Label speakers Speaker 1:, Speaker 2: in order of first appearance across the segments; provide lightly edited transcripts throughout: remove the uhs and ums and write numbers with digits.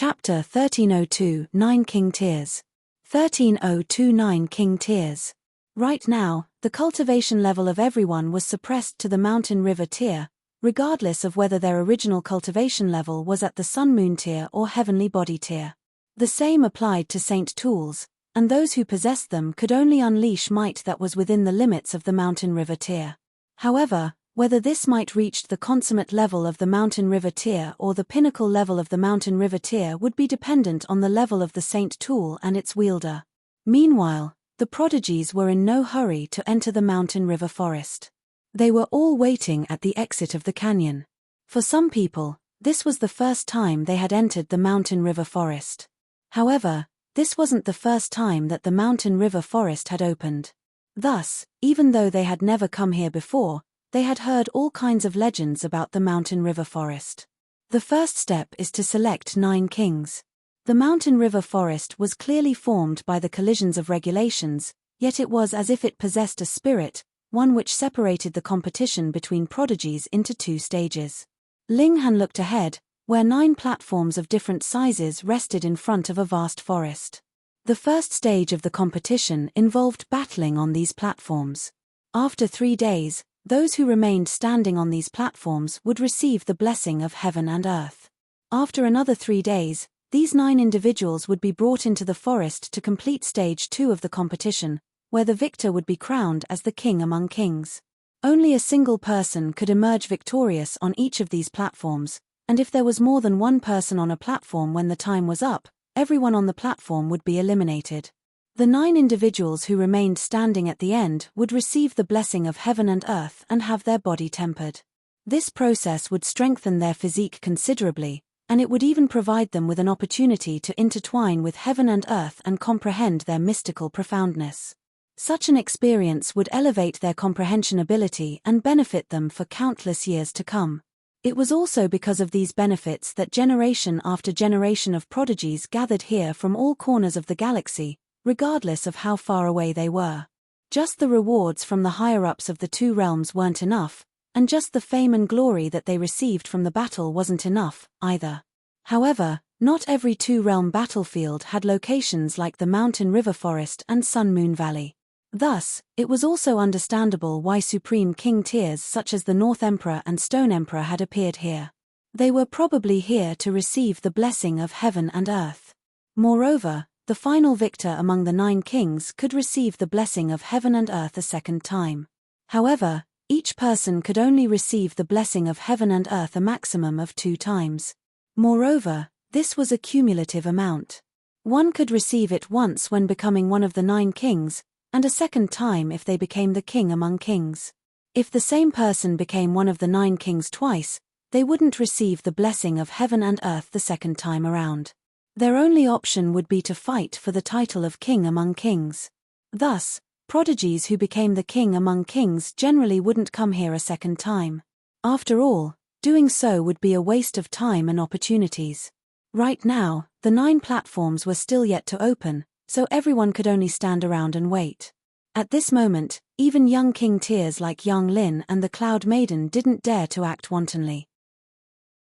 Speaker 1: Chapter 1302 9 King Tiers. 13029 King Tiers. Right now, the cultivation level of everyone was suppressed to the Mountain River tier, regardless of whether their original cultivation level was at the Sun Moon tier or Heavenly Body tier. The same applied to Saint Tools, and those who possessed them could only unleash might that was within the limits of the Mountain River tier. However, whether this might reach the consummate level of the Mountain River tier or the pinnacle level of the Mountain River tier would be dependent on the level of the Saint Tool and its wielder. Meanwhile, the prodigies were in no hurry to enter the Mountain River forest. They were all waiting at the exit of the canyon. For some people, this was the first time they had entered the Mountain River forest. However, this wasn't the first time that the Mountain River forest had opened. Thus, even though they had never come here before, they had heard all kinds of legends about the Mountain River forest. The first step is to select 9 kings. The Mountain River forest was clearly formed by the collisions of regulations, yet it was as if it possessed a spirit, one which separated the competition between prodigies into 2 stages. Ling Han looked ahead, where 9 platforms of different sizes rested in front of a vast forest. The first stage of the competition involved battling on these platforms. After 3 days, those who remained standing on these platforms would receive the blessing of heaven and earth. After another 3 days, these 9 individuals would be brought into the forest to complete stage 2 of the competition, where the victor would be crowned as the king among kings. Only a single person could emerge victorious on each of these platforms, and if there was more than one person on a platform when the time was up, everyone on the platform would be eliminated. The 9 individuals who remained standing at the end would receive the blessing of heaven and earth and have their body tempered. This process would strengthen their physique considerably, and it would even provide them with an opportunity to intertwine with heaven and earth and comprehend their mystical profoundness. Such an experience would elevate their comprehension ability and benefit them for countless years to come. It was also because of these benefits that generation after generation of prodigies gathered here from all corners of the galaxy, regardless of how far away they were. Just the rewards from the higher-ups of the 2 realms weren't enough, and just the fame and glory that they received from the battle wasn't enough, either. However, not every 2-realm battlefield had locations like the Mountain River Forest and Sun Moon Valley. Thus, it was also understandable why Supreme King tiers such as the North Emperor and Stone Emperor had appeared here. They were probably here to receive the blessing of heaven and earth. Moreover, the final victor among the 9 kings could receive the blessing of heaven and earth a second time. However, each person could only receive the blessing of heaven and earth a maximum of 2 times. Moreover, this was a cumulative amount. One could receive it once when becoming one of the 9 kings, and a second time if they became the king among kings. If the same person became one of the 9 kings twice, they wouldn't receive the blessing of heaven and earth the second time around. Their only option would be to fight for the title of king among kings. Thus, prodigies who became the king among kings generally wouldn't come here a second time. After all, doing so would be a waste of time and opportunities. Right now, the 9 platforms were still yet to open, so everyone could only stand around and wait. At this moment, even young king tiers like Yang Lin and the Cloud Maiden didn't dare to act wantonly.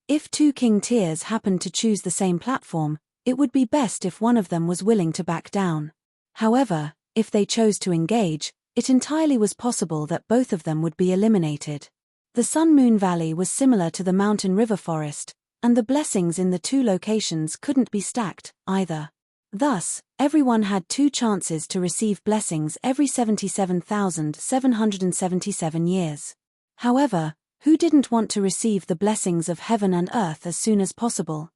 Speaker 1: If 2 king tiers happened to choose the same platform, it would be best if one of them was willing to back down. However, if they chose to engage, it entirely was possible that both of them would be eliminated. The Sun Moon Valley was similar to the Mountain River Forest, and the blessings in the 2 locations couldn't be stacked, either. Thus, everyone had 2 chances to receive blessings every 77,777 years. However, who didn't want to receive the blessings of heaven and earth as soon as possible?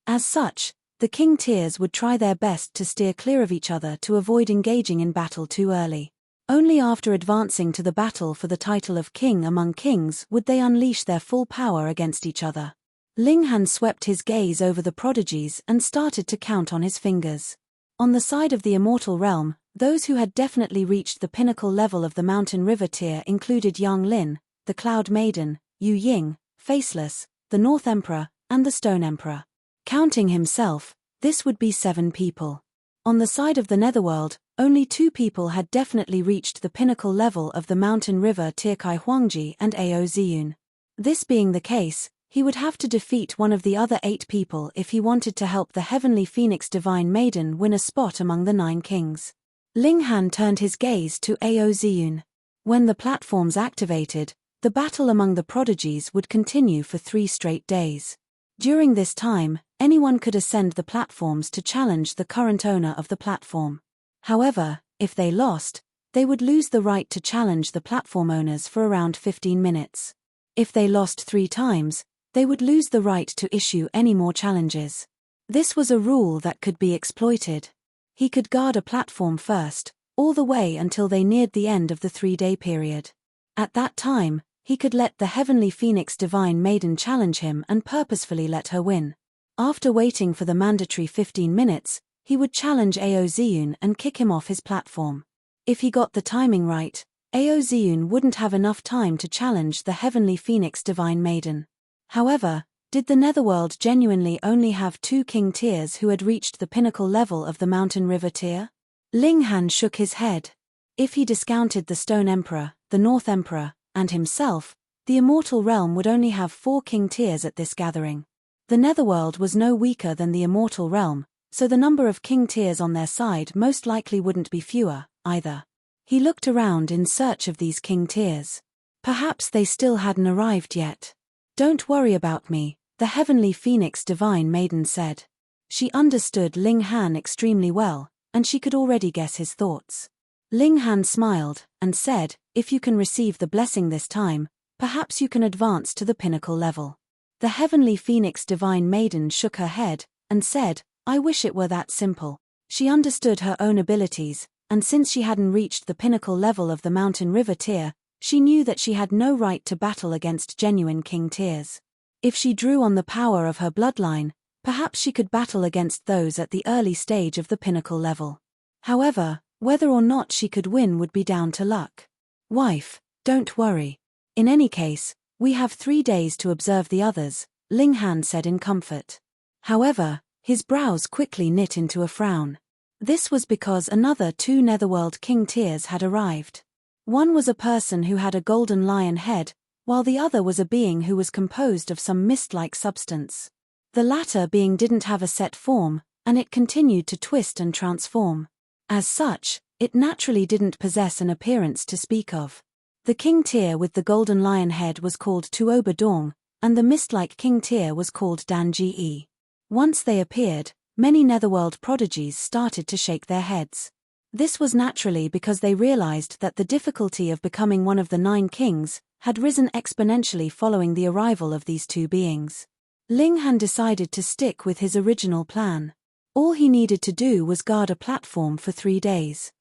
Speaker 1: As such, the king tiers would try their best to steer clear of each other to avoid engaging in battle too early. Only after advancing to the battle for the title of king among kings would they unleash their full power against each other. Ling Han swept his gaze over the prodigies and started to count on his fingers. On the side of the immortal realm, those who had definitely reached the pinnacle level of the Mountain River tier included Yang Lin, the Cloud Maiden, Yu Ying, Faceless, the North Emperor, and the Stone Emperor. Counting himself, this would be 7 people. On the side of the Netherworld, only 2 people had definitely reached the pinnacle level of the Mountain River tier, Kai Huangji and Ao Ziyun. This being the case, He would have to defeat one of the other 8 people if he wanted to help the Heavenly Phoenix Divine Maiden win a spot among the 9 kings. Ling Han turned his gaze to Aoziyun. When the platforms activated, the battle among the prodigies would continue for 3 straight days. During this time, anyone could ascend the platforms to challenge the current owner of the platform. However, if they lost, they would lose the right to challenge the platform owners for around 15 minutes. If they lost 3 times, they would lose the right to issue any more challenges. This was a rule that could be exploited. He could guard a platform first, all the way until they neared the end of the 3-day period. At that time, he could let the Heavenly Phoenix Divine Maiden challenge him and purposefully let her win. After waiting for the mandatory 15 minutes, he would challenge Aoziyun and kick him off his platform. If he got the timing right, Aoziyun wouldn't have enough time to challenge the Heavenly Phoenix Divine Maiden. However, did the Netherworld genuinely only have 2 king tiers who had reached the pinnacle level of the Mountain River tier? Ling Han shook his head. If he discounted the Stone Emperor, the North Emperor, and himself, the Immortal Realm would only have 4 king tiers at this gathering. The Netherworld was no weaker than the Immortal Realm, so the number of king tiers on their side most likely wouldn't be fewer, either. He looked around in search of these king tiers. Perhaps they still hadn't arrived yet. "Don't worry about me," the Heavenly Phoenix Divine Maiden said. She understood Ling Han extremely well, and she could already guess his thoughts. Ling Han smiled, and said, "If you can receive the blessing this time, perhaps you can advance to the pinnacle level." The Heavenly Phoenix Divine Maiden shook her head, and said, "I wish it were that simple." She understood her own abilities, and since she hadn't reached the pinnacle level of the Mountain River tier, she knew that she had no right to battle against genuine king tiers. If she drew on the power of her bloodline, perhaps she could battle against those at the early stage of the pinnacle level. However, whether or not she could win would be down to luck. "Wife, don't worry. In any case, we have 3 days to observe the others," Ling Han said in comfort. However, his brows quickly knit into a frown. This was because another 2 Netherworld king tiers had arrived. One was a person who had a golden lion head, while the other was a being who was composed of some mist-like substance. The latter being didn't have a set form, and it continued to twist and transform. As such, it naturally didn't possess an appearance to speak of. The king tier with the golden lion head was called Tuoba Dong, and the mist-like king tier was called Danji. Once they appeared, many Netherworld prodigies started to shake their heads. This was naturally because they realized that the difficulty of becoming one of the 9 kings had risen exponentially following the arrival of these 2 beings. Ling Han decided to stick with his original plan. All he needed to do was guard a platform for 3 days.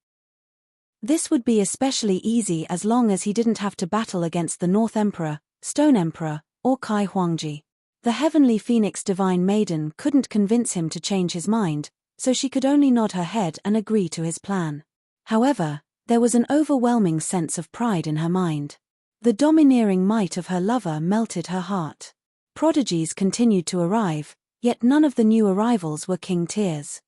Speaker 1: This would be especially easy as long as he didn't have to battle against the North Emperor, Stone Emperor, or Kai Huangji. The Heavenly Phoenix Divine Maiden couldn't convince him to change his mind, so she could only nod her head and agree to his plan. However, there was an overwhelming sense of pride in her mind. The domineering might of her lover melted her heart. Prodigies continued to arrive, yet none of the new arrivals were king tiers.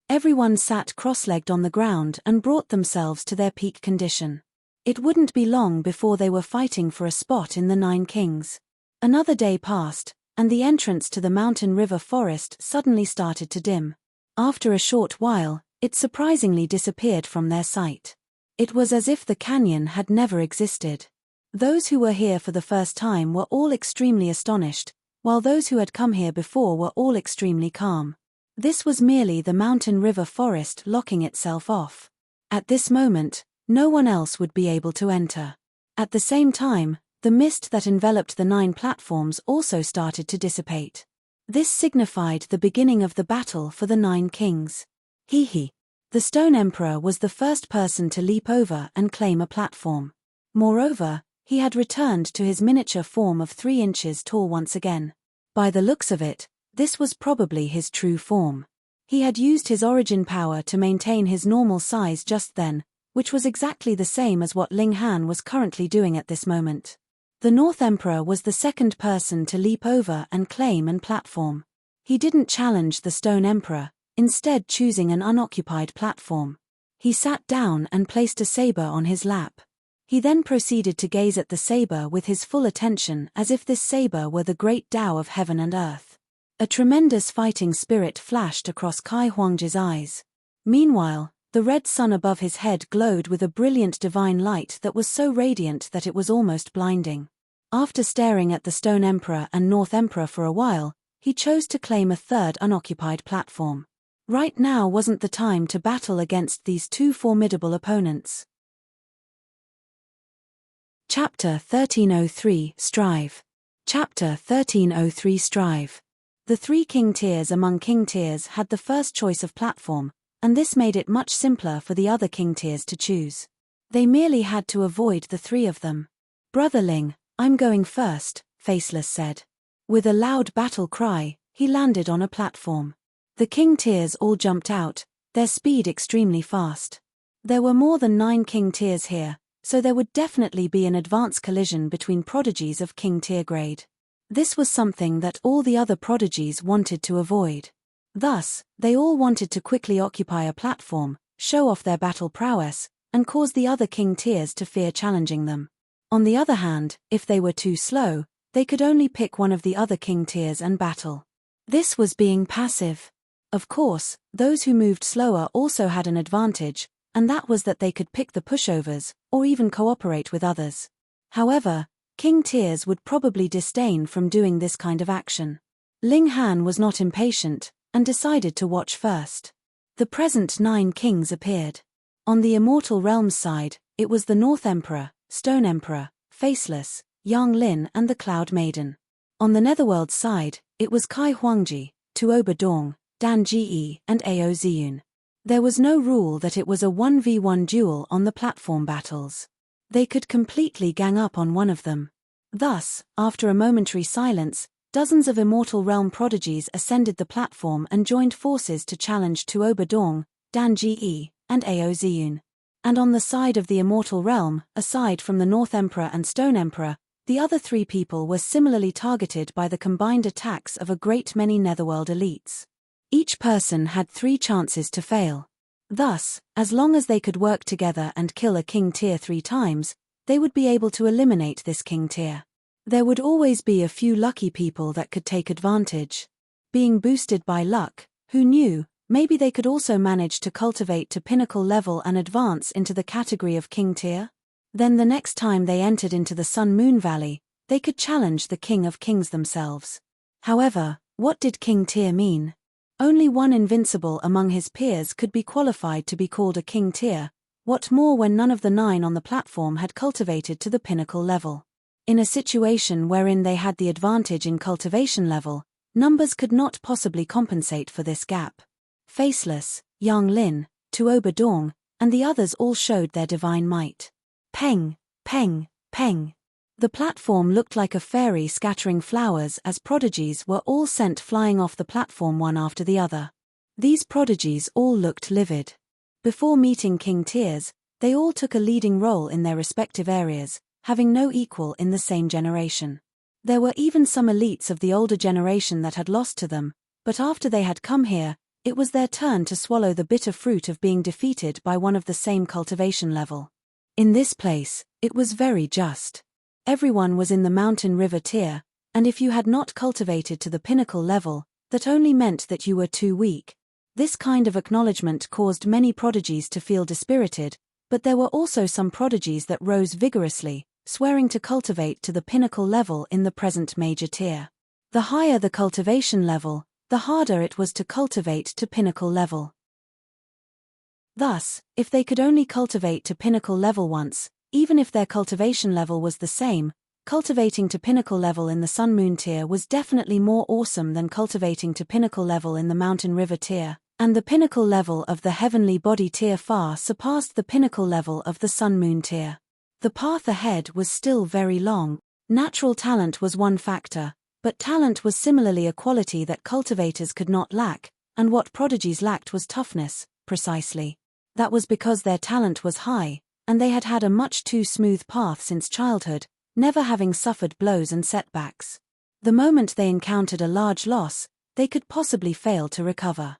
Speaker 1: Everyone sat cross-legged on the ground and brought themselves to their peak condition. It wouldn't be long before they were fighting for a spot in the 9 kings. Another day passed, and the entrance to the Mountain River forest suddenly started to dim. After a short while, it surprisingly disappeared from their sight. It was as if the canyon had never existed. Those who were here for the first time were all extremely astonished, while those who had come here before were all extremely calm. This was merely the Mountain River forest locking itself off. At this moment, no one else would be able to enter. At the same time, the mist that enveloped the 9 platforms also started to dissipate. This signified the beginning of the battle for the 9 kings. The Stone Emperor was the first person to leap over and claim a platform. Moreover, he had returned to his miniature form of 3 inches tall once again. By the looks of it, this was probably his true form. He had used his origin power to maintain his normal size just then, which was exactly the same as what Ling Han was currently doing at this moment. The North Emperor was the second person to leap over and claim an platform. He didn't challenge the Stone Emperor, instead choosing an unoccupied platform. He sat down and placed a saber on his lap. He then proceeded to gaze at the saber with his full attention as if this saber were the great Tao of heaven and earth. A tremendous fighting spirit flashed across Kai Huangji's eyes. Meanwhile, the red sun above his head glowed with a brilliant divine light that was so radiant that it was almost blinding. After staring at the Stone Emperor and North Emperor for a while, he chose to claim a third unoccupied platform. Right now wasn't the time to battle against these two formidable opponents. Chapter 1303 Strive. Chapter 1303 Strive. The three king tiers among king tiers had the first choice of platform, and this made it much simpler for the other king tiers to choose. They merely had to avoid the three of them. "Brotherling, I'm going first," Faceless said. With a loud battle cry, he landed on a platform. The king tiers all jumped out, their speed extremely fast. There were more than 9 king tiers here, so there would definitely be an advance collision between prodigies of king tier grade. This was something that all the other prodigies wanted to avoid. Thus, they all wanted to quickly occupy a platform, show off their battle prowess, and cause the other king tiers to fear challenging them. On the other hand, if they were too slow, they could only pick one of the other king tiers and battle. This was being passive. Of course, those who moved slower also had an advantage, and that was that they could pick the pushovers, or even cooperate with others. However, king tiers would probably disdain from doing this kind of action. Ling Han was not impatient, and decided to watch first. The present 9 kings appeared. On the Immortal Realms side, it was the North Emperor, Stone Emperor, Faceless, Yang Lin and the Cloud Maiden. On the Netherworld side, it was Kai Huangji, Tuoba Dong, Dan Ji and Ao Ziyun. There was no rule that it was a 1v1 duel on the platform battles. They could completely gang up on one of them. Thus, after a momentary silence, dozens of Immortal Realm prodigies ascended the platform and joined forces to challenge Tuoba Dong, Dan Ji and Ao Ziyun. And on the side of the Immortal Realm, aside from the North Emperor and Stone Emperor, the other 3 people were similarly targeted by the combined attacks of a great many Netherworld elites. Each person had 3 chances to fail. Thus, as long as they could work together and kill a king tier 3 times, they would be able to eliminate this king tier. There would always be a few lucky people that could take advantage. Being boosted by luck, who knew, maybe they could also manage to cultivate to pinnacle level and advance into the category of king tier? Then the next time they entered into the Sun Moon Valley, they could challenge the King of Kings themselves. However, what did king tier mean? Only one invincible among his peers could be qualified to be called a king tier, what more when none of the 9 on the platform had cultivated to the pinnacle level. In a situation wherein they had the advantage in cultivation level, numbers could not possibly compensate for this gap. Faceless, Yang Lin, Tuoba Dong, and the others all showed their divine might. Peng, peng, peng. The platform looked like a fairy scattering flowers as prodigies were all sent flying off the platform one after the other. These prodigies all looked livid. Before meeting king tiers, they all took a leading role in their respective areas, having no equal in the same generation. There were even some elites of the older generation that had lost to them, but after they had come here, it was their turn to swallow the bitter fruit of being defeated by one of the same cultivation level. In this place, it was very just. Everyone was in the mountain river tier, and if you had not cultivated to the pinnacle level, that only meant that you were too weak. This kind of acknowledgement caused many prodigies to feel dispirited, but there were also some prodigies that rose vigorously, swearing to cultivate to the pinnacle level in the present major tier. The higher the cultivation level, the harder it was to cultivate to pinnacle level. Thus, if they could only cultivate to pinnacle level once, even if their cultivation level was the same, cultivating to pinnacle level in the Sun Moon tier was definitely more awesome than cultivating to pinnacle level in the Mountain River tier, and the pinnacle level of the Heavenly Body tier far surpassed the pinnacle level of the Sun Moon tier. The path ahead was still very long. Natural talent was one factor, but talent was similarly a quality that cultivators could not lack, and what prodigies lacked was toughness, precisely. That was because their talent was high, and they had had a much too smooth path since childhood, never having suffered blows and setbacks. The moment they encountered a large loss, they could possibly fail to recover.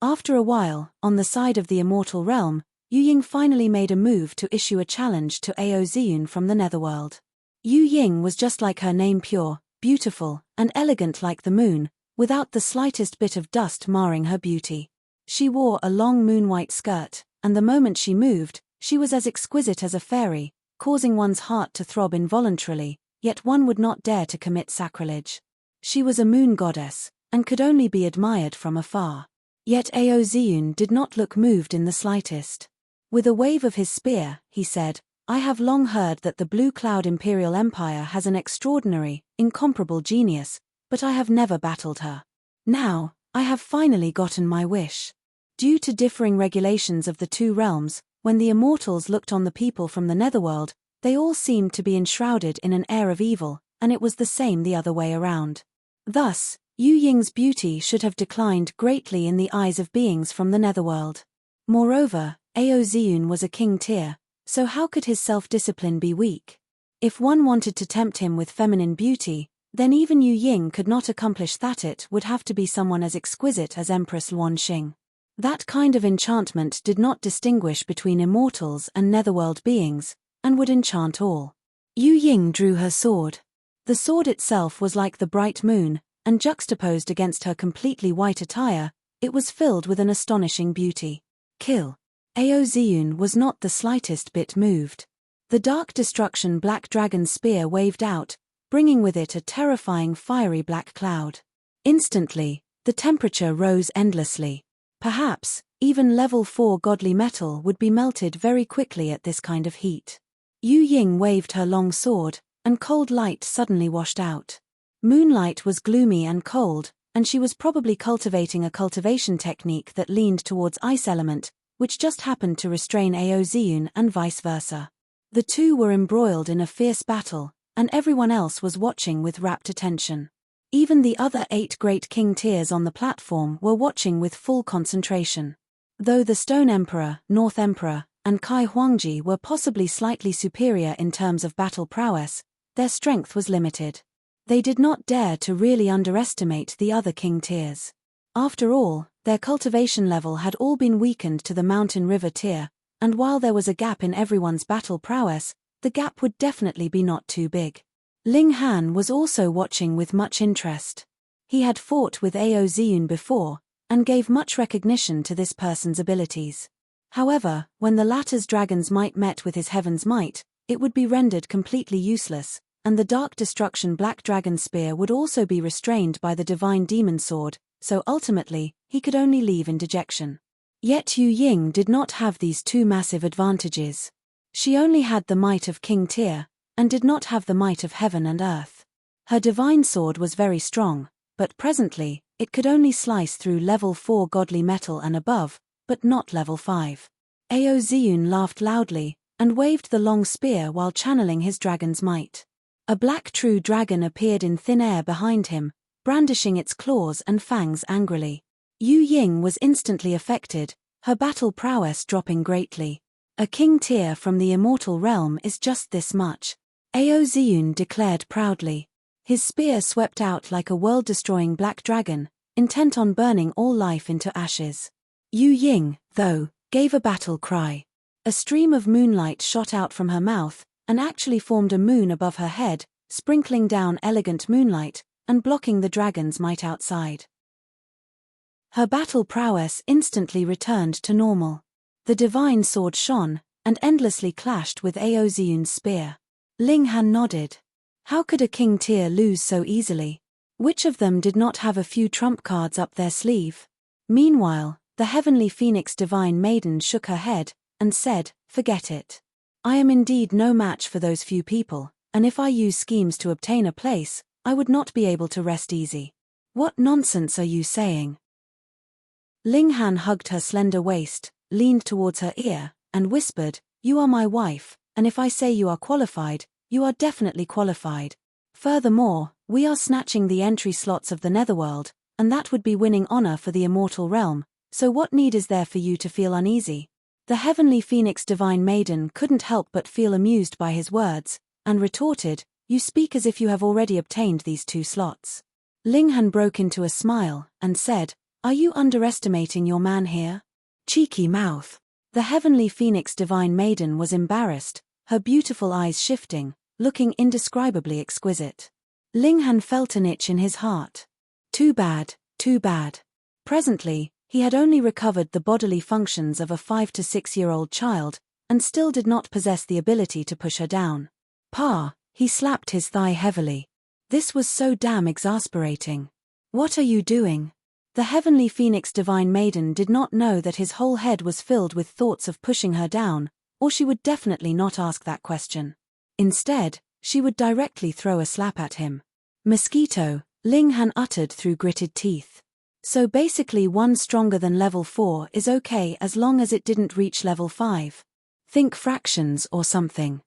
Speaker 1: After a while, on the side of the Immortal Realm, Yu Ying finally made a move to issue a challenge to Aoziyun from the netherworld. Yu Ying was just like her name, pure, beautiful, and elegant like the moon, without the slightest bit of dust marring her beauty. She wore a long moon-white skirt, and the moment she moved, she was as exquisite as a fairy, causing one's heart to throb involuntarily, yet one would not dare to commit sacrilege. She was a moon goddess, and could only be admired from afar. Yet Aoziyun did not look moved in the slightest. With a wave of his spear, he said, "I have long heard that the Blue Cloud Imperial Empire has an extraordinary, incomparable genius, but I have never battled her. Now, I have finally gotten my wish." Due to differing regulations of the two realms, when the immortals looked on the people from the netherworld, they all seemed to be enshrouded in an air of evil, and it was the same the other way around. Thus, Yu Ying's beauty should have declined greatly in the eyes of beings from the netherworld. Moreover, Aoziyun was a king tier, so how could his self-discipline be weak? If one wanted to tempt him with feminine beauty, then even Yu Ying could not accomplish that. It would have to be someone as exquisite as Empress Luanxing. That kind of enchantment did not distinguish between immortals and netherworld beings, and would enchant all. Yu Ying drew her sword. The sword itself was like the bright moon, and juxtaposed against her completely white attire, it was filled with an astonishing beauty. Kill. Aoziyun was not the slightest bit moved. The dark destruction black dragon spear waved out, bringing with it a terrifying fiery black cloud. Instantly, the temperature rose endlessly. Perhaps, even level 4 godly metal would be melted very quickly at this kind of heat. Yu Ying waved her long sword, and cold light suddenly washed out. Moonlight was gloomy and cold, and she was probably cultivating a cultivation technique that leaned towards ice element, which just happened to restrain Aoziyun and vice versa. The two were embroiled in a fierce battle, and everyone else was watching with rapt attention. Even the other 8 great king tiers on the platform were watching with full concentration. Though the Stone Emperor, North Emperor, and Kai Huangji were possibly slightly superior in terms of battle prowess, their strength was limited. They did not dare to really underestimate the other king tiers. After all, their cultivation level had all been weakened to the mountain river tier, and while there was a gap in everyone's battle prowess, the gap would definitely be not too big. Ling Han was also watching with much interest. He had fought with Aoziyun before, and gave much recognition to this person's abilities. However, when the latter's dragon's might met with his heaven's might, it would be rendered completely useless, and the dark destruction black dragon spear would also be restrained by the divine demon sword, so ultimately, he could only leave in dejection. Yet Yu Ying did not have these two massive advantages. She only had the might of King Tyr, and did not have the might of heaven and earth. Her divine sword was very strong, but presently, it could only slice through level 4 godly metal and above, but not level 5. Aoziyun laughed loudly, and waved the long spear while channeling his dragon's might. A black true dragon appeared in thin air behind him, brandishing its claws and fangs angrily. Yu Ying was instantly affected, her battle prowess dropping greatly. A king Tyr from the immortal realm is just this much, Aoziyun declared proudly. His spear swept out like a world-destroying black dragon, intent on burning all life into ashes. Yu Ying, though, gave a battle cry. A stream of moonlight shot out from her mouth, and actually formed a moon above her head, sprinkling down elegant moonlight, and blocking the dragon's might outside. Her battle prowess instantly returned to normal. The divine sword shone, and endlessly clashed with Aoziyun's spear. Ling Han nodded. How could a king Tyr lose so easily? Which of them did not have a few trump cards up their sleeve? Meanwhile, the heavenly phoenix divine maiden shook her head, and said, "Forget it. I am indeed no match for those few people, and if I use schemes to obtain a place, I would not be able to rest easy." "What nonsense are you saying?" Ling Han hugged her slender waist, leaned towards her ear, and whispered, "You are my wife, and if I say you are qualified, you are definitely qualified. Furthermore, we are snatching the entry slots of the netherworld, and that would be winning honor for the immortal realm, so what need is there for you to feel uneasy?" The heavenly phoenix divine maiden couldn't help but feel amused by his words, and retorted, "You speak as if you have already obtained these 2 slots. Ling Han broke into a smile, and said, "Are you underestimating your man here? Cheeky mouth." The heavenly phoenix divine maiden was embarrassed, her beautiful eyes shifting, looking indescribably exquisite. Ling Han felt an itch in his heart. Too bad, too bad. Presently, he had only recovered the bodily functions of a 5 to 6-year-old child, and still did not possess the ability to push her down. Pa, he slapped his thigh heavily. This was so damn exasperating. What are you doing? The heavenly phoenix divine maiden did not know that his whole head was filled with thoughts of pushing her down, or she would definitely not ask that question. Instead, she would directly throw a slap at him. Mosquito, Ling Han uttered through gritted teeth. So basically one stronger than level 4 is okay as long as it didn't reach level 5. Think fractions or something.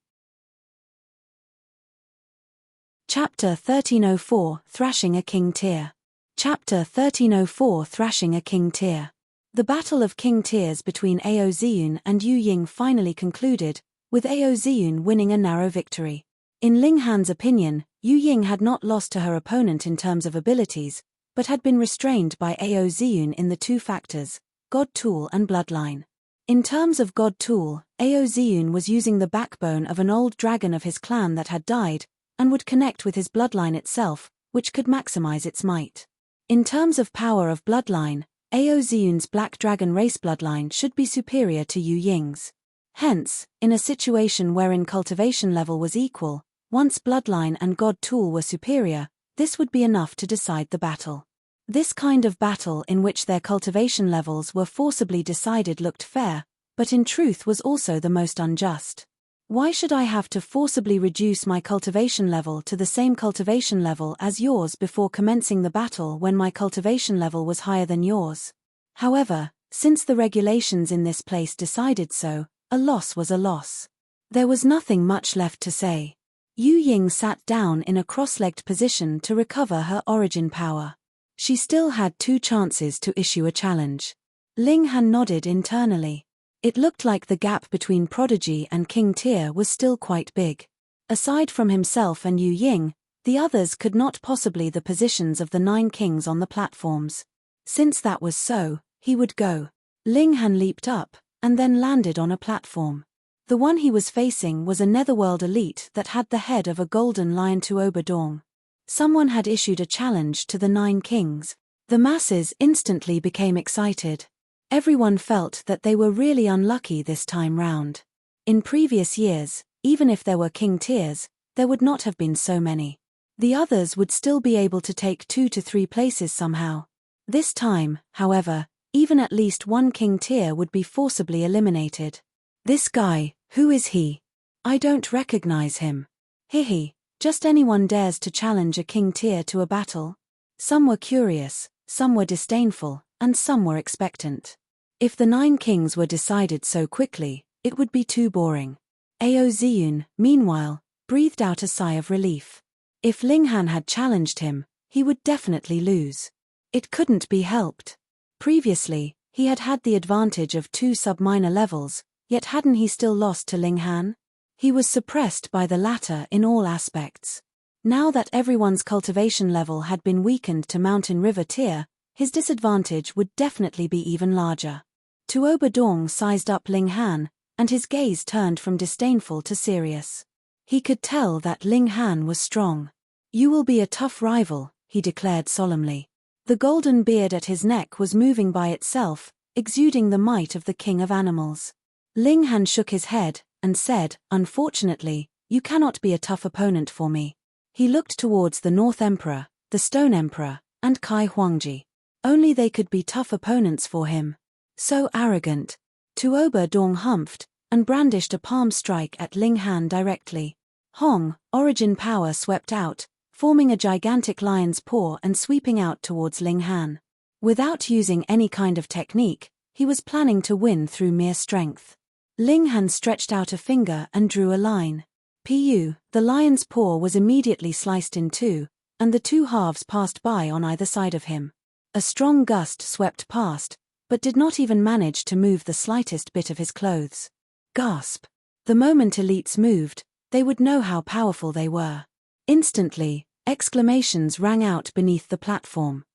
Speaker 1: Chapter 1304 Thrashing a King Tier. Chapter 1304 Thrashing a King Tier. The Battle of King Tiers between Ao Ziyun and Yu Ying finally concluded, with Ao Ziyun winning a narrow victory. In Ling Han's opinion, Yu Ying had not lost to her opponent in terms of abilities, but had been restrained by Ao Ziyun in the two factors, God Tool and Bloodline. In terms of God Tool, Ao Ziyun was using the backbone of an old dragon of his clan that had died, and would connect with his bloodline itself, which could maximize its might. In terms of power of bloodline, Ao Ziyun's Black Dragon race bloodline should be superior to Yu Ying's. Hence, in a situation wherein cultivation level was equal, once bloodline and God Tool were superior, this would be enough to decide the battle. This kind of battle in which their cultivation levels were forcibly decided looked fair, but in truth was also the most unjust. Why should I have to forcibly reduce my cultivation level to the same cultivation level as yours before commencing the battle when my cultivation level was higher than yours? However, since the regulations in this place decided so, a loss was a loss. There was nothing much left to say. Yu Ying sat down in a cross-legged position to recover her origin power. She still had 2 chances to issue a challenge. Ling Han nodded internally. It looked like the gap between Prodigy and King Tier was still quite big. Aside from himself and Yu Ying, the others could not possibly the positions of the 9 kings on the platforms. Since that was so, he would go. Ling Han leaped up, and then landed on a platform. The one he was facing was a netherworld elite that had the head of a golden lion Tuoba Dong. Someone had issued a challenge to the 9 kings. The masses instantly became excited. Everyone felt that they were really unlucky this time round. In previous years, even if there were king tiers, there would not have been so many. The others would still be able to take 2 to 3 places somehow. This time, however, even at least one king tier would be forcibly eliminated. This guy, who is he? I don't recognize him. Hihi, just anyone dares to challenge a king tier to a battle? Some were curious, some were disdainful, and some were expectant. If the 9 kings were decided so quickly, it would be too boring. Ao Ziyun, meanwhile, breathed out a sigh of relief. If Ling Han had challenged him, he would definitely lose. It couldn't be helped. Previously, he had had the advantage of 2 sub-minor levels, yet hadn't he still lost to Ling Han? He was suppressed by the latter in all aspects. Now that everyone's cultivation level had been weakened to Mountain River tier, his disadvantage would definitely be even larger. Tuoba Dong sized up Ling Han, and his gaze turned from disdainful to serious. He could tell that Ling Han was strong. "You will be a tough rival," he declared solemnly. The golden beard at his neck was moving by itself, exuding the might of the king of animals. Ling Han shook his head, and said, "Unfortunately, you cannot be a tough opponent for me." He looked towards the North Emperor, the Stone Emperor, and Kai Huangji. Only they could be tough opponents for him. So arrogant. Tuoba Dong humphed, and brandished a palm strike at Ling Han directly. Hong, origin power swept out, forming a gigantic lion's paw and sweeping out towards Ling Han. Without using any kind of technique, he was planning to win through mere strength. Ling Han stretched out a finger and drew a line. Pu, the lion's paw was immediately sliced in 2, and the 2 halves passed by on either side of him. A strong gust swept past, but did not even manage to move the slightest bit of his clothes. Gasp! The moment elites moved, they would know how powerful they were. Instantly, exclamations rang out beneath the platform.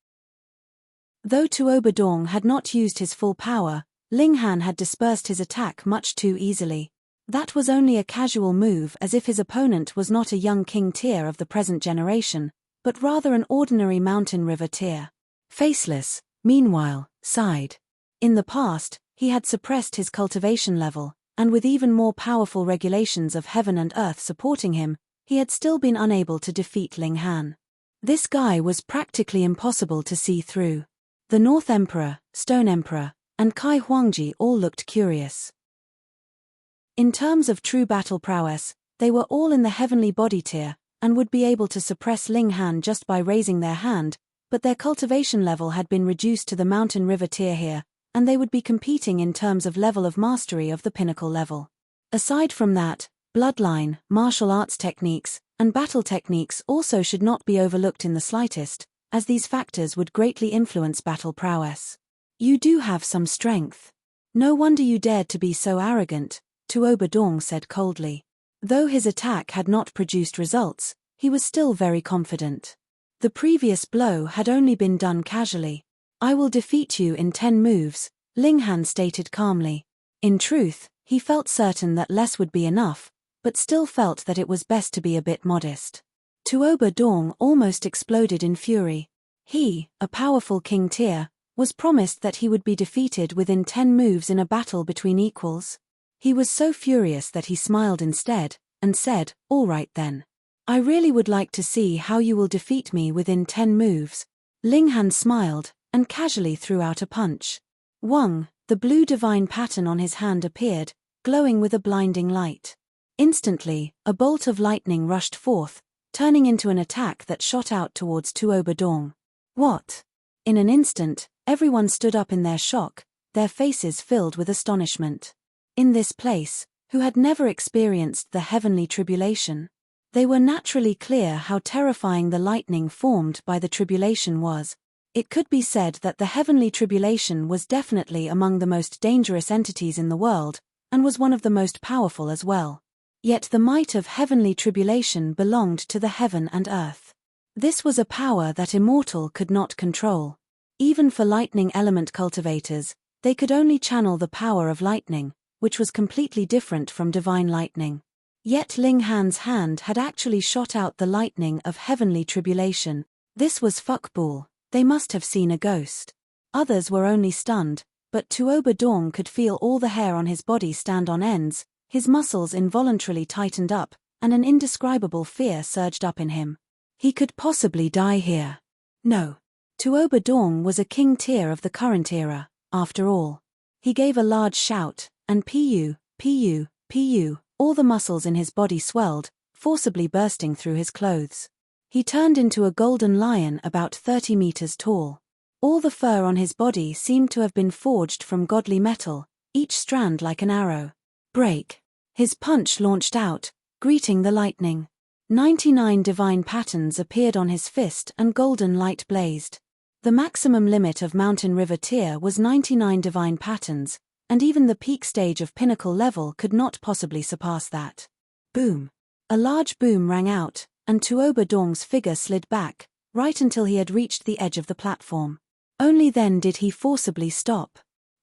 Speaker 1: Though Tuoba Dong had not used his full power, Ling Han had dispersed his attack much too easily. That was only a casual move, as if his opponent was not a young king tier of the present generation, but rather an ordinary mountain river tier. Faceless, meanwhile, sighed. In the past, he had suppressed his cultivation level, and with even more powerful regulations of heaven and earth supporting him, he had still been unable to defeat Ling Han. This guy was practically impossible to see through. The North Emperor, Stone Emperor, and Kai Huangji all looked curious. In terms of true battle prowess, they were all in the heavenly body tier, and would be able to suppress Ling Han just by raising their hand, but their cultivation level had been reduced to the mountain river tier here, and they would be competing in terms of level of mastery of the pinnacle level. Aside from that, bloodline, martial arts techniques, and battle techniques also should not be overlooked in the slightest, as these factors would greatly influence battle prowess. You do have some strength. No wonder you dared to be so arrogant, Tuoba Dong said coldly. Though his attack had not produced results, he was still very confident. The previous blow had only been done casually. I will defeat you in 10 moves, Ling Han stated calmly. In truth, he felt certain that less would be enough, but still felt that it was best to be a bit modest. Tuoba Dong almost exploded in fury. He, a powerful king tier, was promised that he would be defeated within 10 moves in a battle between equals. He was so furious that he smiled instead, and said, "All right then. I really would like to see how you will defeat me within 10 moves. Ling Han smiled, and casually threw out a punch. Wang, the blue divine pattern on his hand appeared, glowing with a blinding light. Instantly, a bolt of lightning rushed forth, turning into an attack that shot out towards Tuoba Dong. What? In an instant, everyone stood up in their shock, their faces filled with astonishment. In this place, who had never experienced the heavenly tribulation, they were naturally clear how terrifying the lightning formed by the tribulation was. It could be said that the heavenly tribulation was definitely among the most dangerous entities in the world, and was one of the most powerful as well. Yet the might of heavenly tribulation belonged to the heaven and earth. This was a power that immortal could not control. Even for lightning element cultivators, they could only channel the power of lightning, which was completely different from divine lightning. Yet Ling Han's hand had actually shot out the lightning of heavenly tribulation. This was fuckbull. They must have seen a ghost. Others were only stunned, but Tuoba Dong could feel all the hair on his body stand on ends, his muscles involuntarily tightened up, and an indescribable fear surged up in him. He could possibly die here. No. Tuoba Dong was a king tier of the current era, after all. He gave a large shout, and pu, pu, pu, all the muscles in his body swelled, forcibly bursting through his clothes. He turned into a golden lion about 30 meters tall. All the fur on his body seemed to have been forged from godly metal, each strand like an arrow. Break. His punch launched out, greeting the lightning. 99 divine patterns appeared on his fist and golden light blazed. The maximum limit of Mountain River tier was 99 divine patterns, and even the peak stage of pinnacle level could not possibly surpass that. Boom. A large boom rang out, and Tuoba Dong's figure slid back, right until he had reached the edge of the platform. Only then did he forcibly stop.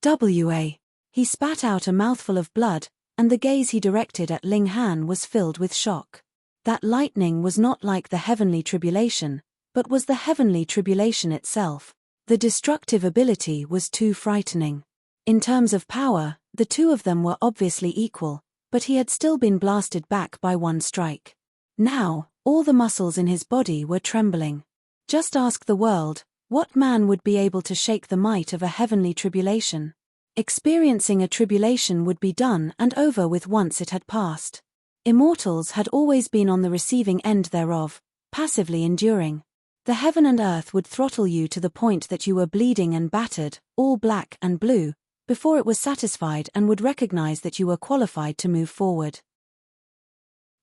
Speaker 1: Wa. He spat out a mouthful of blood, and the gaze he directed at Ling Han was filled with shock. That lightning was not like the heavenly tribulation, but was the heavenly tribulation itself. The destructive ability was too frightening. In terms of power, the two of them were obviously equal, but he had still been blasted back by one strike. Now, all the muscles in his body were trembling. Just ask the world, what man would be able to shake the might of a heavenly tribulation? Experiencing a tribulation would be done and over with once it had passed. Immortals had always been on the receiving end thereof, passively enduring. The heaven and earth would throttle you to the point that you were bleeding and battered, all black and blue, before it was satisfied and would recognize that you were qualified to move forward.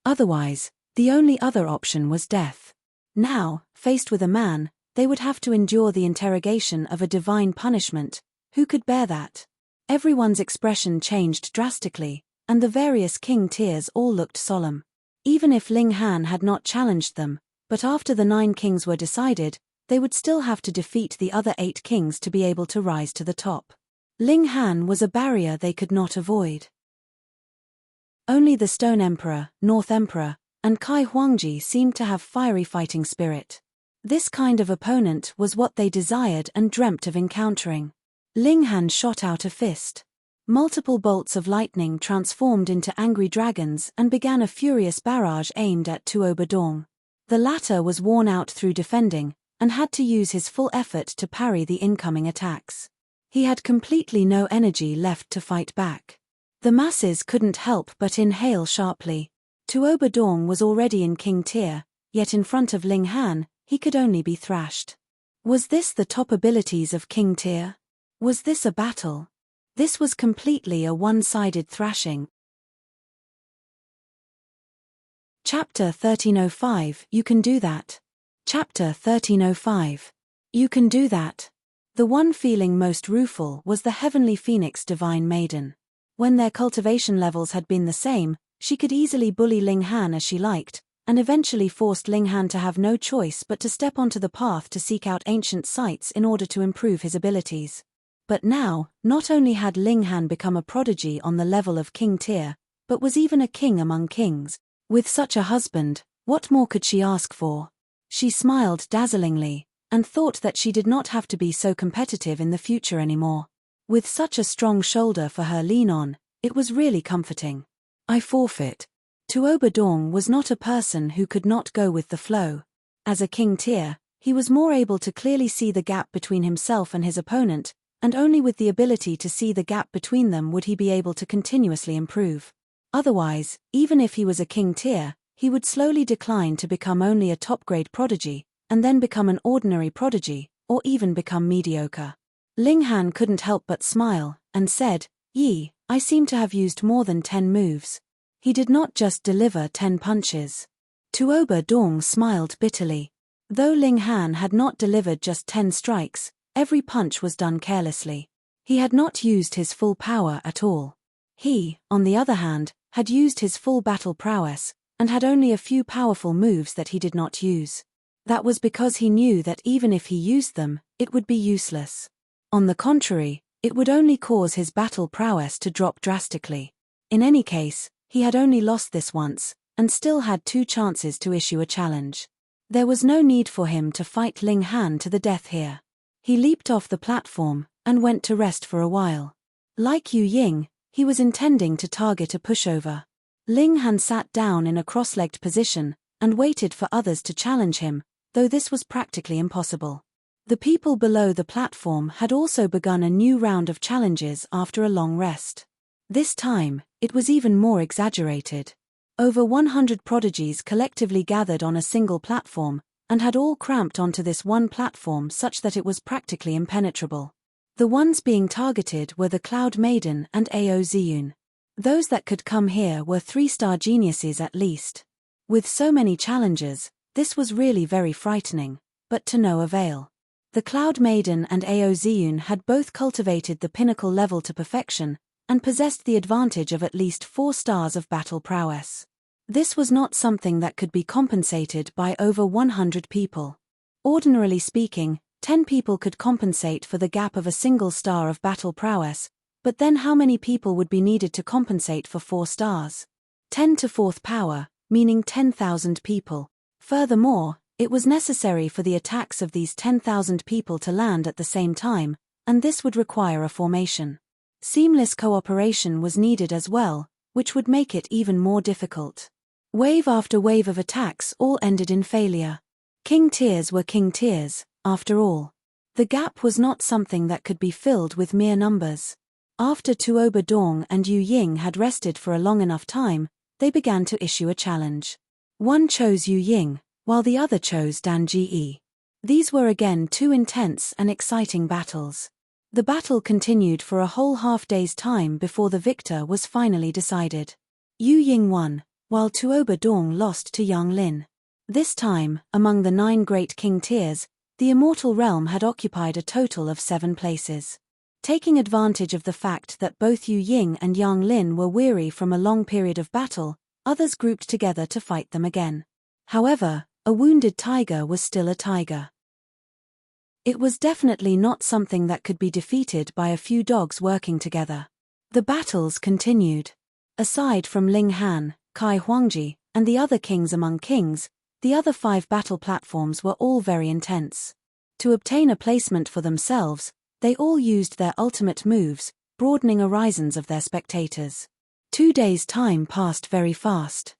Speaker 1: Otherwise, the only other option was death. Now, faced with a man, they would have to endure the interrogation of a divine punishment. Who could bear that? Everyone's expression changed drastically, and the various king tiers all looked solemn. Even if Ling Han had not challenged them, but after the 9 kings were decided, they would still have to defeat the other 8 kings to be able to rise to the top. Ling Han was a barrier they could not avoid. Only the Stone Emperor, North Emperor, and Kai Huangji seemed to have fiery fighting spirit. This kind of opponent was what they desired and dreamt of encountering. Ling Han shot out a fist. Multiple bolts of lightning transformed into angry dragons and began a furious barrage aimed at Tuo Badong. The latter was worn out through defending, and had to use his full effort to parry the incoming attacks. He had completely no energy left to fight back. The masses couldn't help but inhale sharply. Tuo Badong was already in King Tier, yet in front of Ling Han, he could only be thrashed. Was this the top abilities of King Tier? Was this a battle? This was completely a one-sided thrashing. Chapter 1305, You Can Do That. Chapter 1305. You Can Do That. The one feeling most rueful was the heavenly phoenix divine maiden. When their cultivation levels had been the same, she could easily bully Ling Han as she liked, and eventually forced Ling Han to have no choice but to step onto the path to seek out ancient sites in order to improve his abilities. But now, not only had Ling Han become a prodigy on the level of King Tier, but was even a king among kings. With such a husband, what more could she ask for? She smiled dazzlingly, and thought that she did not have to be so competitive in the future anymore. With such a strong shoulder for her lean on, it was really comforting. I forfeit. Tuo Badong was not a person who could not go with the flow. As a King Tier, he was more able to clearly see the gap between himself and his opponent, and only with the ability to see the gap between them would he be able to continuously improve. Otherwise, even if he was a King Tier, he would slowly decline to become only a top-grade prodigy, and then become an ordinary prodigy, or even become mediocre. Ling Han couldn't help but smile, and said, "Yi, I seem to have used more than 10 moves." He did not just deliver 10 punches. Tuo Badong smiled bitterly. Though Ling Han had not delivered just 10 strikes, every punch was done carelessly. He had not used his full power at all. He, on the other hand, had used his full battle prowess, and had only a few powerful moves that he did not use. That was because he knew that even if he used them, it would be useless. On the contrary, it would only cause his battle prowess to drop drastically. In any case, he had only lost this once, and still had 2 chances to issue a challenge. There was no need for him to fight Ling Han to the death here. He leaped off the platform, and went to rest for a while. Like Yu Ying, he was intending to target a pushover. Ling Han sat down in a cross-legged position, and waited for others to challenge him, though this was practically impossible. The people below the platform had also begun a new round of challenges after a long rest. This time, it was even more exaggerated. Over 100 prodigies collectively gathered on a single platform, and had all cramped onto this one platform such that it was practically impenetrable. The ones being targeted were the Cloud Maiden and Ao Ziyun. Those that could come here were 3-star geniuses at least. With so many challengers, this was really very frightening, but to no avail. The Cloud Maiden and Ao Ziyun had both cultivated the pinnacle level to perfection, and possessed the advantage of at least 4 stars of battle prowess. This was not something that could be compensated by over 100 people. Ordinarily speaking, 10 people could compensate for the gap of a single star of battle prowess, but then how many people would be needed to compensate for 4 stars? 10 to 4th power, meaning 10,000 people. Furthermore, it was necessary for the attacks of these 10,000 people to land at the same time, and this would require a formation. Seamless cooperation was needed as well, which would make it even more difficult. Wave after wave of attacks all ended in failure. King Tiers were King Tiers, after all. The gap was not something that could be filled with mere numbers. After Tuo Badong and Yu Ying had rested for a long enough time, they began to issue a challenge. One chose Yu Ying, while the other chose Dan Ji. These were again 2 intense and exciting battles. The battle continued for a whole half-day's time before the victor was finally decided. Yu Ying won, while Tuo Badong lost to Yang Lin. This time, among the 9 great King Tiers, the Immortal Realm had occupied a total of 7 places. Taking advantage of the fact that both Yu Ying and Yang Lin were weary from a long period of battle, others grouped together to fight them again. However, a wounded tiger was still a tiger. It was definitely not something that could be defeated by a few dogs working together. The battles continued. Aside from Ling Han, Kai Huangji, and the other kings among kings, the other 5 battle platforms were all very intense. To obtain a placement for themselves, they all used their ultimate moves, broadening horizons of their spectators. 2 days' time passed very fast.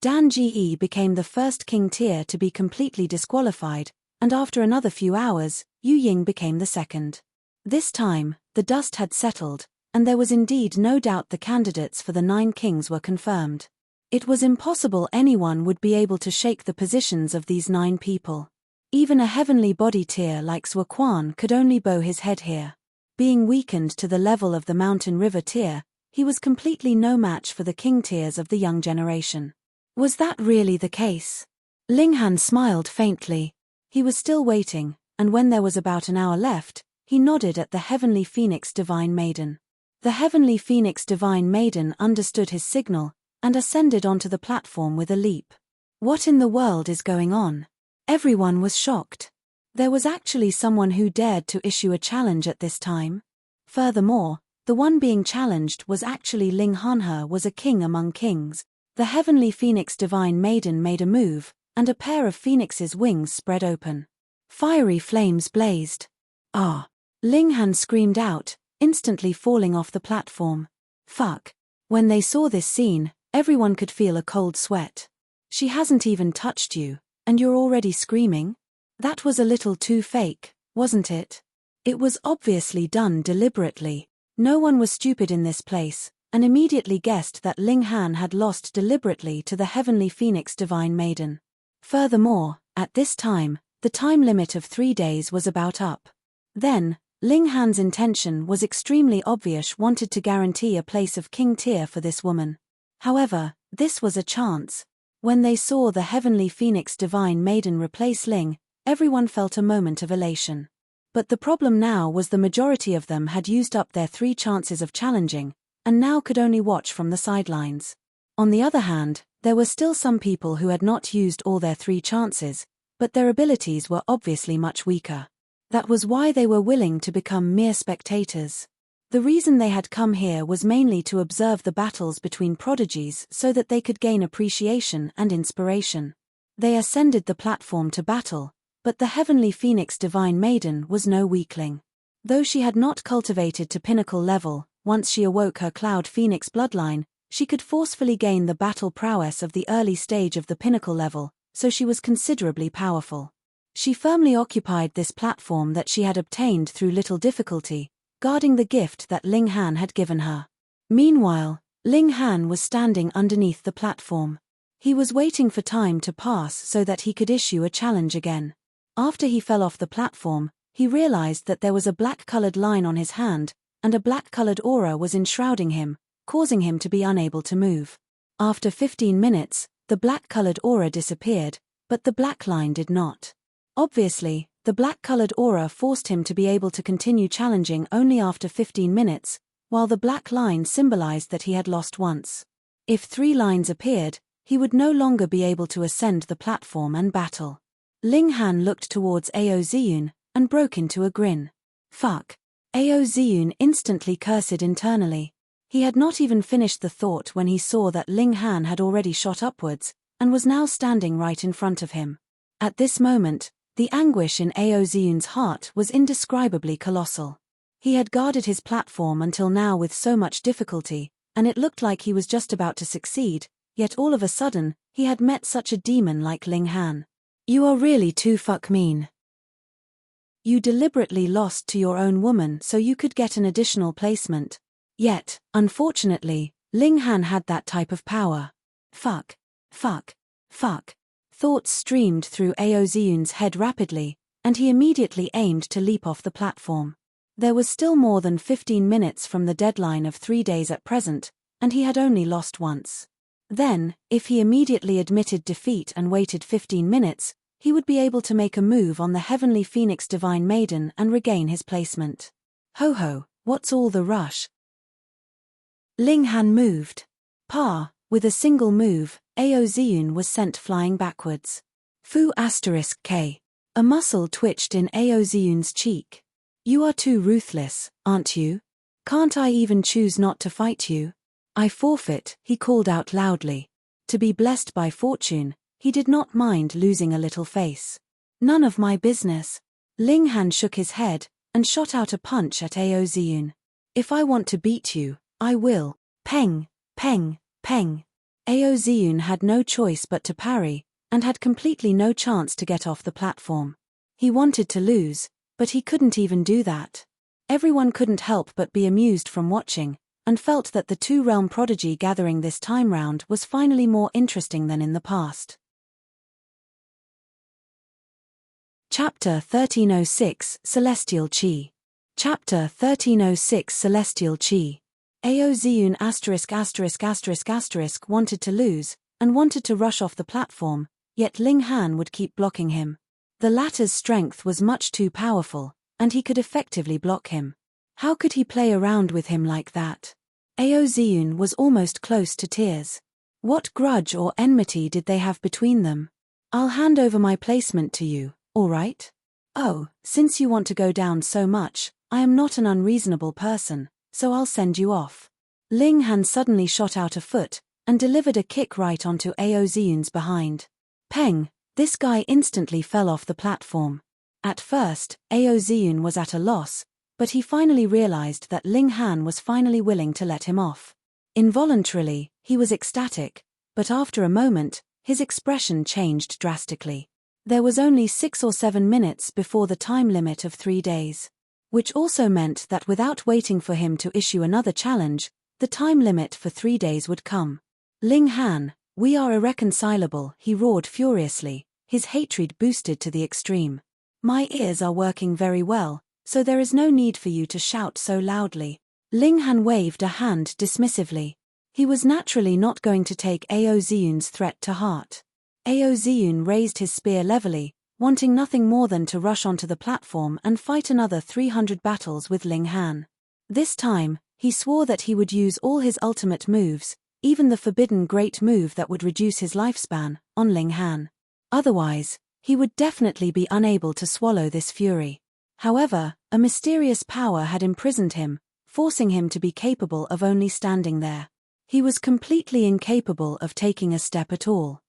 Speaker 1: Dan Ge became the first king tier to be completely disqualified, and after another few hours, Yu Ying became the second. This time, the dust had settled, and there was indeed no doubt the candidates for the 9 kings were confirmed. It was impossible anyone would be able to shake the positions of these 9 people. Even a heavenly body tier like Zhuo Quan could only bow his head here. Being weakened to the level of the mountain river tier, he was completely no match for the king tiers of the young generation. Was that really the case? Ling Han smiled faintly. He was still waiting, and when there was about an hour left, he nodded at the Heavenly Phoenix Divine Maiden. The Heavenly Phoenix Divine Maiden understood his signal, and ascended onto the platform with a leap. What in the world is going on? Everyone was shocked. There was actually someone who dared to issue a challenge at this time. Furthermore, the one being challenged was actually Ling Hanhe, was a king among kings. The Heavenly Phoenix Divine Maiden made a move, and a pair of phoenix's wings spread open. Fiery flames blazed. Ah! Ling Han screamed out, instantly falling off the platform. Fuck. When they saw this scene, everyone could feel a cold sweat. She hasn't even touched you, and you're already screaming? That was a little too fake, wasn't it? It was obviously done deliberately. No one was stupid in this place, and immediately guessed that Ling Han had lost deliberately to the Heavenly Phoenix Divine Maiden. Furthermore, at this time, the time limit of 3 days was about up. Then, Ling Han's intention was extremely obvious, wanted to guarantee a place of king tier for this woman. However, this was a chance. When they saw the Heavenly Phoenix Divine Maiden replace Ling, everyone felt a moment of elation. But the problem now was the majority of them had used up their 3 chances of challenging, and now could only watch from the sidelines. On the other hand, there were still some people who had not used all their 3 chances, but their abilities were obviously much weaker. That was why they were willing to become mere spectators. The reason they had come here was mainly to observe the battles between prodigies so that they could gain appreciation and inspiration. They ascended the platform to battle, but the Heavenly Phoenix Divine Maiden was no weakling. Though she had not cultivated to pinnacle level, once she awoke her Cloud Phoenix bloodline, she could forcefully gain the battle prowess of the early stage of the pinnacle level, so she was considerably powerful. She firmly occupied this platform that she had obtained through little difficulty, guarding the gift that Ling Han had given her. Meanwhile, Ling Han was standing underneath the platform. He was waiting for time to pass so that he could issue a challenge again. After he fell off the platform, he realized that there was a black-colored line on his hand, and a black-colored aura was enshrouding him, causing him to be unable to move. After 15 minutes, the black-colored aura disappeared, but the black line did not. Obviously, the black-colored aura forced him to be able to continue challenging only after 15 minutes, while the black line symbolized that he had lost once. If 3 lines appeared, he would no longer be able to ascend the platform and battle. Ling Han looked towards Ao Ziyun, and broke into a grin. Fuck. Ao Ziyun instantly cursed internally. He had not even finished the thought when he saw that Ling Han had already shot upwards, and was now standing right in front of him. At this moment, the anguish in Ao Ziyun's heart was indescribably colossal. He had guarded his platform until now with so much difficulty, and it looked like he was just about to succeed, yet all of a sudden, he had met such a demon like Ling Han. You are really too fuck mean. You deliberately lost to your own woman so you could get an additional placement. Yet, unfortunately, Ling Han had that type of power. Fuck. Fuck. Fuck. Thoughts streamed through Ao Ziyun's head rapidly, and he immediately aimed to leap off the platform. There was still more than 15 minutes from the deadline of 3 days at present, and he had only lost once. Then, if he immediately admitted defeat and waited 15 minutes, he would be able to make a move on the Heavenly Phoenix Divine Maiden and regain his placement. Ho ho, what's all the rush? Ling Han moved. With a single move, Ao Ziyun was sent flying backwards. Fu*K. A muscle twitched in Aoziyun's cheek. You are too ruthless, aren't you? Can't I even choose not to fight you? I forfeit, he called out loudly. To be blessed by fortune, he did not mind losing a little face. None of my business. Ling Han shook his head and shot out a punch at Aoziyun. If I want to beat you, I will. Peng, peng, peng. Aoziyun had no choice but to parry, and had completely no chance to get off the platform. He wanted to lose, but he couldn't even do that. Everyone couldn't help but be amused from watching, and felt that the two-realm prodigy gathering this time round was finally more interesting than in the past. Chapter 1306 Celestial Chi. Chapter 1306 Celestial Chi. Aoziyun ***** wanted to lose, and wanted to rush off the platform, yet Ling Han would keep blocking him. The latter's strength was much too powerful, and he could effectively block him. How could he play around with him like that? Aoziyun was almost close to tears. What grudge or enmity did they have between them? I'll hand over my placement to you, all right? Oh, since you want to go down so much, I am not an unreasonable person, so I'll send you off. Ling Han suddenly shot out a foot, and delivered a kick right onto Aoziyun's behind. Peng, this guy instantly fell off the platform. At first, Aoziyun was at a loss, but he finally realized that Ling Han was finally willing to let him off. Involuntarily, he was ecstatic, but after a moment, his expression changed drastically. There was only 6 or 7 minutes before the time limit of 3 days. Which also meant that without waiting for him to issue another challenge, the time limit for 3 days would come. Ling Han, we are irreconcilable, he roared furiously, his hatred boosted to the extreme. My ears are working very well, so there is no need for you to shout so loudly. Ling Han waved a hand dismissively. He was naturally not going to take Aoziyun's threat to heart. Aoziyun raised his spear levelly, wanting nothing more than to rush onto the platform and fight another 300 battles with Ling Han. This time, he swore that he would use all his ultimate moves, even the forbidden great move that would reduce his lifespan, on Ling Han. Otherwise, he would definitely be unable to swallow this fury. However, a mysterious power had imprisoned him, forcing him to be capable of only standing there. He was completely incapable of taking a step at all.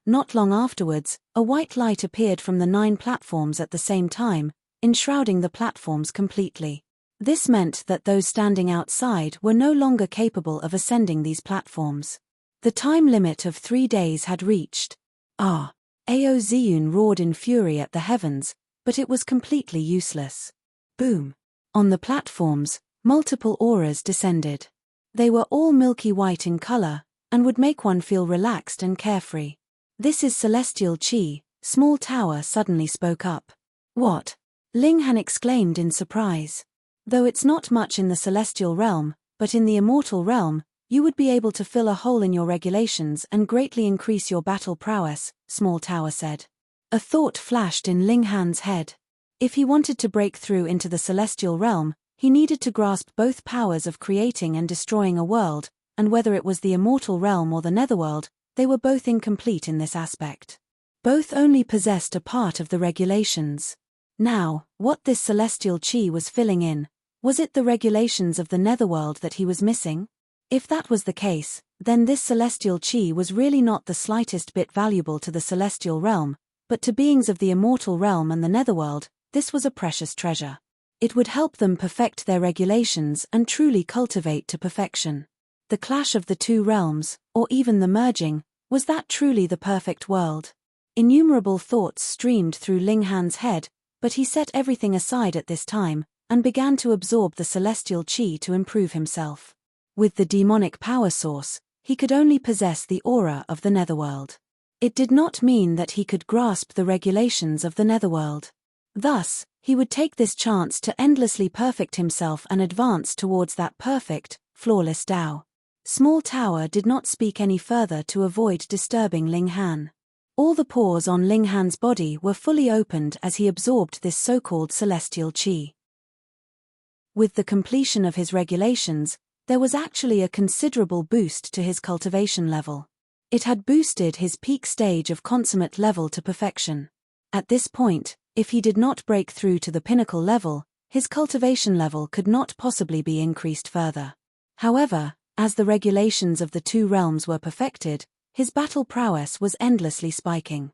Speaker 1: Not long afterwards, a white light appeared from the 9 platforms at the same time, enshrouding the platforms completely. This meant that those standing outside were no longer capable of ascending these platforms. The time limit of 3 days had reached. Aoziyun roared in fury at the heavens, but it was completely useless. Boom! On the platforms, multiple auras descended. They were all milky white in color, and would make one feel relaxed and carefree. This is celestial chi, Small Tower suddenly spoke up. What? Ling Han exclaimed in surprise. Though it's not much in the celestial realm, but in the immortal realm, you would be able to fill a hole in your regulations and greatly increase your battle prowess, Small Tower said. A thought flashed in Ling Han's head. If he wanted to break through into the celestial realm, he needed to grasp both powers of creating and destroying a world, and whether it was the immortal realm or the netherworld, they were both incomplete in this aspect. Both only possessed a part of the regulations. Now, what this celestial chi was filling in, was it the regulations of the netherworld that he was missing? If that was the case, then this celestial chi was really not the slightest bit valuable to the celestial realm, but to beings of the immortal realm and the netherworld, this was a precious treasure. It would help them perfect their regulations and truly cultivate to perfection. The clash of the two realms, or even the merging, was that truly the perfect world? Innumerable thoughts streamed through Ling Han's head, but he set everything aside at this time, and began to absorb the celestial chi to improve himself. With the demonic power source, he could only possess the aura of the netherworld. It did not mean that he could grasp the regulations of the netherworld. Thus, he would take this chance to endlessly perfect himself and advance towards that perfect, flawless Tao. Small Tower did not speak any further to avoid disturbing Ling Han. All the pores on Ling Han's body were fully opened as he absorbed this so-called celestial chi. With the completion of his regulations, there was actually a considerable boost to his cultivation level. It had boosted his peak stage of consummate level to perfection. At this point, if he did not break through to the pinnacle level, his cultivation level could not possibly be increased further. However, as the regulations of the two realms were perfected, his battle prowess was endlessly spiking.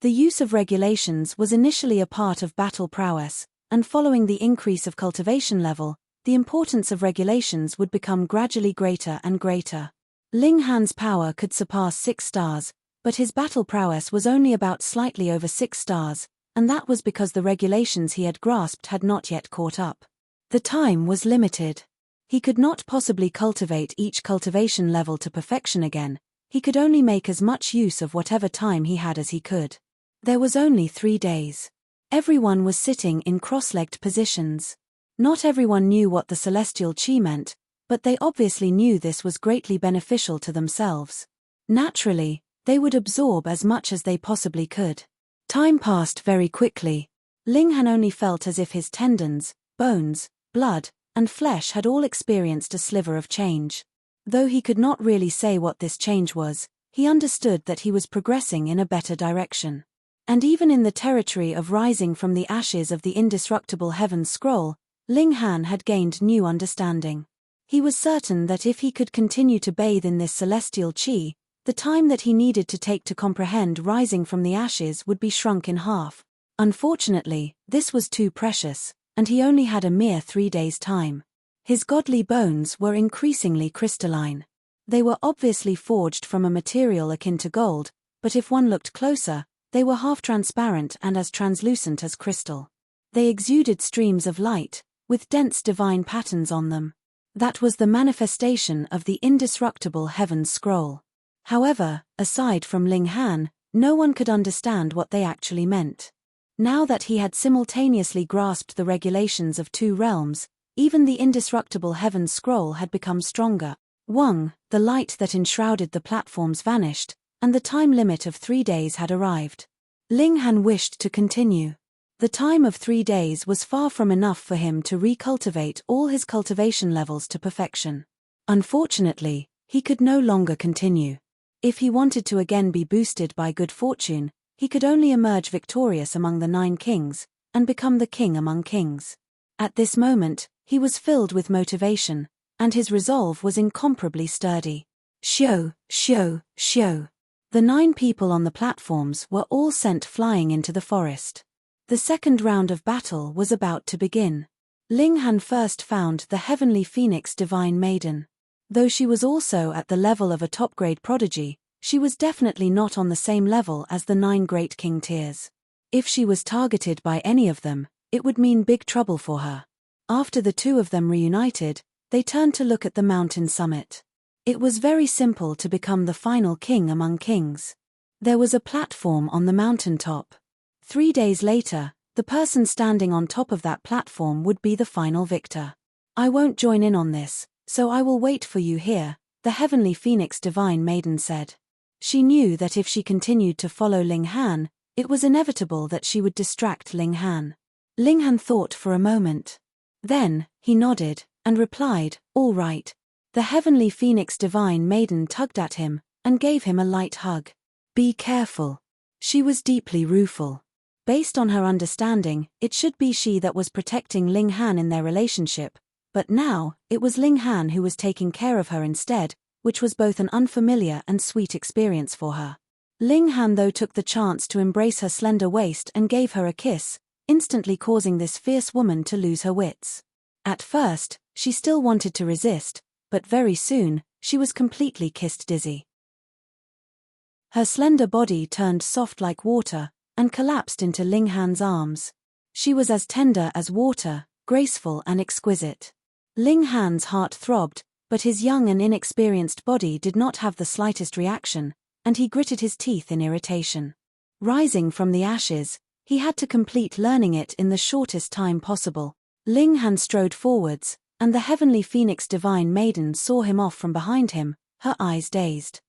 Speaker 1: The use of regulations was initially a part of battle prowess, and following the increase of cultivation level, the importance of regulations would become gradually greater and greater. Ling Han's power could surpass 6 stars, but his battle prowess was only about slightly over 6 stars, and that was because the regulations he had grasped had not yet caught up. The time was limited. He could not possibly cultivate each cultivation level to perfection again, he could only make as much use of whatever time he had as he could. There was only 3 days. Everyone was sitting in cross-legged positions. Not everyone knew what the celestial chi meant, but they obviously knew this was greatly beneficial to themselves. Naturally, they would absorb as much as they possibly could. Time passed very quickly. Ling Han only felt as if his tendons, bones, blood, and flesh had all experienced a sliver of change. Though he could not really say what this change was, he understood that he was progressing in a better direction. And even in the territory of rising from the ashes of the indestructible Heaven's Scroll, Ling Han had gained new understanding. He was certain that if he could continue to bathe in this celestial chi, the time that he needed to take to comprehend rising from the ashes would be shrunk in half. Unfortunately, this was too precious, and he only had a mere 3 days' time. His godly bones were increasingly crystalline. They were obviously forged from a material akin to gold, but if one looked closer, they were half-transparent and as translucent as crystal. They exuded streams of light, with dense divine patterns on them. That was the manifestation of the indestructible Heaven's Scroll. However, aside from Ling Han, no one could understand what they actually meant. Now that he had simultaneously grasped the regulations of 2 realms, even the indestructible Heaven's Scroll had become stronger. The light that enshrouded the platforms vanished, and the time limit of 3 days had arrived. Ling Han wished to continue. The time of 3 days was far from enough for him to recultivate all his cultivation levels to perfection. Unfortunately, he could no longer continue. If he wanted to again be boosted by good fortune, he could only emerge victorious among the 9 kings, and become the king among kings. At this moment, he was filled with motivation, and his resolve was incomparably sturdy. Shoo, shoo, shoo. The 9 people on the platforms were all sent flying into the forest. The second round of battle was about to begin. Ling Han first found the heavenly phoenix divine maiden. Though she was also at the level of a top-grade prodigy, she was definitely not on the same level as the 9 great king tiers. If she was targeted by any of them, it would mean big trouble for her. After the 2 of them reunited, they turned to look at the mountain summit. It was very simple to become the final king among kings. There was a platform on the mountain top. 3 days later, the person standing on top of that platform would be the final victor. I won't join in on this, so I will wait for you here, the heavenly phoenix divine maiden said. She knew that if she continued to follow Ling Han, it was inevitable that she would distract Ling Han. Ling Han thought for a moment. Then, he nodded, and replied, "All right." The heavenly phoenix divine maiden tugged at him, and gave him a light hug. "Be careful." She was deeply rueful. Based on her understanding, it should be she that was protecting Ling Han in their relationship, but now, it was Ling Han who was taking care of her instead, which was both an unfamiliar and sweet experience for her. Ling Han though took the chance to embrace her slender waist and gave her a kiss, instantly causing this fierce woman to lose her wits. At first, she still wanted to resist, but very soon, she was completely kissed dizzy. Her slender body turned soft like water, and collapsed into Ling Han's arms. She was as tender as water, graceful and exquisite. Ling Han's heart throbbed, but his young and inexperienced body did not have the slightest reaction, and he gritted his teeth in irritation. Rising from the ashes, he had to complete learning it in the shortest time possible. Ling Han strode forwards, and the heavenly phoenix divine maiden saw him off from behind him, her eyes dazed.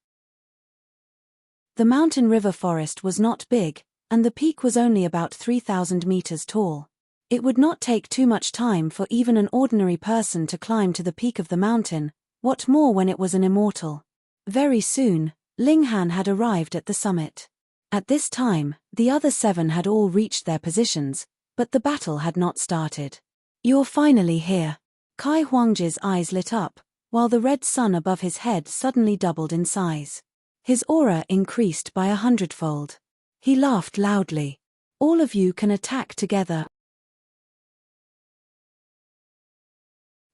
Speaker 1: The mountain river forest was not big, and the peak was only about 3,000 meters tall. It would not take too much time for even an ordinary person to climb to the peak of the mountain, what more when it was an immortal. Very soon, Ling Han had arrived at the summit. At this time, the other 7 had all reached their positions, but the battle had not started. "You're finally here." Kai Huangji's eyes lit up, while the red sun above his head suddenly doubled in size. His aura increased by 100-fold. He laughed loudly. "All of you can attack together."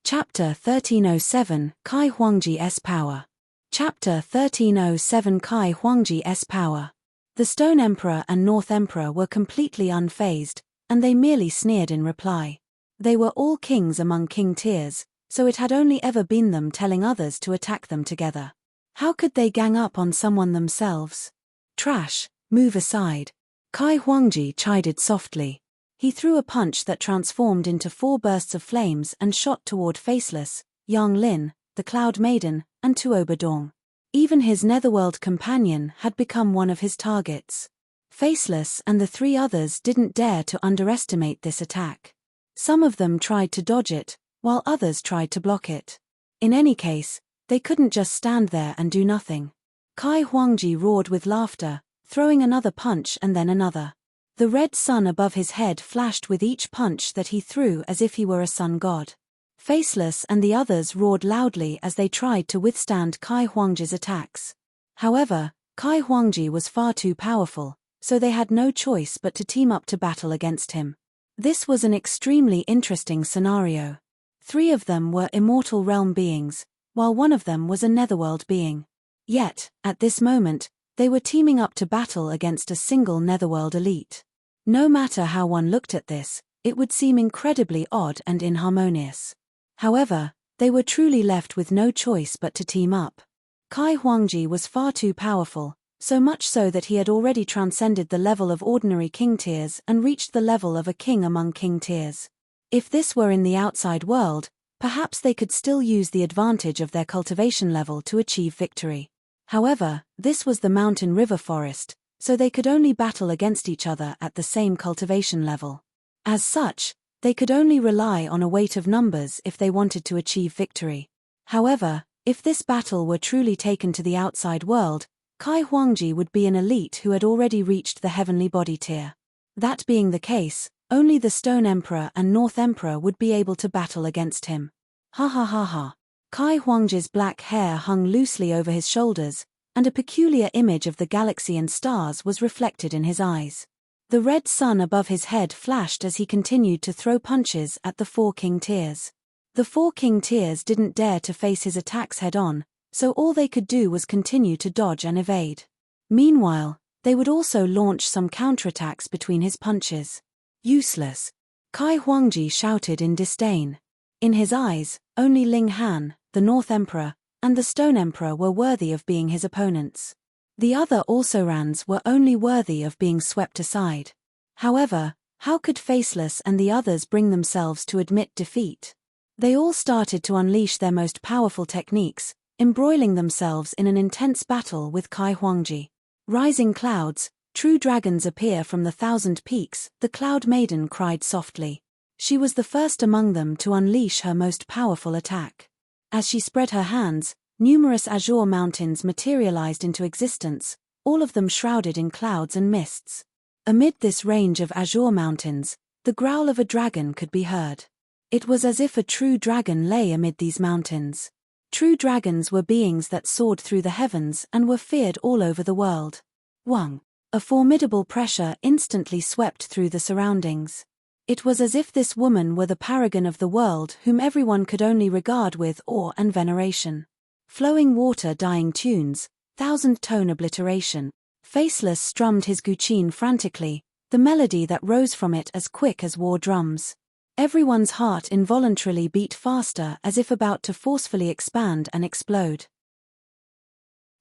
Speaker 1: Chapter 1307, Kai Huangji's Power. Chapter 1307, Kai Huangji's Power. The Stone Emperor and North Emperor were completely unfazed, and they merely sneered in reply. They were all kings among king tiers, so it had only ever been them telling others to attack them together. How could they gang up on someone themselves? "Trash, move aside." Kai Huangji chided softly. He threw a punch that transformed into 4 bursts of flames and shot toward Faceless, Yang Lin, the Cloud Maiden, and Tuo Badong. Even his netherworld companion had become one of his targets. Faceless and the 3 others didn't dare to underestimate this attack. Some of them tried to dodge it, while others tried to block it. In any case, they couldn't just stand there and do nothing. Kai Huangji roared with laughter, throwing another punch and then another. The red sun above his head flashed with each punch that he threw as if he were a sun god. Faceless and the others roared loudly as they tried to withstand Kai Huangji's attacks. However, Kai Huangji was far too powerful, so they had no choice but to team up to battle against him. This was an extremely interesting scenario. 3 of them were immortal realm beings, while one of them was a netherworld being. Yet, at this moment, they were teaming up to battle against a single netherworld elite. No matter how one looked at this, it would seem incredibly odd and inharmonious. However, they were truly left with no choice but to team up. Kai Huangji was far too powerful, so much so that he had already transcended the level of ordinary king tiers and reached the level of a king among king tiers. If this were in the outside world, perhaps they could still use the advantage of their cultivation level to achieve victory. However, this was the mountain river forest, so they could only battle against each other at the same cultivation level. As such, they could only rely on a weight of numbers if they wanted to achieve victory. However, if this battle were truly taken to the outside world, Kai Huangji would be an elite who had already reached the heavenly body tier. That being the case, only the Stone Emperor and North Emperor would be able to battle against him. Ha ha ha ha. Kai Huangji's black hair hung loosely over his shoulders, and a peculiar image of the galaxy and stars was reflected in his eyes. The red sun above his head flashed as he continued to throw punches at the 4 king tiers. The 4 king tiers didn't dare to face his attacks head-on, so all they could do was continue to dodge and evade. Meanwhile, they would also launch some counterattacks between his punches. "Useless," Kai Huangji shouted in disdain. In his eyes, only Ling Han, the North Emperor, and the Stone Emperor were worthy of being his opponents. The other also-rans were only worthy of being swept aside. However, how could Faceless and the others bring themselves to admit defeat? They all started to unleash their most powerful techniques, embroiling themselves in an intense battle with Kai Huangji. "Rising clouds, true dragons appear from the 1,000 peaks," the Cloud Maiden cried softly. She was the first among them to unleash her most powerful attack. As she spread her hands, numerous azure mountains materialized into existence, all of them shrouded in clouds and mists. Amid this range of azure mountains, the growl of a dragon could be heard. It was as if a true dragon lay amid these mountains. True dragons were beings that soared through the heavens and were feared all over the world. Wang. A formidable pressure instantly swept through the surroundings. It was as if this woman were the paragon of the world whom everyone could only regard with awe and veneration. Flowing water dying tunes, 1,000-tone obliteration. Faceless strummed his guqin frantically, the melody that rose from it as quick as war drums. Everyone's heart involuntarily beat faster as if about to forcefully expand and explode.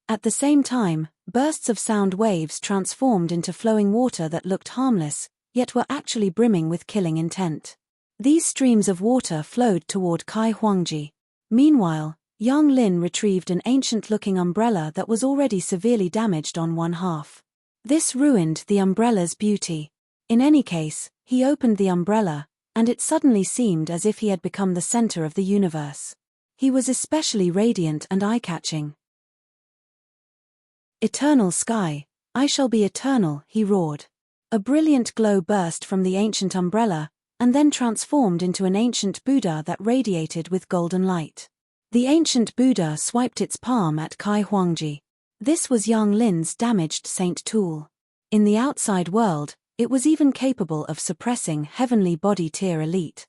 Speaker 1: At the same time, bursts of sound waves transformed into flowing water that looked harmless, yet were actually brimming with killing intent. These streams of water flowed toward Kai Huangji. Meanwhile, Yang Lin retrieved an ancient-looking umbrella that was already severely damaged on one half. This ruined the umbrella's beauty. In any case, he opened the umbrella, and it suddenly seemed as if he had become the center of the universe. He was especially radiant and eye-catching. Eternal sky, I shall be eternal, he roared. A brilliant glow burst from the ancient umbrella, and then transformed into an ancient Buddha that radiated with golden light. The ancient Buddha swiped its palm at Kai Huangji. This was Yang Lin's damaged saint tool. In the outside world, it was even capable of suppressing heavenly body tier elite.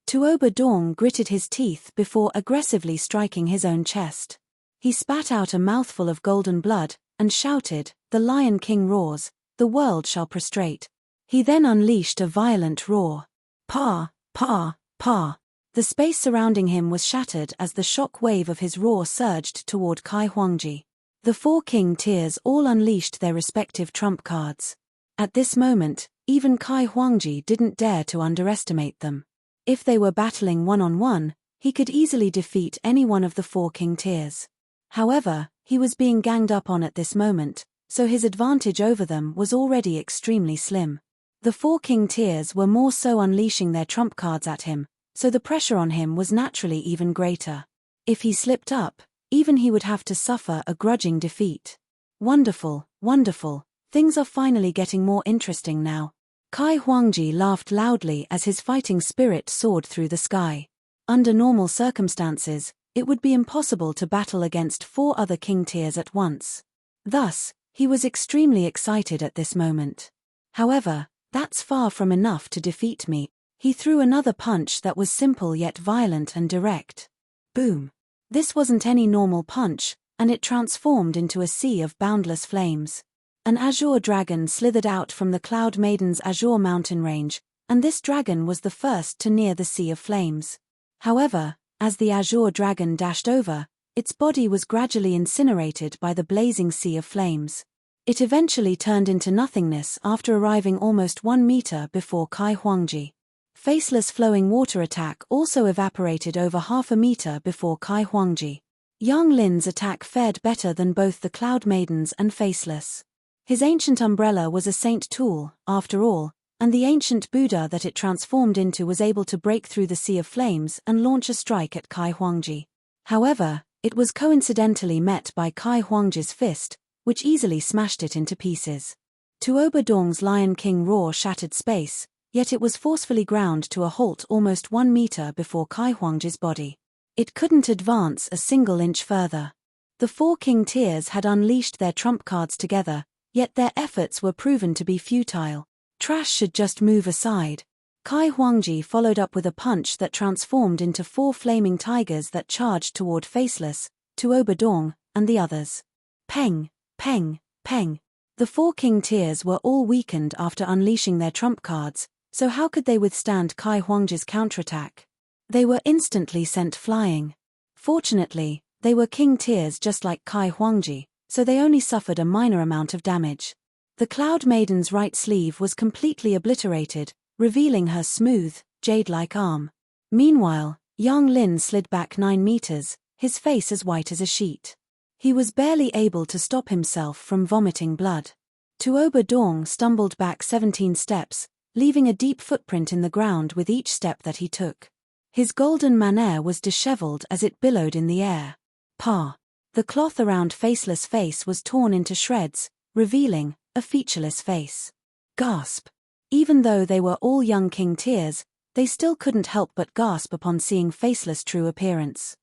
Speaker 1: Tuoba Dong gritted his teeth before aggressively striking his own chest. He spat out a mouthful of golden blood, and shouted, "The Lion King roars, the world shall prostrate." He then unleashed a violent roar. Pa, pa, pa. The space surrounding him was shattered as the shock wave of his roar surged toward Kai Huangji. The four king tiers all unleashed their respective trump cards. At this moment, even Kai Huangji didn't dare to underestimate them. If they were battling one-on-one, he could easily defeat any one of the four king tiers. However, he was being ganged up on at this moment, so his advantage over them was already extremely slim. The four king tiers were more so unleashing their trump cards at him, so the pressure on him was naturally even greater. If he slipped up, even he would have to suffer a grudging defeat. Wonderful, wonderful, things are finally getting more interesting now. Kai Huangji laughed loudly as his fighting spirit soared through the sky. Under normal circumstances, it would be impossible to battle against four other king tiers at once. Thus, he was extremely excited at this moment. However, that's far from enough to defeat me. He threw another punch that was simple yet violent and direct. Boom. This wasn't any normal punch, and it transformed into a sea of boundless flames. An azure dragon slithered out from the Cloud Maiden's azure mountain range, and this dragon was the first to near the sea of flames. However, as the azure dragon dashed over, its body was gradually incinerated by the blazing sea of flames. It eventually turned into nothingness after arriving almost 1 meter before Kai Huangji. Faceless flowing water attack also evaporated over half a meter before Kai Huangji. Yang Lin's attack fared better than both the Cloud Maidens and Faceless. His ancient umbrella was a saint tool, after all, and the ancient Buddha that it transformed into was able to break through the sea of flames and launch a strike at Kai Huangji. However, it was coincidentally met by Kai Huangji's fist, which easily smashed it into pieces. Tuoba Dong's Lion King roar shattered space, yet it was forcefully ground to a halt almost 1 meter before Kai Huangji's body. It couldn't advance a single inch further. The four king tiers had unleashed their trump cards together, yet their efforts were proven to be futile. Trash should just move aside. Kai Huangji followed up with a punch that transformed into 4 flaming tigers that charged toward Faceless, Tuoba Dong, and the others. Peng, peng, peng. The 4 king tiers were all weakened after unleashing their trump cards, so how could they withstand Kai Huangji's counterattack? They were instantly sent flying. Fortunately, they were king tiers just like Kai Huangji, so they only suffered a minor amount of damage. The Cloud Maiden's right sleeve was completely obliterated, revealing her smooth, jade-like arm. Meanwhile, Yang Lin slid back 9 meters, his face as white as a sheet. He was barely able to stop himself from vomiting blood. Tuoba Dong stumbled back 17 steps, leaving a deep footprint in the ground with each step that he took. His golden manner was disheveled as it billowed in the air. Pa! The cloth around Faceless' face was torn into shreds, revealing a featureless face. Gasp! Even though they were all young king tiers, they still couldn't help but gasp upon seeing Faceless' true appearance.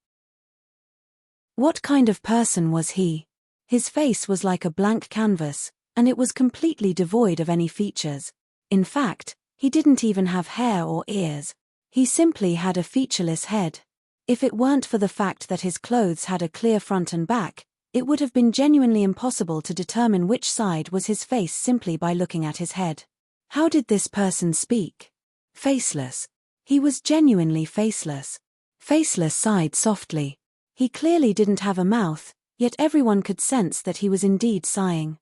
Speaker 1: What kind of person was he? His face was like a blank canvas, and it was completely devoid of any features. In fact, he didn't even have hair or ears. He simply had a featureless head. If it weren't for the fact that his clothes had a clear front and back, it would have been genuinely impossible to determine which side was his face simply by looking at his head. How did this person speak? Faceless. He was genuinely faceless. Faceless sighed softly. He clearly didn't have a mouth, yet everyone could sense that he was indeed sighing.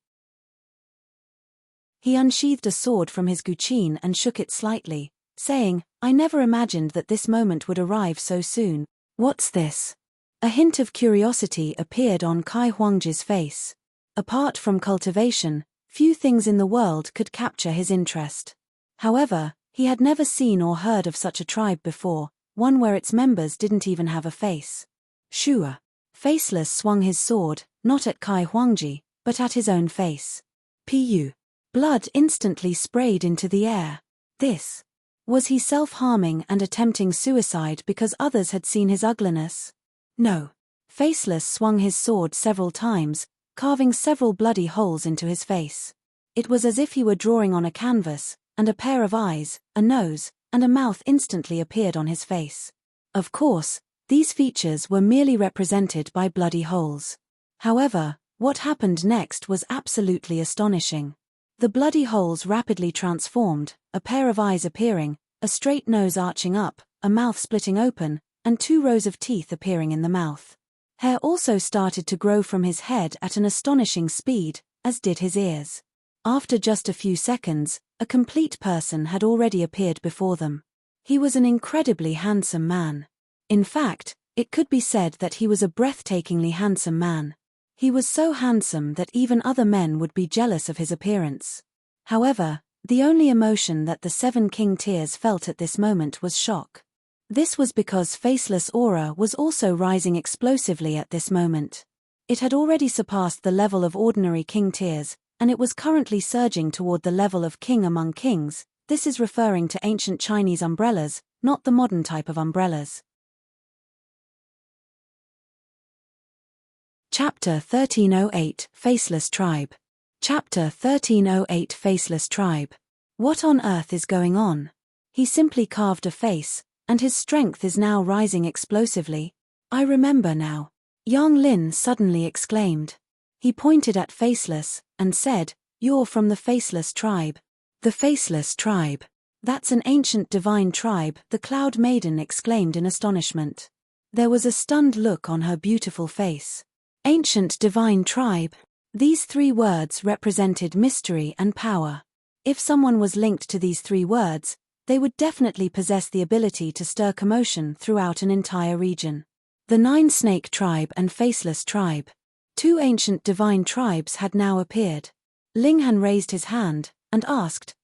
Speaker 1: He unsheathed a sword from his guqin and shook it slightly, saying, "I never imagined that this moment would arrive so soon. What's this?" A hint of curiosity appeared on Kai Huangji's face. Apart from cultivation, few things in the world could capture his interest. However, he had never seen or heard of such a tribe before, one where its members didn't even have a face. Shua. Faceless swung his sword, not at Kai Huangji, but at his own face. Pu. Blood instantly sprayed into the air. This. Was he self-harming and attempting suicide because others had seen his ugliness? No. Faceless swung his sword several times, carving several bloody holes into his face. It was as if he were drawing on a canvas, and a pair of eyes, a nose, and a mouth instantly appeared on his face. Of course, these features were merely represented by bloody holes. However, what happened next was absolutely astonishing. The bloody holes rapidly transformed, a pair of eyes appearing, a straight nose arching up, a mouth splitting open, and 2 rows of teeth appearing in the mouth. Hair also started to grow from his head at an astonishing speed, as did his ears. After just a few seconds, a complete person had already appeared before them. He was an incredibly handsome man. In fact, it could be said that he was a breathtakingly handsome man. He was so handsome that even other men would be jealous of his appearance. However, the only emotion that the 7 king tiers felt at this moment was shock. This was because Faceless' aura was also rising explosively at this moment. It had already surpassed the level of ordinary king tiers, and it was currently surging toward the level of king among kings. This is referring to ancient Chinese umbrellas, not the modern type of umbrellas. Chapter 1308 Faceless Tribe. Chapter 1308 Faceless Tribe. What on earth is going on? He simply carved a face, and his strength is now rising explosively. I remember now. Yang Lin suddenly exclaimed. He pointed at Faceless, and said, "You're from the Faceless tribe." The Faceless tribe. That's an ancient divine tribe, the Cloud Maiden exclaimed in astonishment. There was a stunned look on her beautiful face. Ancient divine tribe. These 3 words represented mystery and power. If someone was linked to these 3 words, they would definitely possess the ability to stir commotion throughout an entire region. The 9 snake tribe and Faceless tribe. 2 ancient divine tribes had now appeared. Linghan raised his hand, and asked,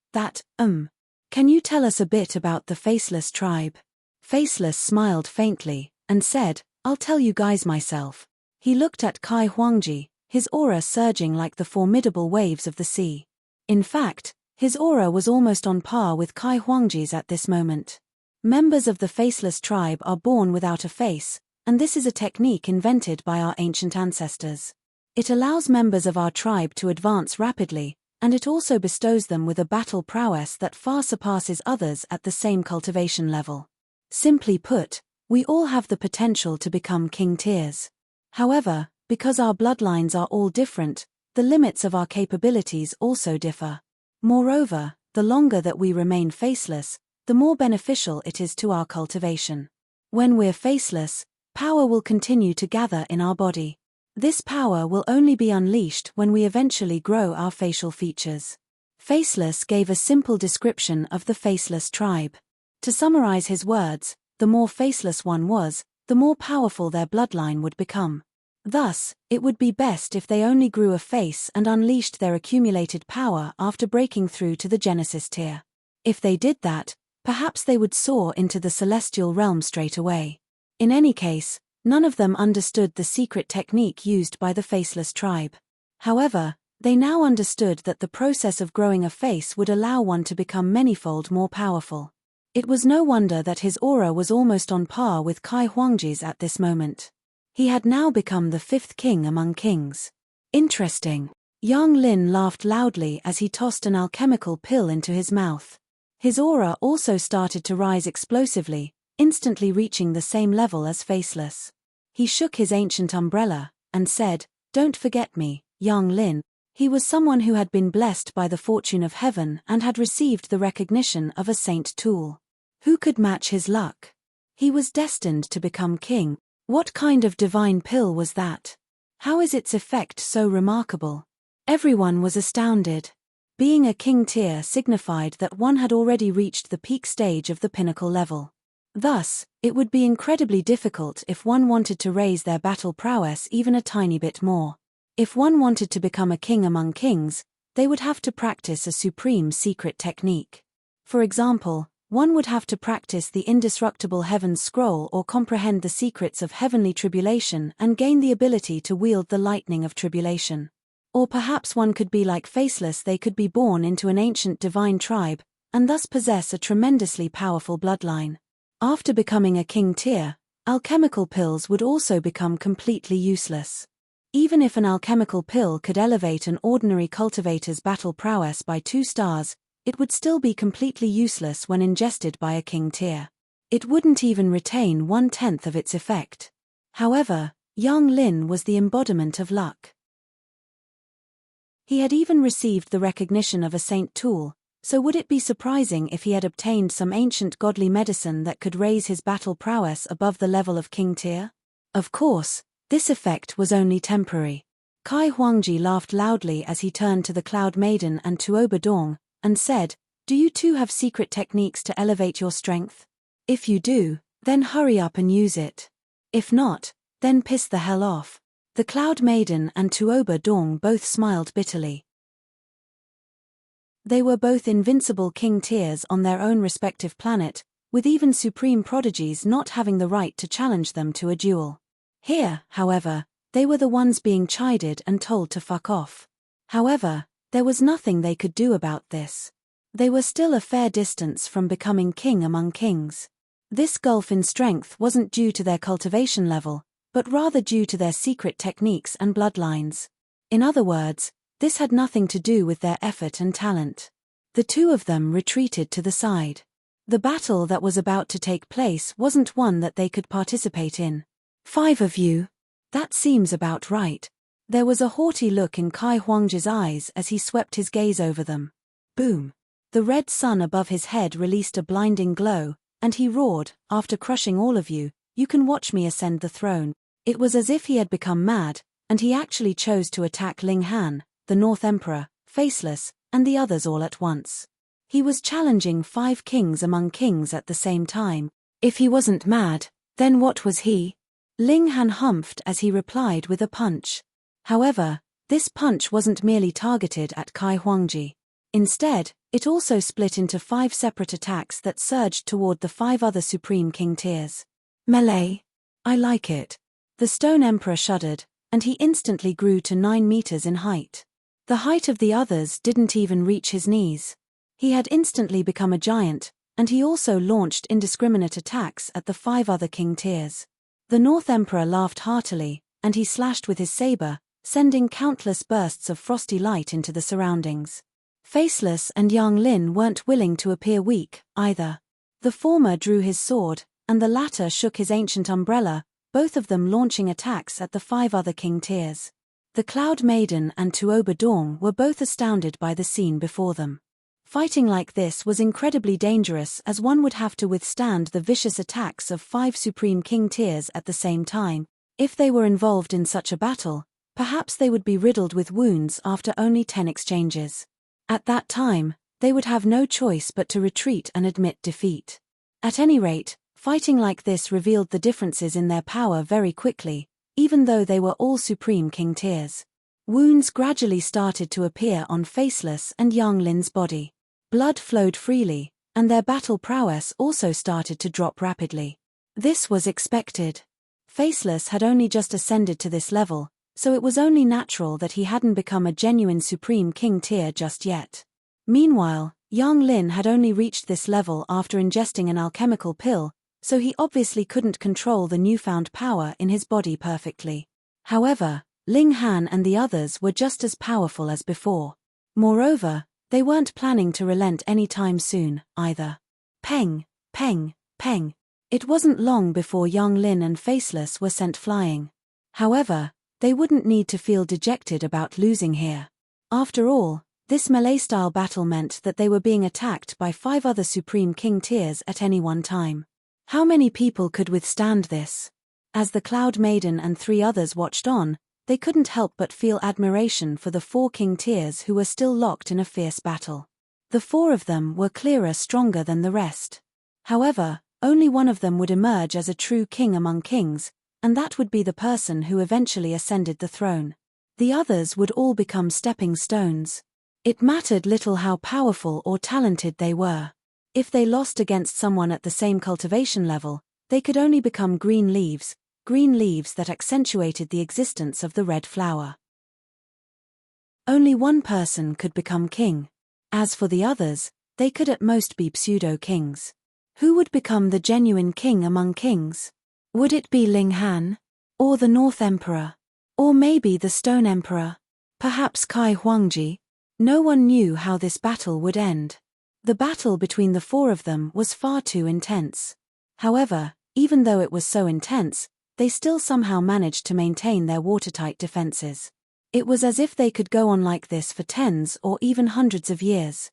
Speaker 1: Can you tell us a bit about the Faceless tribe? Faceless smiled faintly, and said, "I'll tell you guys myself." He looked at Kai Huangji, his aura surging like the formidable waves of the sea. In fact, his aura was almost on par with Kai Huangji's at this moment. Members of the Faceless tribe are born without a face, and this is a technique invented by our ancient ancestors. It allows members of our tribe to advance rapidly, and it also bestows them with a battle prowess that far surpasses others at the same cultivation level. Simply put, we all have the potential to become king tiers. However, because our bloodlines are all different, the limits of our capabilities also differ. Moreover, the longer that we remain faceless, the more beneficial it is to our cultivation. When we're faceless, power will continue to gather in our body. This power will only be unleashed when we eventually grow our facial features. Faceless gave a simple description of the Faceless tribe. To summarize his words, the more faceless one was, the more powerful their bloodline would become. Thus, it would be best if they only grew a face and unleashed their accumulated power after breaking through to the Genesis tier. If they did that, perhaps they would soar into the celestial realm straight away. In any case, none of them understood the secret technique used by the Faceless tribe. However, they now understood that the process of growing a face would allow one to become manyfold more powerful. It was no wonder that his aura was almost on par with Kai Huangji's at this moment. He had now become the 5th king among kings. Interesting. Yang Lin laughed loudly as he tossed an alchemical pill into his mouth. His aura also started to rise explosively, instantly reaching the same level as Faceless. He shook his ancient umbrella, and said, "Don't forget me, Yang Lin." He was someone who had been blessed by the fortune of heaven and had received the recognition of a saint tool. Who could match his luck? He was destined to become king. What kind of divine pill was that? How is its effect so remarkable? Everyone was astounded. Being a king tier signified that one had already reached the peak stage of the pinnacle level. Thus, it would be incredibly difficult if one wanted to raise their battle prowess even a tiny bit more. If one wanted to become a king among kings, they would have to practice a supreme secret technique. For example, one would have to practice the indestructible Heaven's Scroll or comprehend the secrets of heavenly tribulation and gain the ability to wield the lightning of tribulation. Or perhaps one could be like Faceless, they could be born into an ancient divine tribe, and thus possess a tremendously powerful bloodline. After becoming a king tier, alchemical pills would also become completely useless. Even if an alchemical pill could elevate an ordinary cultivator's battle prowess by 2 stars, it would still be completely useless when ingested by a king tier. It wouldn't even retain 1/10 of its effect. However, Yang Lin was the embodiment of luck. He had even received the recognition of a saint tool, so would it be surprising if he had obtained some ancient godly medicine that could raise his battle prowess above the level of king tier? Of course, this effect was only temporary. Kai Huangji laughed loudly as he turned to the Cloud Maiden and Tuoba Dong, and said, "Do you two have secret techniques to elevate your strength? If you do, then hurry up and use it. If not, then piss the hell off." The Cloud Maiden and Tuoba Dong both smiled bitterly. They were both invincible king tiers on their own respective planet, with even supreme prodigies not having the right to challenge them to a duel. Here, however, they were the ones being chided and told to fuck off. However, there was nothing they could do about this. They were still a fair distance from becoming king among kings. This gulf in strength wasn't due to their cultivation level, but rather due to their secret techniques and bloodlines. In other words, this had nothing to do with their effort and talent. The two of them retreated to the side. The battle that was about to take place wasn't one that they could participate in. 5 of you? That seems about right. There was a haughty look in Kai Huangji's eyes as he swept his gaze over them. Boom! The red sun above his head released a blinding glow, and he roared, "After crushing all of you, you can watch me ascend the throne." It was as if he had become mad, and he actually chose to attack Ling Han, the North Emperor, Faceless, and the others all at once. He was challenging 5 kings among kings at the same time. If he wasn't mad, then what was he? Ling Han humphed as he replied with a punch. However, this punch wasn't merely targeted at Kai Huangji. Instead, it also split into 5 separate attacks that surged toward the 5 other Supreme King tiers. Melee? I like it. The Stone Emperor shuddered, and he instantly grew to 9 meters in height. The height of the others didn't even reach his knees. He had instantly become a giant, and he also launched indiscriminate attacks at the 5 other king tiers. The North Emperor laughed heartily, and he slashed with his saber, sending countless bursts of frosty light into the surroundings. Faceless and Yang Lin weren't willing to appear weak, either. The former drew his sword, and the latter shook his ancient umbrella, both of them launching attacks at the 5 other king tiers. The Cloud Maiden and Tuoba Dong were both astounded by the scene before them. Fighting like this was incredibly dangerous, as one would have to withstand the vicious attacks of 5 Supreme King tiers at the same time. If they were involved in such a battle, perhaps they would be riddled with wounds after only 10 exchanges. At that time, they would have no choice but to retreat and admit defeat. At any rate, fighting like this revealed the differences in their power very quickly, even though they were all Supreme King tiers. Wounds gradually started to appear on Faceless and Yang Lin's body. Blood flowed freely, and their battle prowess also started to drop rapidly. This was expected. Faceless had only just ascended to this level, so it was only natural that he hadn't become a genuine Supreme King tier just yet. Meanwhile, Yang Lin had only reached this level after ingesting an alchemical pill, so he obviously couldn't control the newfound power in his body perfectly. However, Ling Han and the others were just as powerful as before. Moreover, they weren't planning to relent any time soon, either. Peng, peng, peng. It wasn't long before Yang Lin and Faceless were sent flying. However, they wouldn't need to feel dejected about losing here. After all, this melee-style battle meant that they were being attacked by 5 other Supreme King tiers at any one time. How many people could withstand this? As the Cloud Maiden and 3 others watched on, they couldn't help but feel admiration for the 4 king tiers who were still locked in a fierce battle. The 4 of them were clearer, stronger than the rest. However, only one of them would emerge as a true king among kings, and that would be the person who eventually ascended the throne. The others would all become stepping stones. It mattered little how powerful or talented they were. If they lost against someone at the same cultivation level, they could only become green leaves that accentuated the existence of the red flower. Only one person could become king. As for the others, they could at most be pseudo-kings. Who would become the genuine king among kings? Would it be Ling Han? Or the North Emperor? Or maybe the Stone Emperor? Perhaps Kai Huangji? No one knew how this battle would end. The battle between the four of them was far too intense. However, even though it was so intense, they still somehow managed to maintain their watertight defenses. It was as if they could go on like this for tens or even hundreds of years.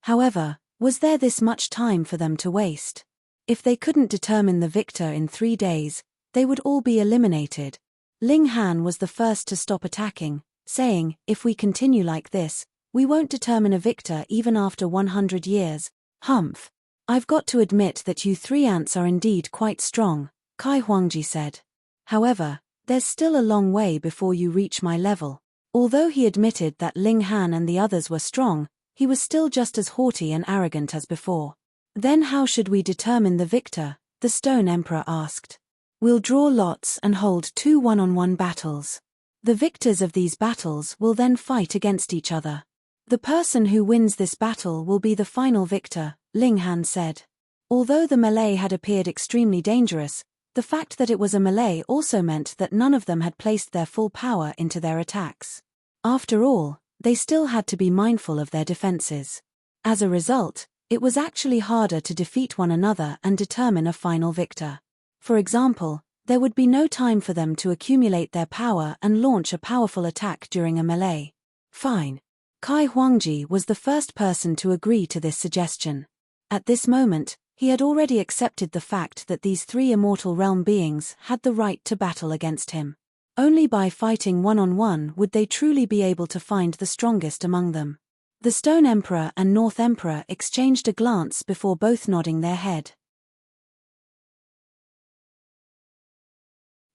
Speaker 1: However, was there this much time for them to waste? If they couldn't determine the victor in 3 days, they would all be eliminated. Ling Han was the first to stop attacking, saying, "If we continue like this, we won't determine a victor even after 100 years. Humph. I've got to admit that you 3 ants are indeed quite strong," Kai Huangji said. "However, there's still a long way before you reach my level." Although he admitted that Ling Han and the others were strong, he was still just as haughty and arrogant as before. "Then how should we determine the victor?" the Stone Emperor asked. "We'll draw lots and hold 2 one-on-one battles. The victors of these battles will then fight against each other. The person who wins this battle will be the final victor," Ling Han said. Although the melee had appeared extremely dangerous, the fact that it was a melee also meant that none of them had placed their full power into their attacks. After all, they still had to be mindful of their defenses. As a result, it was actually harder to defeat one another and determine a final victor. For example, there would be no time for them to accumulate their power and launch a powerful attack during a melee. Fine. Kai Huangji was the first person to agree to this suggestion. At this moment, he had already accepted the fact that these 3 immortal realm beings had the right to battle against him. Only by fighting one-on-one would they truly be able to find the strongest among them. The Stone Emperor and North Emperor exchanged a glance before both nodding their head.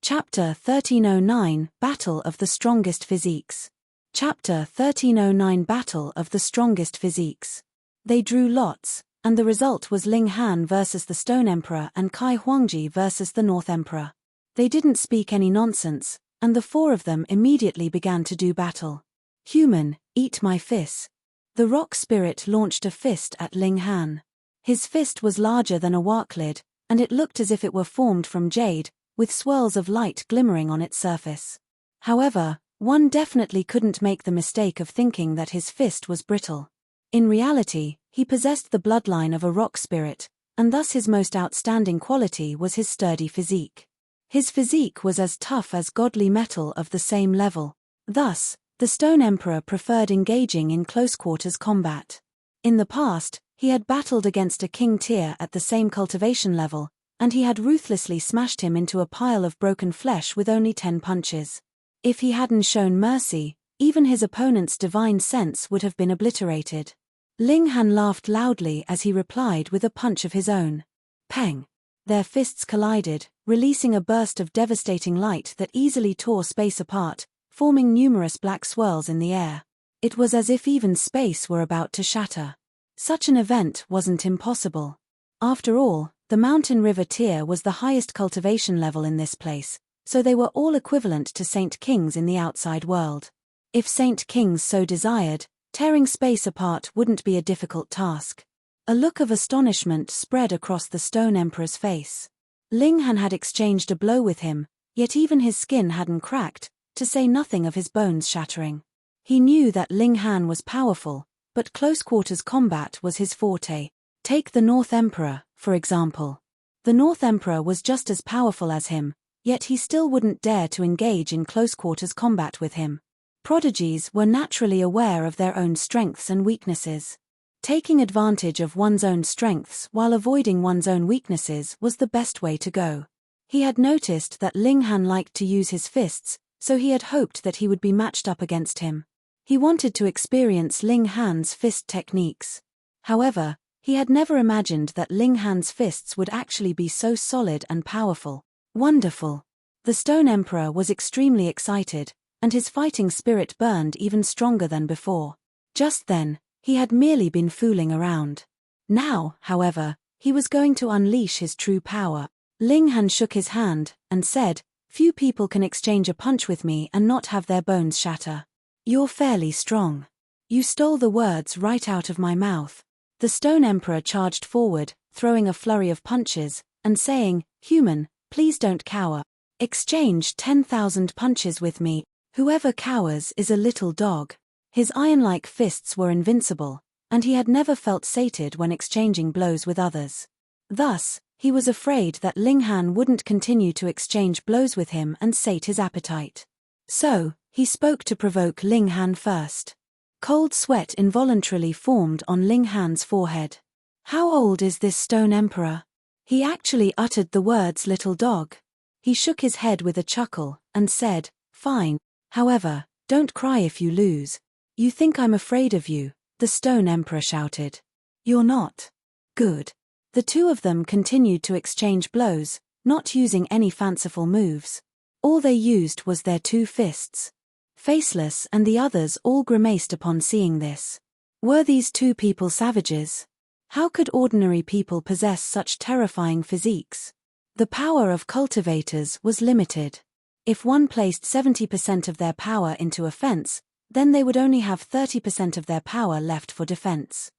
Speaker 1: Chapter 1309 Battle of the Strongest Physiques. Chapter 1309 Battle of the Strongest Physiques. They drew lots, and the result was Ling Han versus the Stone Emperor and Kai Huangji versus the North Emperor. They didn't speak any nonsense, and the 4 of them immediately began to do battle. "Human, eat my fist." The rock spirit launched a fist at Ling Han. His fist was larger than a wok lid, and it looked as if it were formed from jade, with swirls of light glimmering on its surface. However, one definitely couldn't make the mistake of thinking that his fist was brittle. In reality, he possessed the bloodline of a rock spirit, and thus his most outstanding quality was his sturdy physique. His physique was as tough as godly metal of the same level. Thus, the Stone Emperor preferred engaging in close-quarters combat. In the past, he had battled against a king tier at the same cultivation level, and he had ruthlessly smashed him into a pile of broken flesh with only 10 punches. If he hadn't shown mercy, even his opponent's divine sense would have been obliterated. Ling Han laughed loudly as he replied with a punch of his own. Peng! Their fists collided, releasing a burst of devastating light that easily tore space apart, forming numerous black swirls in the air. It was as if even space were about to shatter. Such an event wasn't impossible. After all, the mountain river tier was the highest cultivation level in this place, so they were all equivalent to Saint Kings in the outside world. If Saint Kings so desired, tearing space apart wouldn't be a difficult task. A look of astonishment spread across the Stone Emperor's face. Ling Han had exchanged a blow with him, yet even his skin hadn't cracked, to say nothing of his bones shattering. He knew that Ling Han was powerful, but close-quarters combat was his forte. Take the North Emperor, for example. The North Emperor was just as powerful as him, yet he still wouldn't dare to engage in close-quarters combat with him. Prodigies were naturally aware of their own strengths and weaknesses. Taking advantage of one's own strengths while avoiding one's own weaknesses was the best way to go. He had noticed that Ling Han liked to use his fists, so he had hoped that he would be matched up against him. He wanted to experience Ling Han's fist techniques. However, he had never imagined that Ling Han's fists would actually be so solid and powerful. Wonderful! The Stone Emperor was extremely excited, and his fighting spirit burned even stronger than before. Just then, he had merely been fooling around. Now, however, he was going to unleash his true power. Ling Han shook his hand, and said, Few people can exchange a punch with me and not have their bones shatter. You're fairly strong. You stole the words right out of my mouth. The Stone Emperor charged forward, throwing a flurry of punches, and saying, "Human, please don't cower. Exchange 10,000 punches with me. Whoever cowers is a little dog." His iron-like fists were invincible, and he had never felt sated when exchanging blows with others. Thus, he was afraid that Ling Han wouldn't continue to exchange blows with him and sate his appetite. So, he spoke to provoke Ling Han first. Cold sweat involuntarily formed on Ling Han's forehead. How old is this Stone Emperor? He actually uttered the words little dog. He shook his head with a chuckle, and said, "Fine. However, don't cry if you lose." "You think I'm afraid of you?" the Stone Emperor shouted. "You're not. Good." The two of them continued to exchange blows, not using any fanciful moves. All they used was their two fists. Faceless and the others all grimaced upon seeing this. Were these two people savages? How could ordinary people possess such terrifying physiques? The power of cultivators was limited. If one placed 70% of their power into offense, then they would only have 30% of their power left for defense.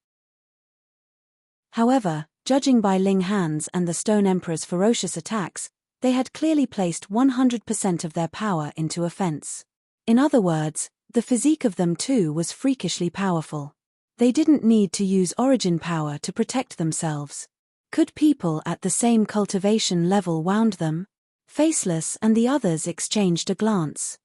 Speaker 1: However, judging by Ling Han's and the Stone Emperor's ferocious attacks, they had clearly placed 100% of their power into offense. In other words, the physique of them too was freakishly powerful. They didn't need to use origin power to protect themselves. Could people at the same cultivation level wound them? Faceless and the others exchanged a glance.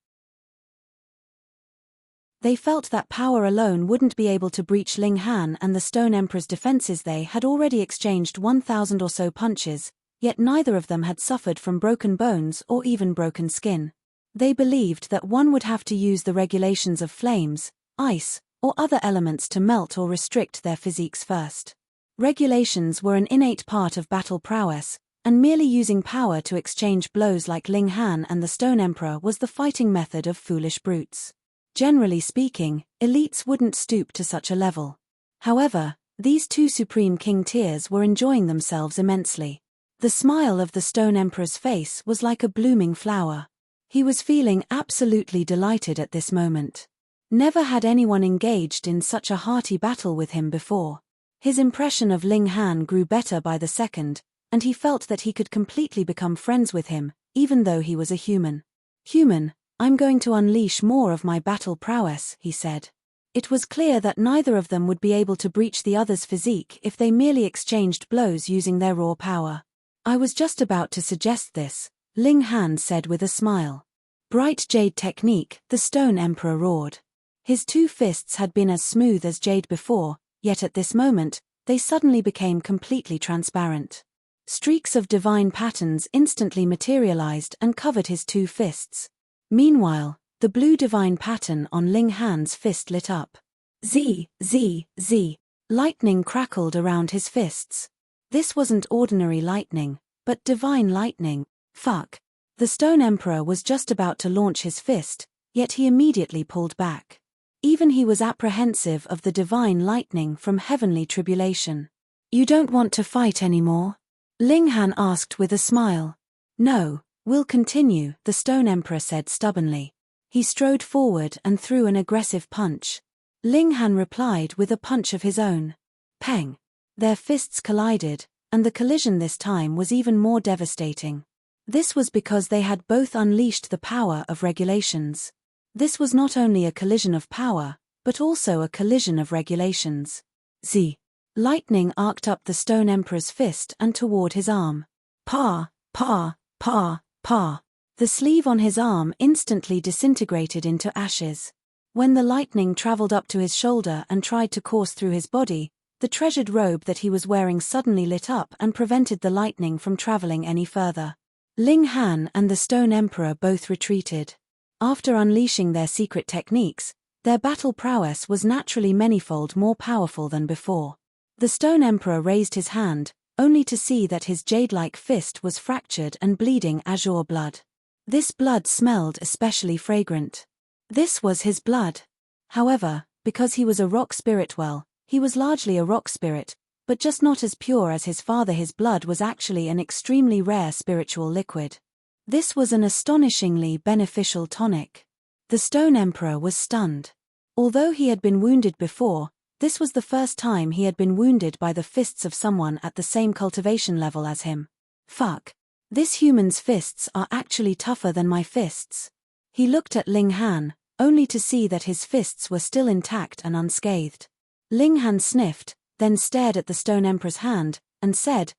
Speaker 1: They felt that power alone wouldn't be able to breach Ling Han and the Stone Emperor's defenses. They had already exchanged 1,000 or so punches, yet neither of them had suffered from broken bones or even broken skin. They believed that one would have to use the regulations of flames, ice, or other elements to melt or restrict their physiques first. Regulations were an innate part of battle prowess, and merely using power to exchange blows like Ling Han and the Stone Emperor was the fighting method of foolish brutes. Generally speaking, elites wouldn't stoop to such a level. However, these two supreme king tiers were enjoying themselves immensely. The smile of the Stone Emperor's face was like a blooming flower. He was feeling absolutely delighted at this moment. Never had anyone engaged in such a hearty battle with him before. His impression of Ling Han grew better by the second, and he felt that he could completely become friends with him, even though he was a human. "Human, I'm going to unleash more of my battle prowess," he said. It was clear that neither of them would be able to breach the other's physique if they merely exchanged blows using their raw power. "I was just about to suggest this," Ling Han said with a smile. "Bright jade technique," the Stone Emperor roared. His two fists had been as smooth as jade before, yet at this moment, they suddenly became completely transparent. Streaks of divine patterns instantly materialized and covered his two fists. Meanwhile, the blue divine pattern on Ling Han's fist lit up. Z, Z, Z. Lightning crackled around his fists. This wasn't ordinary lightning, but divine lightning. Fuck. The Stone Emperor was just about to launch his fist, yet he immediately pulled back. Even he was apprehensive of the divine lightning from heavenly tribulation. "You don't want to fight anymore?" Ling Han asked with a smile. "No. We'll continue," the Stone Emperor said stubbornly. He strode forward and threw an aggressive punch. Ling Han replied with a punch of his own. Peng! Their fists collided, and the collision this time was even more devastating. This was because they had both unleashed the power of regulations. This was not only a collision of power, but also a collision of regulations. Z. Lightning arced up the Stone Emperor's fist and toward his arm. Pa, pa, pa. Pa. The sleeve on his arm instantly disintegrated into ashes. When the lightning traveled up to his shoulder and tried to course through his body, the treasured robe that he was wearing suddenly lit up and prevented the lightning from traveling any further. Ling Han and the Stone Emperor both retreated. After unleashing their secret techniques, their battle prowess was naturally manyfold more powerful than before. The Stone Emperor raised his hand, only to see that his jade-like fist was fractured and bleeding azure blood. This blood smelled especially fragrant. This was his blood. However, because he was a rock spirit, well, he was largely a rock spirit, but just not as pure as his father. His blood was actually an extremely rare spiritual liquid. This was an astonishingly beneficial tonic. The Stone Emperor was stunned. Although he had been wounded before, this was the first time he had been wounded by the fists of someone at the same cultivation level as him. Fuck. This human's fists are actually tougher than my fists. He looked at Ling Han, only to see that his fists were still intact and unscathed. Ling Han sniffed, then stared at the Stone Emperor's hand, and said,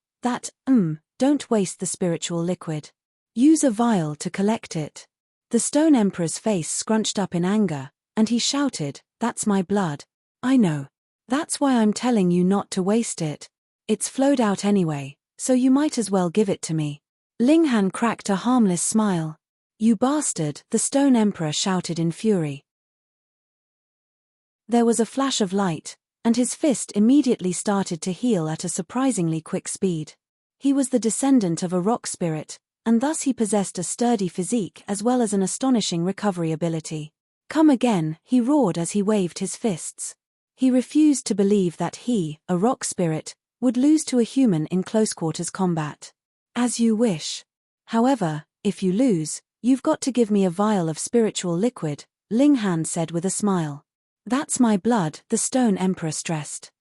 Speaker 1: don't waste the spiritual liquid. Use a vial to collect it. The Stone Emperor's face scrunched up in anger, and he shouted, that's my blood. I know. That's why I'm telling you not to waste it. It's flowed out anyway, so you might as well give it to me. Ling Han cracked a harmless smile. You bastard, the Stone Emperor shouted in fury. There was a flash of light, and his fist immediately started to heal at a surprisingly quick speed. He was the descendant of a rock spirit, and thus he possessed a sturdy physique as well as an astonishing recovery ability. Come again, he roared as he waved his fists. He refused to believe that he, a rock spirit, would lose to a human in close-quarters combat. As you wish. However, if you lose, you've got to give me a vial of spiritual liquid, Ling Han said with a smile. That's my blood, the Stone Emperor stressed.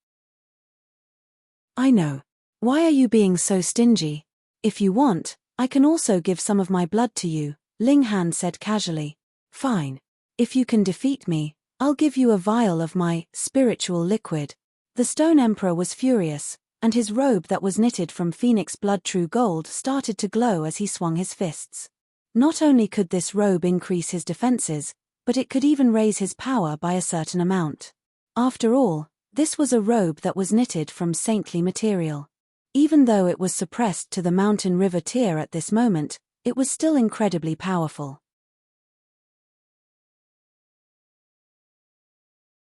Speaker 1: I know. Why are you being so stingy? If you want, I can also give some of my blood to you, Ling Han said casually. Fine. If you can defeat me, I'll give you a vial of my spiritual liquid. The Stone Emperor was furious, and his robe that was knitted from phoenix blood true gold started to glow as he swung his fists. Not only could this robe increase his defenses, but it could even raise his power by a certain amount. After all, this was a robe that was knitted from saintly material. Even though it was suppressed to the mountain river tier at this moment, it was still incredibly powerful.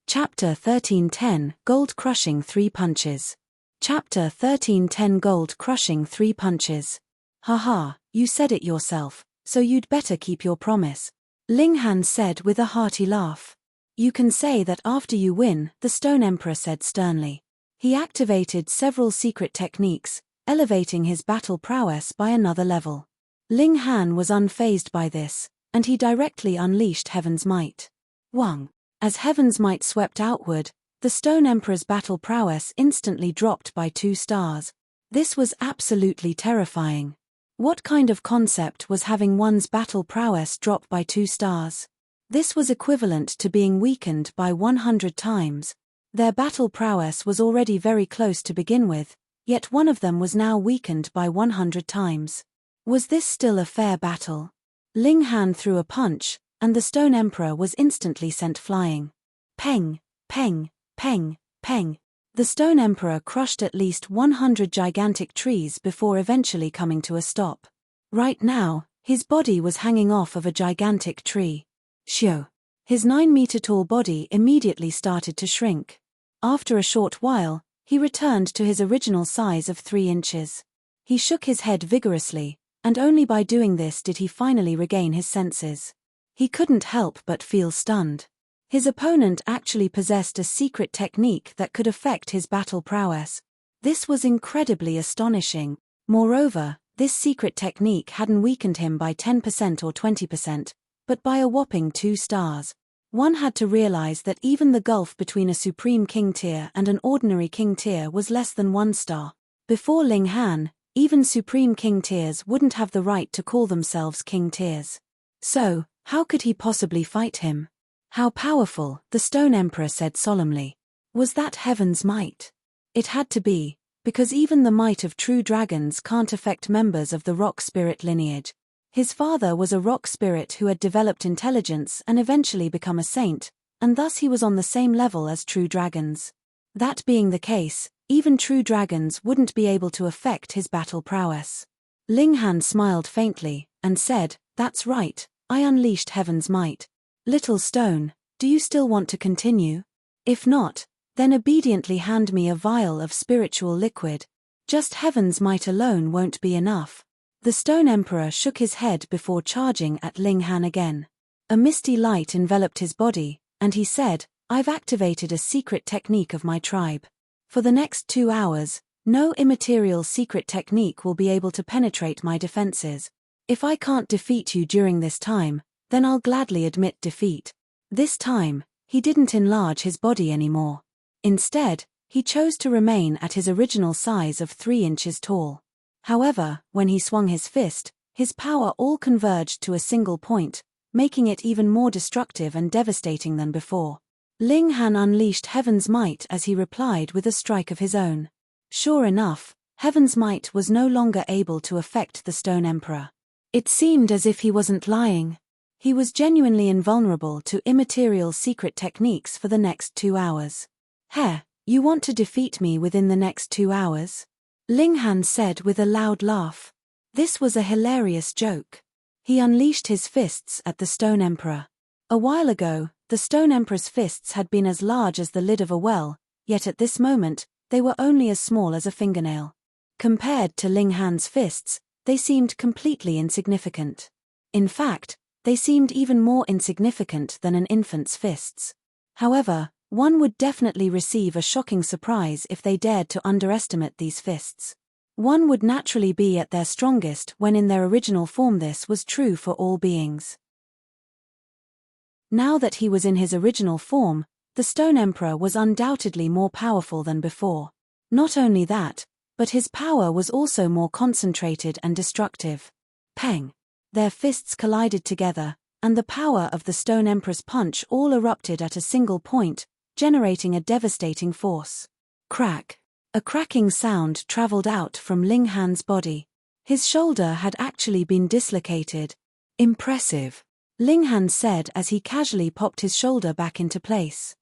Speaker 1: Chapter 1310 Gold Crushing 3 Punches. Chapter 1310 Gold Crushing 3 Punches. Haha, you said it yourself, so you'd better keep your promise. Ling Han said with a hearty laugh. You can say that after you win, the Stone Emperor said sternly. He activated several secret techniques, elevating his battle prowess by another level. Ling Han was unfazed by this, and he directly unleashed Heaven's Might. Wang. As Heaven's Might swept outward, the Stone Emperor's battle prowess instantly dropped by 2 stars. This was absolutely terrifying. What kind of concept was having one's battle prowess drop by 2 stars? This was equivalent to being weakened by 100 times. Their battle prowess was already very close to begin with, yet one of them was now weakened by 100 times. Was this still a fair battle? Ling Han threw a punch, and the Stone Emperor was instantly sent flying. Peng, peng, peng, peng. The Stone Emperor crushed at least 100 gigantic trees before eventually coming to a stop. Right now, his body was hanging off of a gigantic tree. Shio. His 9-meter-tall body immediately started to shrink. After a short while, he returned to his original size of 3 inches. He shook his head vigorously, and only by doing this did he finally regain his senses. He couldn't help but feel stunned. His opponent actually possessed a secret technique that could affect his battle prowess. This was incredibly astonishing. Moreover, this secret technique hadn't weakened him by 10% or 20%, but by a whopping 2 stars. One had to realize that even the gulf between a Supreme King tier and an ordinary King tier was less than 1 star. Before Ling Han, even Supreme King tiers wouldn't have the right to call themselves King tiers. So, how could he possibly fight him? How powerful, the Stone Emperor said solemnly. Was that Heaven's Might? It had to be, because even the might of true dragons can't affect members of the rock spirit lineage. His father was a rock spirit who had developed intelligence and eventually become a saint, and thus he was on the same level as true dragons. That being the case, even true dragons wouldn't be able to affect his battle prowess. Ling Han smiled faintly, and said, That's right, I unleashed Heaven's Might. Little Stone, do you still want to continue? If not, then obediently hand me a vial of spiritual liquid. Just Heaven's Might alone won't be enough. The Stone Emperor shook his head before charging at Ling Han again. A misty light enveloped his body, and he said, I've activated a secret technique of my tribe. For the next 2 hours, no immaterial secret technique will be able to penetrate my defenses. If I can't defeat you during this time, then I'll gladly admit defeat. This time, he didn't enlarge his body anymore. Instead, he chose to remain at his original size of 3 inches tall. However, when he swung his fist, his power all converged to a single point, making it even more destructive and devastating than before. Ling Han unleashed Heaven's Might as he replied with a strike of his own. Sure enough, Heaven's Might was no longer able to affect the Stone Emperor. It seemed as if he wasn't lying. He was genuinely invulnerable to immaterial secret techniques for the next 2 hours. "Heh, you want to defeat me within the next 2 hours?" Ling Han said with a loud laugh. This was a hilarious joke. He unleashed his fists at the Stone Emperor. A while ago, the Stone Emperor's fists had been as large as the lid of a well, yet at this moment, they were only as small as a fingernail. Compared to Ling Han's fists, they seemed completely insignificant. In fact, they seemed even more insignificant than an infant's fists. However, one would definitely receive a shocking surprise if they dared to underestimate these fists. One would naturally be at their strongest when in their original form. This was true for all beings. Now that he was in his original form, the Stone Emperor was undoubtedly more powerful than before. Not only that, but his power was also more concentrated and destructive. Peng! Their fists collided together, and the power of the Stone Emperor's punch all erupted at a single point, generating a devastating force. Crack! A cracking sound traveled out from Ling Han's body. His shoulder had actually been dislocated. Impressive, Ling Han said as he casually popped his shoulder back into place.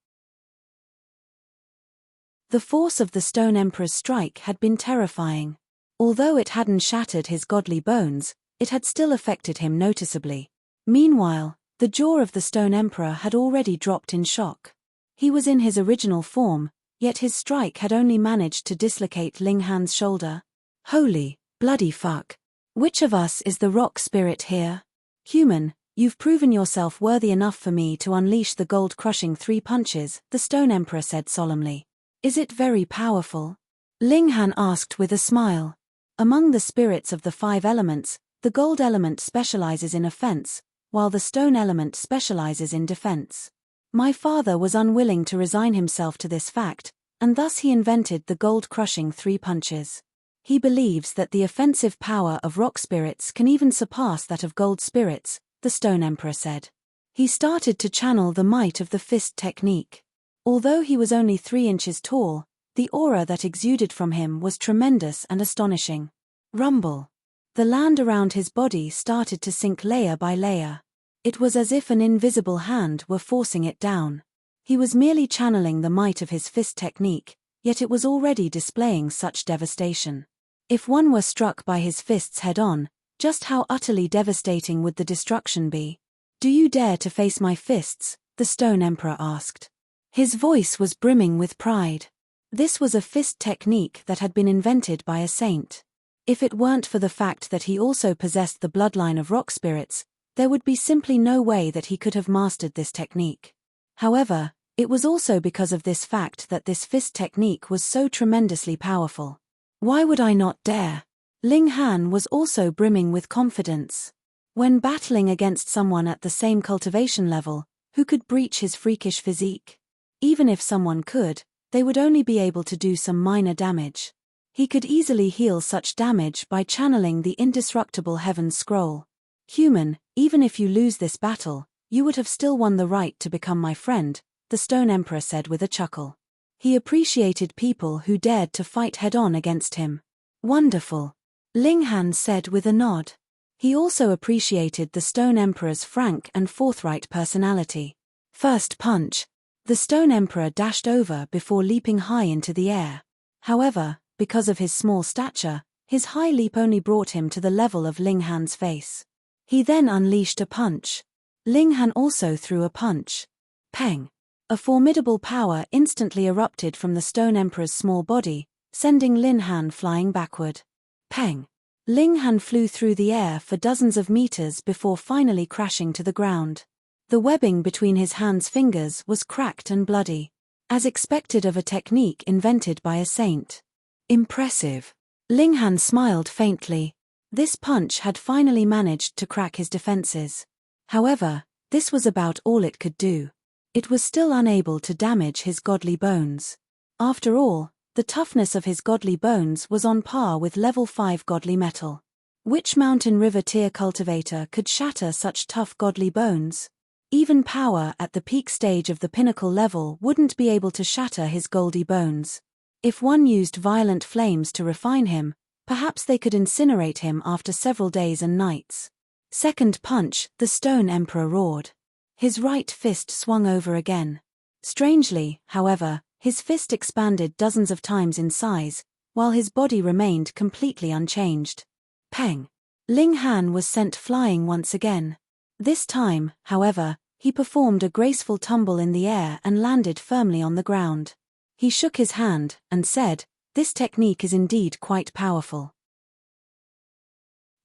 Speaker 1: The force of the Stone Emperor's strike had been terrifying. Although it hadn't shattered his godly bones, it had still affected him noticeably. Meanwhile, the jaw of the Stone Emperor had already dropped in shock. He was in his original form, yet his strike had only managed to dislocate Ling Han's shoulder. Holy, bloody fuck. Which of us is the rock spirit here? Human, you've proven yourself worthy enough for me to unleash the gold-crushing 3 punches, the Stone Emperor said solemnly. Is it very powerful? Ling Han asked with a smile. Among the spirits of the 5 elements, the gold element specializes in offense, while the stone element specializes in defense. My father was unwilling to resign himself to this fact, and thus he invented the gold-crushing 3 punches. He believes that the offensive power of rock spirits can even surpass that of gold spirits, the Stone Emperor said. He started to channel the might of the fist technique. Although he was only 3 inches tall, the aura that exuded from him was tremendous and astonishing. Rumble. The land around his body started to sink layer by layer. It was as if an invisible hand were forcing it down. He was merely channeling the might of his fist technique, yet it was already displaying such devastation. If one were struck by his fists head-on, just how utterly devastating would the destruction be? Do you dare to face my fists? The Stone Emperor asked. His voice was brimming with pride. This was a fist technique that had been invented by a saint. If it weren't for the fact that he also possessed the bloodline of rock spirits, there would be simply no way that he could have mastered this technique. However, it was also because of this fact that this fist technique was so tremendously powerful. Why would I not dare? Ling Han was also brimming with confidence. When battling against someone at the same cultivation level, who could breach his freakish physique? Even if someone could, they would only be able to do some minor damage. He could easily heal such damage by channeling the indestructible Heaven's Scroll. Human, even if you lose this battle, you would have still won the right to become my friend, the Stone Emperor said with a chuckle. He appreciated people who dared to fight head-on against him. Wonderful, Ling Han said with a nod. He also appreciated the Stone Emperor's frank and forthright personality. First punch. The Stone Emperor dashed over before leaping high into the air. However, because of his small stature, his high leap only brought him to the level of Ling Han's face. He then unleashed a punch. Ling Han also threw a punch. Peng! A formidable power instantly erupted from the Stone Emperor's small body, sending Ling Han flying backward. Peng! Ling Han flew through the air for dozens of meters before finally crashing to the ground. The webbing between his hands' fingers was cracked and bloody, as expected of a technique invented by a saint. Impressive. Ling Han smiled faintly. This punch had finally managed to crack his defenses. However, this was about all it could do. It was still unable to damage his godly bones. After all, the toughness of his godly bones was on par with level 5 godly metal. Which mountain river tier cultivator could shatter such tough godly bones? Even power at the peak stage of the pinnacle level wouldn't be able to shatter his goldy bones. If one used violent flames to refine him, perhaps they could incinerate him after several days and nights. Second punch, the Stone Emperor roared. His right fist swung over again. Strangely, however, his fist expanded dozens of times in size, while his body remained completely unchanged. Peng! Ling Han was sent flying once again. This time, however, he performed a graceful tumble in the air and landed firmly on the ground. He shook his hand and said, "This technique is indeed quite powerful.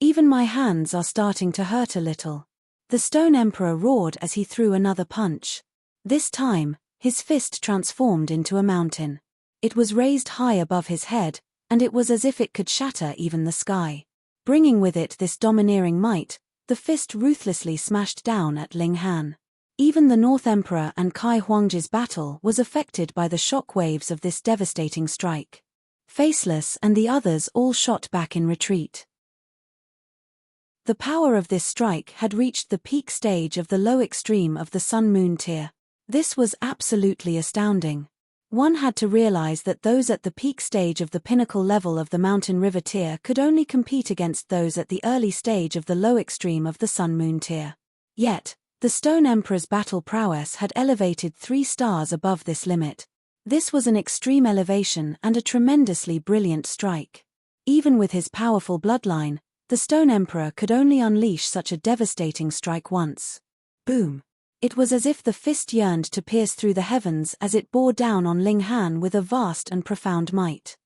Speaker 1: Even my hands are starting to hurt a little." The Stone Emperor roared as he threw another punch. This time, his fist transformed into a mountain. It was raised high above his head, and it was as if it could shatter even the sky. Bringing with it this domineering might, the fist ruthlessly smashed down at Ling Han. Even the North Emperor and Kai Huangji's battle was affected by the shock waves of this devastating strike. Faceless and the others all shot back in retreat. The power of this strike had reached the peak stage of the low extreme of the Sun-Moon tier. This was absolutely astounding. One had to realize that those at the peak stage of the pinnacle level of the Mountain River tier could only compete against those at the early stage of the low extreme of the Sun-Moon tier. Yet, the Stone Emperor's battle prowess had elevated 3 stars above this limit. This was an extreme elevation and a tremendously brilliant strike. Even with his powerful bloodline, the Stone Emperor could only unleash such a devastating strike once. Boom! It was as if the fist yearned to pierce through the heavens as it bore down on Ling Han with a vast and profound might.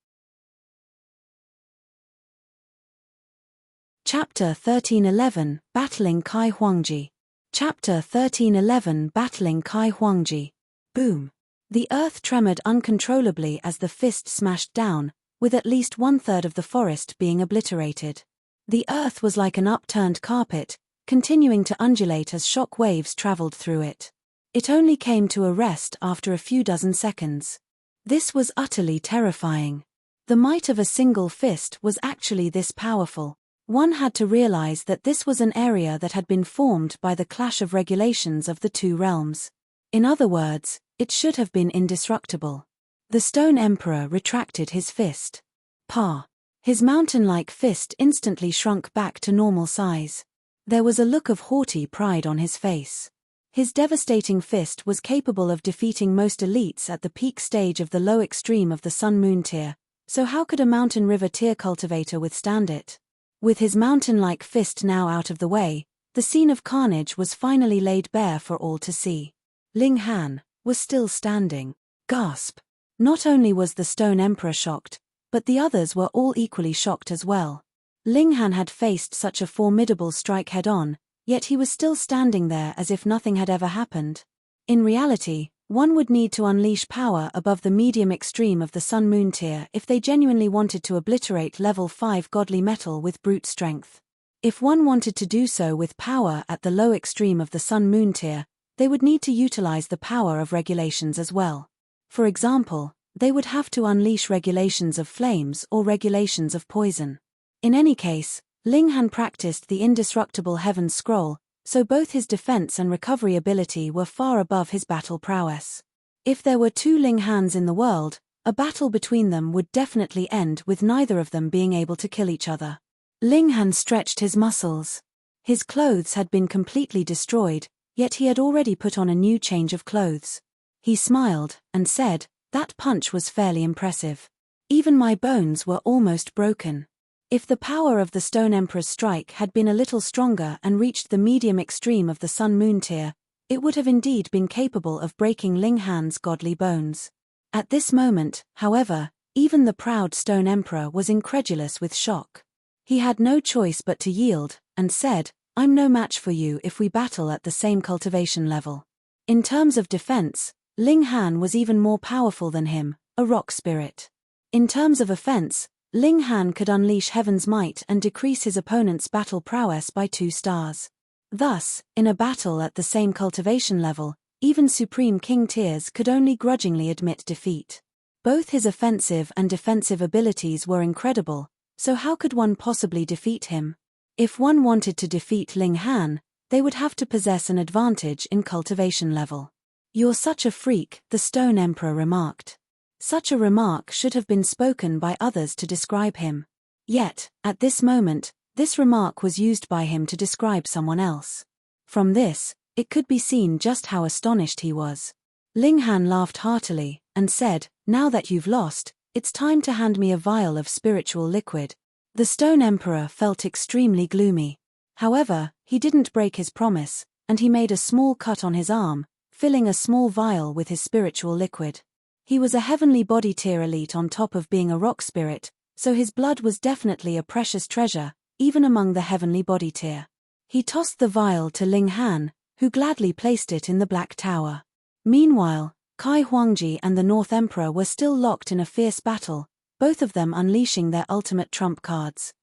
Speaker 1: Chapter 1311, Battling Kai Huangji. Chapter 1311, Battling Kai Huangji. Boom! The earth tremored uncontrollably as the fist smashed down, with at least 1/3 of the forest being obliterated. The earth was like an upturned carpet, continuing to undulate as shock waves traveled through it. It only came to a rest after a few dozen seconds. This was utterly terrifying. The might of a single fist was actually this powerful. One had to realize that this was an area that had been formed by the clash of regulations of the two realms. In other words, it should have been indestructible. The Stone Emperor retracted his fist. Pa! His mountain-like fist instantly shrunk back to normal size. There was a look of haughty pride on his face. His devastating fist was capable of defeating most elites at the peak stage of the low extreme of the Sun-Moon tier, so how could a Mountain River tier cultivator withstand it? With his mountain-like fist now out of the way, the scene of carnage was finally laid bare for all to see. Ling Han was still standing. Gasp! Not only was the Stone Emperor shocked, but the others were all equally shocked as well. Ling Han had faced such a formidable strike head-on, yet he was still standing there as if nothing had ever happened. In reality, one would need to unleash power above the medium extreme of the Sun-Moon tier if they genuinely wanted to obliterate level 5 godly metal with brute strength. If one wanted to do so with power at the low extreme of the Sun-Moon tier, they would need to utilize the power of regulations as well. For example, they would have to unleash regulations of flames or regulations of poison. In any case, Ling Han practiced the indestructible Heaven Scroll, so both his defense and recovery ability were far above his battle prowess. If there were 2 Ling Hans in the world, a battle between them would definitely end with neither of them being able to kill each other. Ling Han stretched his muscles. His clothes had been completely destroyed, yet he had already put on a new change of clothes. He smiled and said, "That punch was fairly impressive. Even my bones were almost broken." If the power of the Stone Emperor's strike had been a little stronger and reached the medium extreme of the Sun-Moon tier, it would have indeed been capable of breaking Ling Han's godly bones. At this moment, however, even the proud Stone Emperor was incredulous with shock. He had no choice but to yield, and said, "I'm no match for you if we battle at the same cultivation level." In terms of defense, Ling Han was even more powerful than him, a rock spirit. In terms of offense, Ling Han could unleash heaven's might and decrease his opponent's battle prowess by 2 stars. Thus, in a battle at the same cultivation level, even Supreme King tiers could only grudgingly admit defeat. Both his offensive and defensive abilities were incredible, so how could one possibly defeat him? If one wanted to defeat Ling Han, they would have to possess an advantage in cultivation level. "You're such a freak," the Stone Emperor remarked. Such a remark should have been spoken by others to describe him. Yet, at this moment, this remark was used by him to describe someone else. From this, it could be seen just how astonished he was. Ling Han laughed heartily, and said, "Now that you've lost, it's time to hand me a vial of spiritual liquid." The Stone Emperor felt extremely gloomy. However, he didn't break his promise, and he made a small cut on his arm, filling a small vial with his spiritual liquid. He was a heavenly body tier elite on top of being a rock spirit, so his blood was definitely a precious treasure, even among the heavenly body tier. He tossed the vial to Ling Han, who gladly placed it in the Black Tower. Meanwhile, Kai Huangji and the North Emperor were still locked in a fierce battle, both of them unleashing their ultimate trump cards.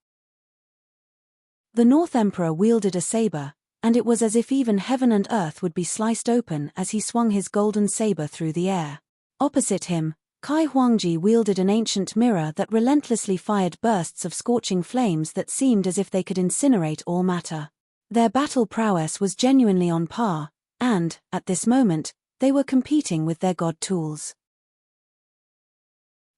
Speaker 1: The North Emperor wielded a saber, and it was as if even heaven and earth would be sliced open as he swung his golden saber through the air. Opposite him, Kai Huangji wielded an ancient mirror that relentlessly fired bursts of scorching flames that seemed as if they could incinerate all matter. Their battle prowess was genuinely on par, and, at this moment, they were competing with their god tools.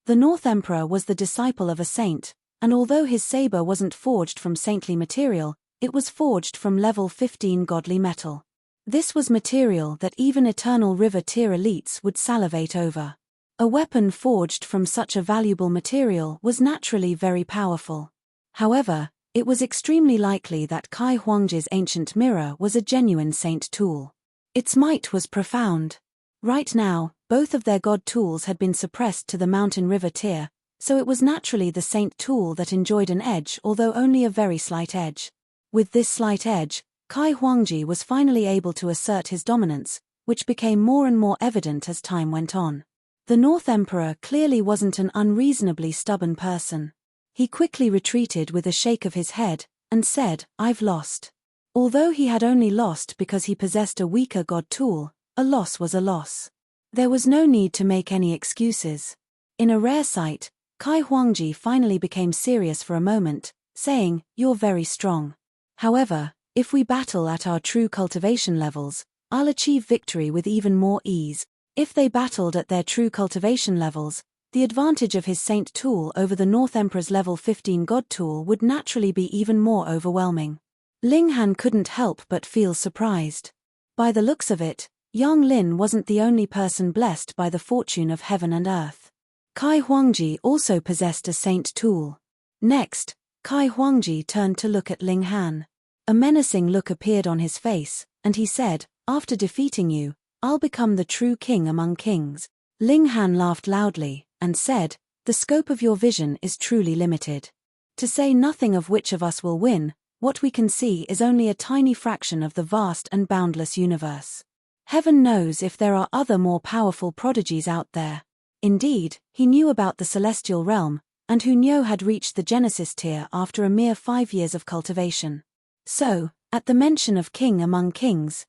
Speaker 1: The North Emperor was the disciple of a saint, and although his saber wasn't forged from saintly material, it was forged from level 15 godly metal. This was material that even Eternal River tier elites would salivate over. A weapon forged from such a valuable material was naturally very powerful. However, it was extremely likely that Kai Huangji's ancient mirror was a genuine saint tool. Its might was profound. Right now, both of their god tools had been suppressed to the Mountain River tier, so it was naturally the saint tool that enjoyed an edge, although only a very slight edge. With this slight edge, Kai Huangji was finally able to assert his dominance, which became more and more evident as time went on. The North Emperor clearly wasn't an unreasonably stubborn person. He quickly retreated with a shake of his head, and said, "I've lost." Although he had only lost because he possessed a weaker god tool, a loss was a loss. There was no need to make any excuses. In a rare sight, Kai Huangji finally became serious for a moment, saying, "You're very strong. However, if we battle at our true cultivation levels, I'll achieve victory with even more ease." If they battled at their true cultivation levels, the advantage of his saint tool over the North Emperor's level 15 god tool would naturally be even more overwhelming. Ling Han couldn't help but feel surprised. By the looks of it, Yang Lin wasn't the only person blessed by the fortune of heaven and earth. Kai Huangji also possessed a saint tool. Next, Kai Huangji turned to look at Ling Han. A menacing look appeared on his face, and he said, "After defeating you, I'll become the true king among kings." Ling Han laughed loudly, and said, "The scope of your vision is truly limited. To say nothing of which of us will win, what we can see is only a tiny fraction of the vast and boundless universe. Heaven knows if there are other more powerful prodigies out there." Indeed, he knew about the celestial realm, and who knew had reached the Genesis tier after a mere 5 years of cultivation. So, at the mention of king among kings,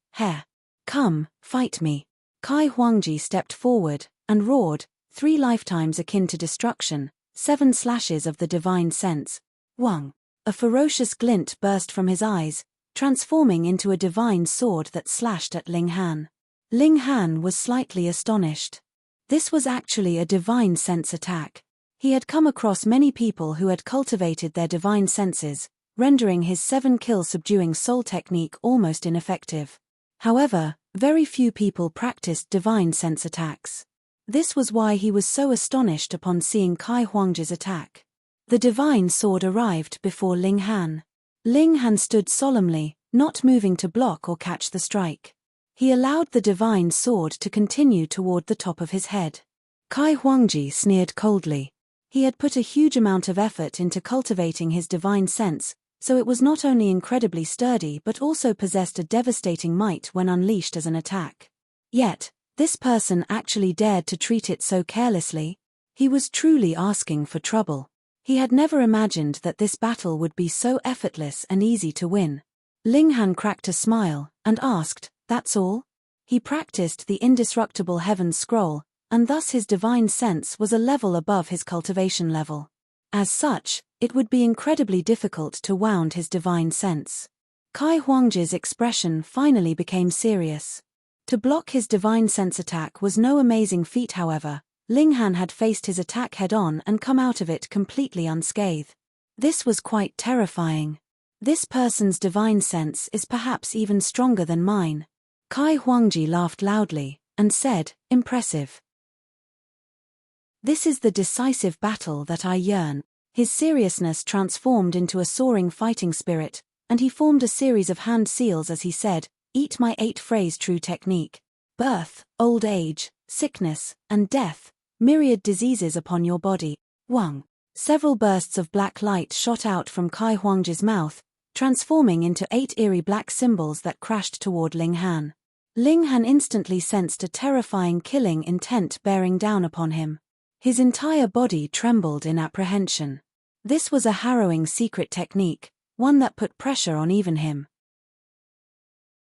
Speaker 1: "Come, fight me." Kai Huangji stepped forward, and roared, 3 lifetimes akin to destruction, 7 slashes of the divine sense. Wang. A ferocious glint burst from his eyes, transforming into a divine sword that slashed at Ling Han. Ling Han was slightly astonished. This was actually a divine sense attack. He had come across many people who had cultivated their divine senses, rendering his 7-kill subduing soul technique almost ineffective. However, very few people practiced divine sense attacks. This was why he was so astonished upon seeing Kai Huangji's attack. The divine sword arrived before Ling Han. Ling Han stood solemnly, not moving to block or catch the strike. He allowed the divine sword to continue toward the top of his head. Kai Huangji sneered coldly. He had put a huge amount of effort into cultivating his divine sense, so it was not only incredibly sturdy but also possessed a devastating might when unleashed as an attack. Yet, this person actually dared to treat it so carelessly. He was truly asking for trouble. He had never imagined that this battle would be so effortless and easy to win. Ling Han cracked a smile, and asked, "That's all?" He practiced the indestructible heaven scroll, and thus his divine sense was a level above his cultivation level. As such, it would be incredibly difficult to wound his divine sense. Kai Huangji's expression finally became serious. To block his divine sense attack was no amazing feat, however. Ling Han had faced his attack head-on and come out of it completely unscathed. This was quite terrifying. This person's divine sense is perhaps even stronger than mine. Kai Huangji laughed loudly, and said, "Impressive. This is the decisive battle that I yearn." His seriousness transformed into a soaring fighting spirit, and he formed a series of hand seals as he said, "Eat my 8-phrase true technique. Birth, old age, sickness, and death, myriad diseases upon your body. Wang." Several bursts of black light shot out from Kai Huangji's mouth, transforming into 8 eerie black symbols that crashed toward Ling Han. Ling Han instantly sensed a terrifying killing intent bearing down upon him. His entire body trembled in apprehension. This was a harrowing secret technique, one that put pressure on even him.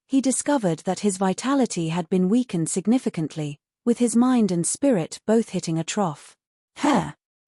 Speaker 1: He discovered that his vitality had been weakened significantly, with his mind and spirit both hitting a trough.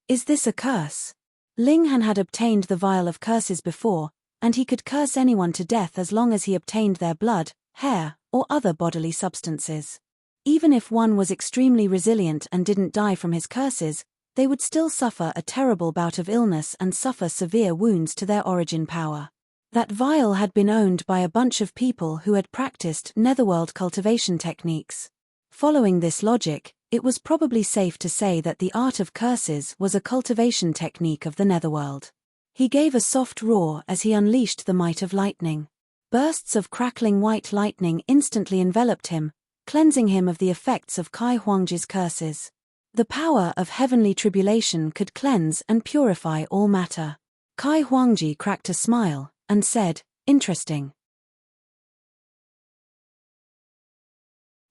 Speaker 1: Is this a curse? Ling Han had obtained the vial of curses before, and he could curse anyone to death as long as he obtained their blood, hair, or other bodily substances. Even if one was extremely resilient and didn't die from his curses, they would still suffer a terrible bout of illness and suffer severe wounds to their origin power. That vial had been owned by a bunch of people who had practiced netherworld cultivation techniques. Following this logic, it was probably safe to say that the art of curses was a cultivation technique of the netherworld. He gave a soft roar as he unleashed the might of lightning. Bursts of crackling white lightning instantly enveloped him, cleansing him of the effects of Kai Huangji's curses. The power of heavenly tribulation could cleanse and purify all matter. Kai Huangji cracked a smile, and said, "Interesting."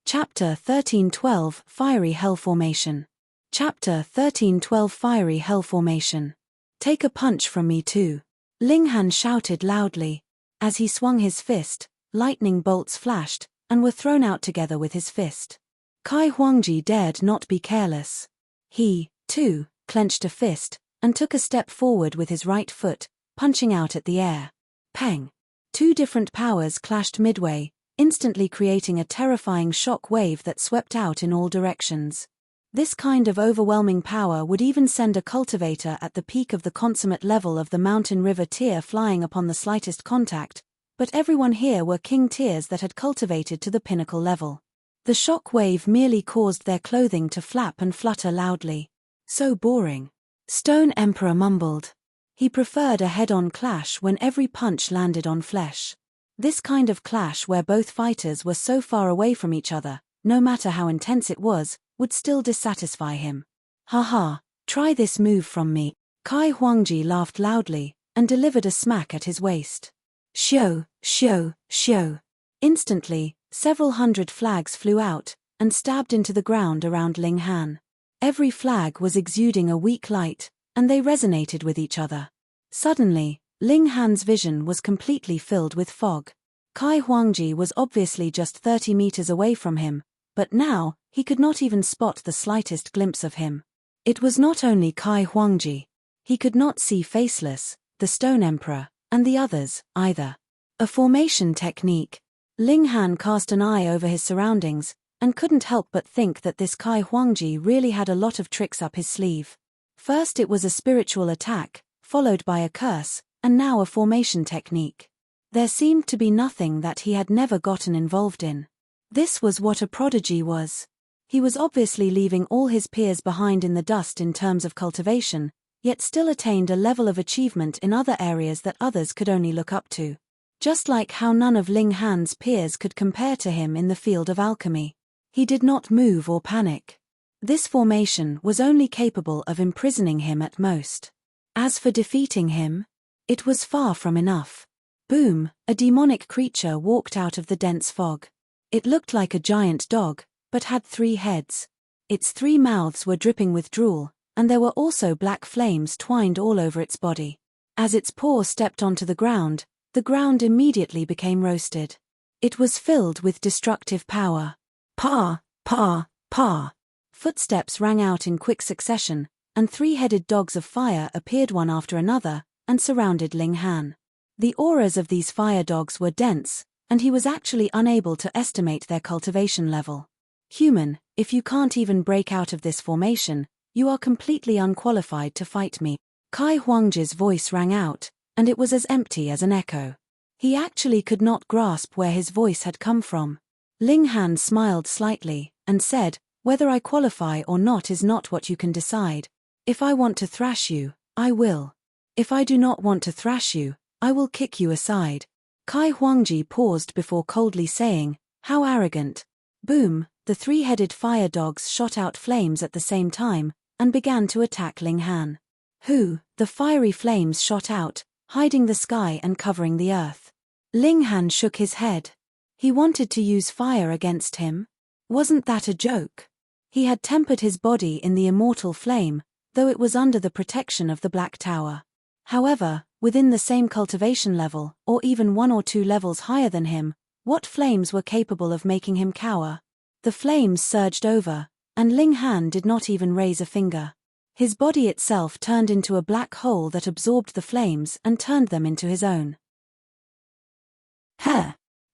Speaker 1: Chapter 13:12 Fiery Hell Formation. Chapter 13:12 Fiery Hell Formation. "Take a punch from me too." Ling Han shouted loudly. As he swung his fist, lightning bolts flashed, and were thrown out together with his fist. Kai Huangji dared not be careless. He, too, clenched a fist, and took a step forward with his right foot, punching out at the air. Pang! 2 different powers clashed midway, instantly creating a terrifying shock wave that swept out in all directions. This kind of overwhelming power would even send a cultivator at the peak of the consummate level of the mountain river tier flying upon the slightest contact, but everyone here were king tiers that had cultivated to the pinnacle level. The shock wave merely caused their clothing to flap and flutter loudly. "So boring." Stone Emperor mumbled. He preferred a head-on clash when every punch landed on flesh. This kind of clash where both fighters were so far away from each other, no matter how intense it was, would still dissatisfy him. "Haha, try this move from me." Kai Huangji laughed loudly, and delivered a smack at his waist. Shio, shio, shio. Instantly, several hundred flags flew out, and stabbed into the ground around Ling Han. Every flag was exuding a weak light, and they resonated with each other. Suddenly, Ling Han's vision was completely filled with fog. Kai Huangji was obviously just 30 meters away from him, but now, he could not even spot the slightest glimpse of him. It was not only Kai Huangji. He could not see Faceless, the Stone Emperor, and the others, either. A formation technique. Ling Han cast an eye over his surroundings, and couldn't help but think that this Kai Huangji really had a lot of tricks up his sleeve. First it was a spiritual attack, followed by a curse, and now a formation technique. There seemed to be nothing that he had never gotten involved in. This was what a prodigy was. He was obviously leaving all his peers behind in the dust in terms of cultivation, yet still attained a level of achievement in other areas that others could only look up to. Just like how none of Ling Han's peers could compare to him in the field of alchemy. He did not move or panic. This formation was only capable of imprisoning him at most. As for defeating him, it was far from enough. Boom, a demonic creature walked out of the dense fog. It looked like a giant dog, but had 3 heads. Its 3 mouths were dripping with drool, and there were also black flames twined all over its body. As its paw stepped onto the ground immediately became roasted. It was filled with destructive power. Pa, pa, pa. Footsteps rang out in quick succession, and three-headed dogs of fire appeared one after another, and surrounded Ling Han. The auras of these fire dogs were dense, and he was actually unable to estimate their cultivation level. Human, if you can't even break out of this formation, you are completely unqualified to fight me. Kai Huangji's voice rang out, and it was as empty as an echo. He actually could not grasp where his voice had come from. Ling Han smiled slightly, and said, "Whether I qualify or not is not what you can decide. If I want to thrash you, I will. If I do not want to thrash you, I will kick you aside." Kai Huangji paused before coldly saying, "How arrogant." Boom, the three-headed fire dogs shot out flames at the same time, and began to attack Ling Han. The fiery flames shot out, hiding the sky and covering the earth. Ling Han shook his head. He wanted to use fire against him? Wasn't that a joke? He had tempered his body in the immortal flame, though it was under the protection of the Black Tower. However, within the same cultivation level, or even 1 or 2 levels higher than him, what flames were capable of making him cower? The flames surged over, and Ling Han did not even raise a finger. His body itself turned into a black hole that absorbed the flames and turned them into his own.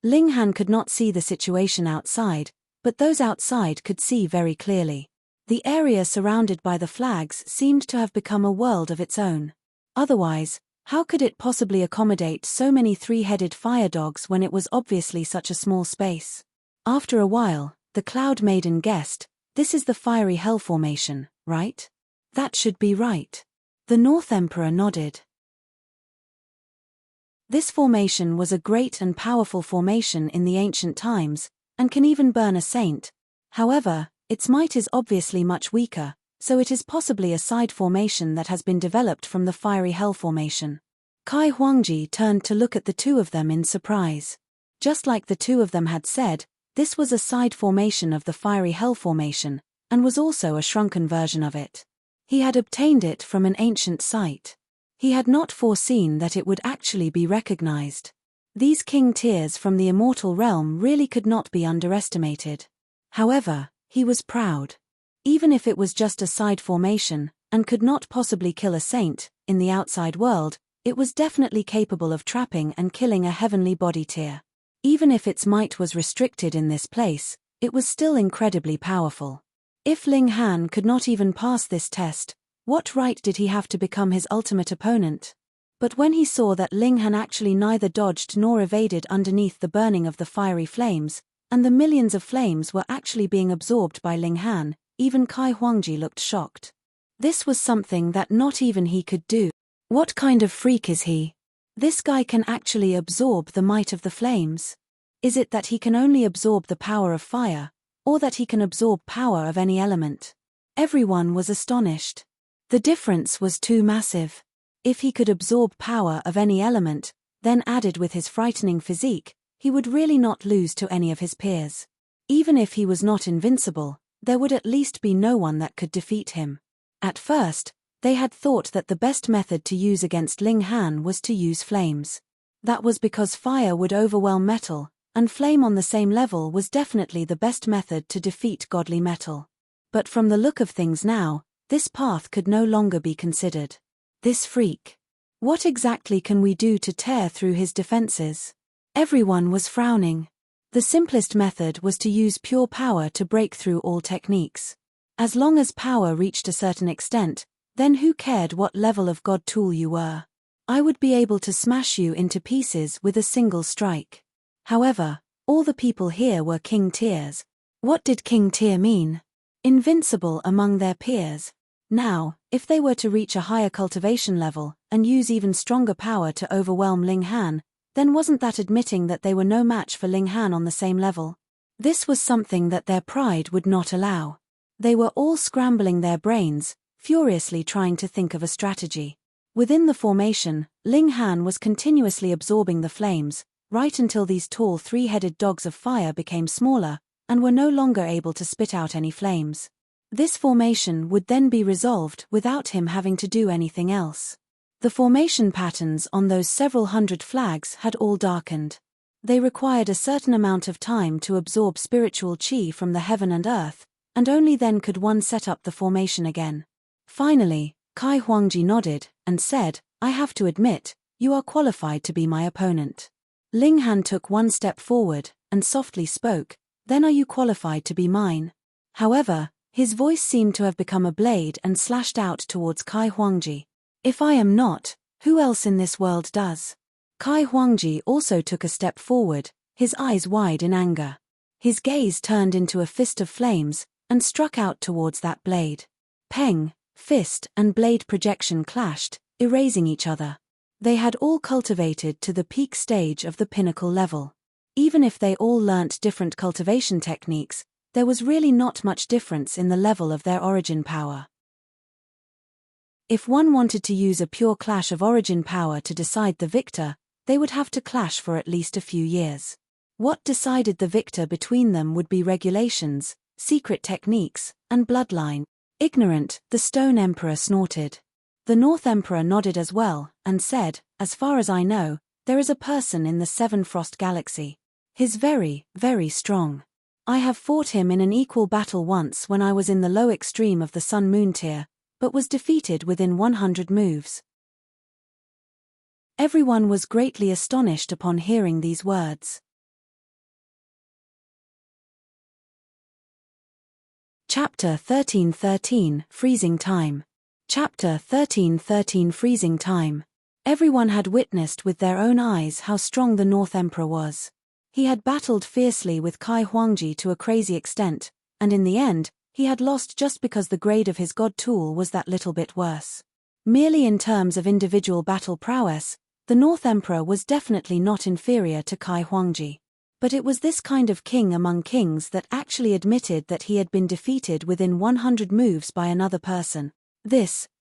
Speaker 1: Ling Han could not see the situation outside, but those outside could see very clearly. The area surrounded by the flags seemed to have become a world of its own. Otherwise, how could it possibly accommodate so many three-headed fire dogs when it was obviously such a small space? After a while, the Cloud Maiden guessed, "This is the fiery hell formation, right?" "That should be right." The North Emperor nodded. This formation was a great and powerful formation in the ancient times, and can even burn a saint. However, its might is obviously much weaker, so it is possibly a side formation that has been developed from the fiery hell formation. Kai Huangji turned to look at the two of them in surprise. Just like the two of them had said, this was a side formation of the fiery hell formation, and was also a shrunken version of it. He had obtained it from an ancient site. He had not foreseen that it would actually be recognized. These king tiers from the immortal realm really could not be underestimated. However, he was proud. Even if it was just a side formation, and could not possibly kill a saint, in the outside world, it was definitely capable of trapping and killing a heavenly body tier. Even if its might was restricted in this place, it was still incredibly powerful. If Ling Han could not even pass this test, what right did he have to become his ultimate opponent? But when he saw that Ling Han actually neither dodged nor evaded underneath the burning of the fiery flames, and the millions of flames were actually being absorbed by Ling Han, even Kai Huangji looked shocked. This was something that not even he could do. What kind of freak is he? This guy can actually absorb the might of the flames. Is it that he can only absorb the power of fire, or that he can absorb power of any element? Everyone was astonished. The difference was too massive. If he could absorb power of any element, then added with his frightening physique, he would really not lose to any of his peers. Even if he was not invincible, there would at least be no one that could defeat him. At first, they had thought that the best method to use against Ling Han was to use flames. That was because fire would overwhelm metal, and flame on the same level was definitely the best method to defeat godly metal. But from the look of things now, this path could no longer be considered. This freak. What exactly can we do to tear through his defenses? Everyone was frowning. The simplest method was to use pure power to break through all techniques. As long as power reached a certain extent, then who cared what level of god tool you were? I would be able to smash you into pieces with a single strike. However, all the people here were king tiers. What did king tier mean? Invincible among their peers. Now, if they were to reach a higher cultivation level, and use even stronger power to overwhelm Ling Han, then wasn't that admitting that they were no match for Ling Han on the same level? This was something that their pride would not allow. They were all scrambling their brains, furiously trying to think of a strategy. Within the formation, Ling Han was continuously absorbing the flames, right until these tall three-headed dogs of fire became smaller, and were no longer able to spit out any flames. This formation would then be resolved without him having to do anything else. The formation patterns on those several hundred flags had all darkened. They required a certain amount of time to absorb spiritual chi from the heaven and earth, and only then could one set up the formation again. Finally, Kai Huangji nodded and said, "I have to admit, you are qualified to be my opponent." Ling Han took one step forward and softly spoke, "Then are you qualified to be mine?" However, his voice seemed to have become a blade and slashed out towards Kai Huangji. "If I am not, who else in this world does?" Kai Huangji also took a step forward, his eyes wide in anger. His gaze turned into a fist of flames and struck out towards that blade. Peng, fist and blade projection clashed, erasing each other. They had all cultivated to the peak stage of the pinnacle level. Even if they all learnt different cultivation techniques, there was really not much difference in the level of their origin power. If one wanted to use a pure clash of origin power to decide the victor, they would have to clash for at least a few years. What decided the victor between them would be regulations, secret techniques, and bloodline. Ignorant, the Stone Emperor snorted. The North Emperor nodded as well, and said, "As far as I know, there is a person in the Seven Frost Galaxy. He's very, very strong. I have fought him in an equal battle once when I was in the low extreme of the Sun-Moon tier, but was defeated within 100 moves." Everyone was greatly astonished upon hearing these words. Chapter 13:13 Freezing Time. Chapter 13:13 Freezing Time. Everyone had witnessed with their own eyes how strong the North Emperor was. He had battled fiercely with Kai Huangji to a crazy extent, and in the end, he had lost just because the grade of his god tool was that little bit worse. Merely in terms of individual battle prowess, the North Emperor was definitely not inferior to Kai Huangji. But it was this kind of king among kings that actually admitted that he had been defeated within 100 moves by another person.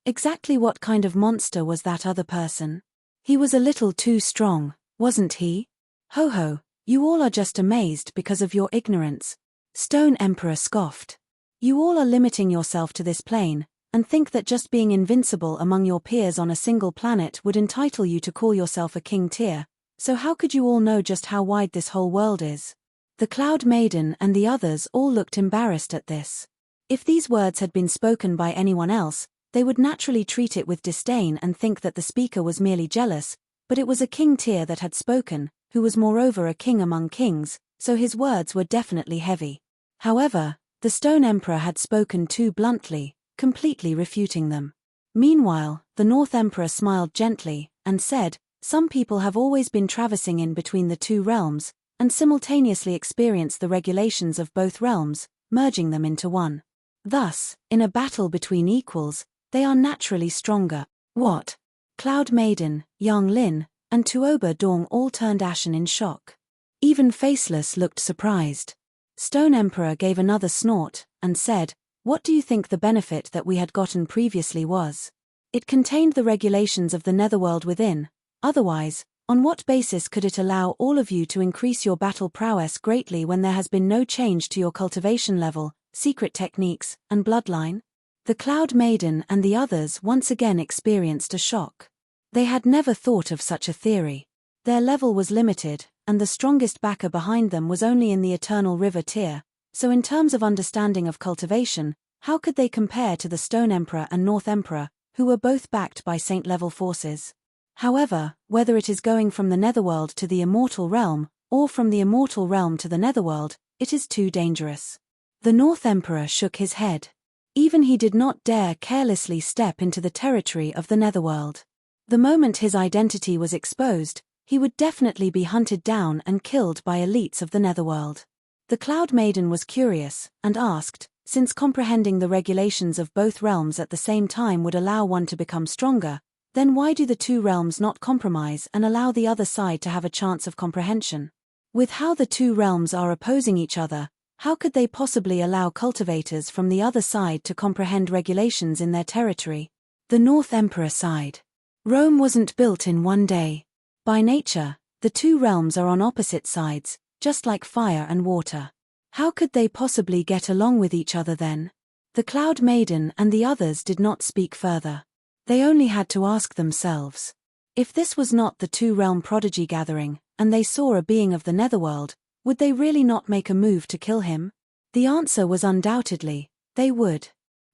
Speaker 1: Exactly what kind of monster was that other person? He was a little too strong, wasn't he? Ho ho, you all are just amazed because of your ignorance. Stone Emperor scoffed. You all are limiting yourself to this plane, and think that just being invincible among your peers on a single planet would entitle you to call yourself a king tier, so how could you all know just how wide this whole world is? The Cloud Maiden and the others all looked embarrassed at this. If these words had been spoken by anyone else, they would naturally treat it with disdain and think that the speaker was merely jealous, but it was a king tier that had spoken, who was moreover a king among kings, so his words were definitely heavy. However, the Stone Emperor had spoken too bluntly, completely refuting them. Meanwhile, the North Emperor smiled gently, and said, "Some people have always been traversing in between the two realms, and simultaneously experienced the regulations of both realms, merging them into one. Thus, in a battle between equals, they are naturally stronger." What? Cloud Maiden, Yang Lin, and Tuoba Dong all turned ashen in shock. Even Faceless looked surprised. Stone Emperor gave another snort, and said, "What do you think the benefit that we had gotten previously was? It contained the regulations of the netherworld within. Otherwise, on what basis could it allow all of you to increase your battle prowess greatly when there has been no change to your cultivation level, secret techniques, and bloodline?" The Cloud Maiden and the others once again experienced a shock. They had never thought of such a theory. Their level was limited, and the strongest backer behind them was only in the Eternal River tier, so in terms of understanding of cultivation, how could they compare to the Stone Emperor and North Emperor, who were both backed by saint-level forces? However, whether it is going from the netherworld to the immortal realm, or from the immortal realm to the netherworld, it is too dangerous. The North Emperor shook his head. Even he did not dare carelessly step into the territory of the netherworld. The moment his identity was exposed, he would definitely be hunted down and killed by elites of the netherworld. The Cloud Maiden was curious, and asked, since comprehending the regulations of both realms at the same time would allow one to become stronger, then why do the two realms not compromise and allow the other side to have a chance of comprehension? With how the two realms are opposing each other, how could they possibly allow cultivators from the other side to comprehend regulations in their territory? The North Emperor sighed. Rome wasn't built in one day. By nature, the two realms are on opposite sides, just like fire and water. How could they possibly get along with each other then? The Cloud Maiden and the others did not speak further. They only had to ask themselves. If this was not the two-realm prodigy gathering, and they saw a being of the netherworld, would they really not make a move to kill him? The answer was undoubtedly, they would.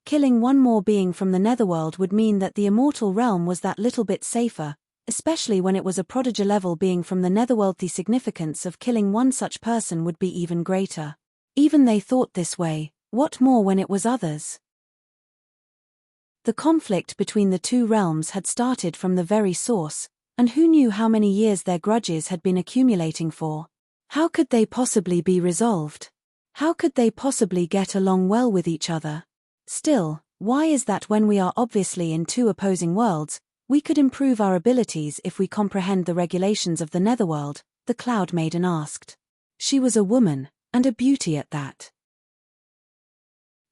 Speaker 1: Killing one more being from the netherworld would mean that the immortal realm was that little bit safer, especially when it was a prodigy-level being from the netherworld. The significance of killing one such person would be even greater. Even they thought this way, what more when it was others? The conflict between the two realms had started from the very source, and who knew how many years their grudges had been accumulating for? How could they possibly be resolved? How could they possibly get along well with each other? Still, why is that when we are obviously in two opposing worlds, we could improve our abilities if we comprehend the regulations of the netherworld? The Cloud Maiden asked. She was a woman, and a beauty at that.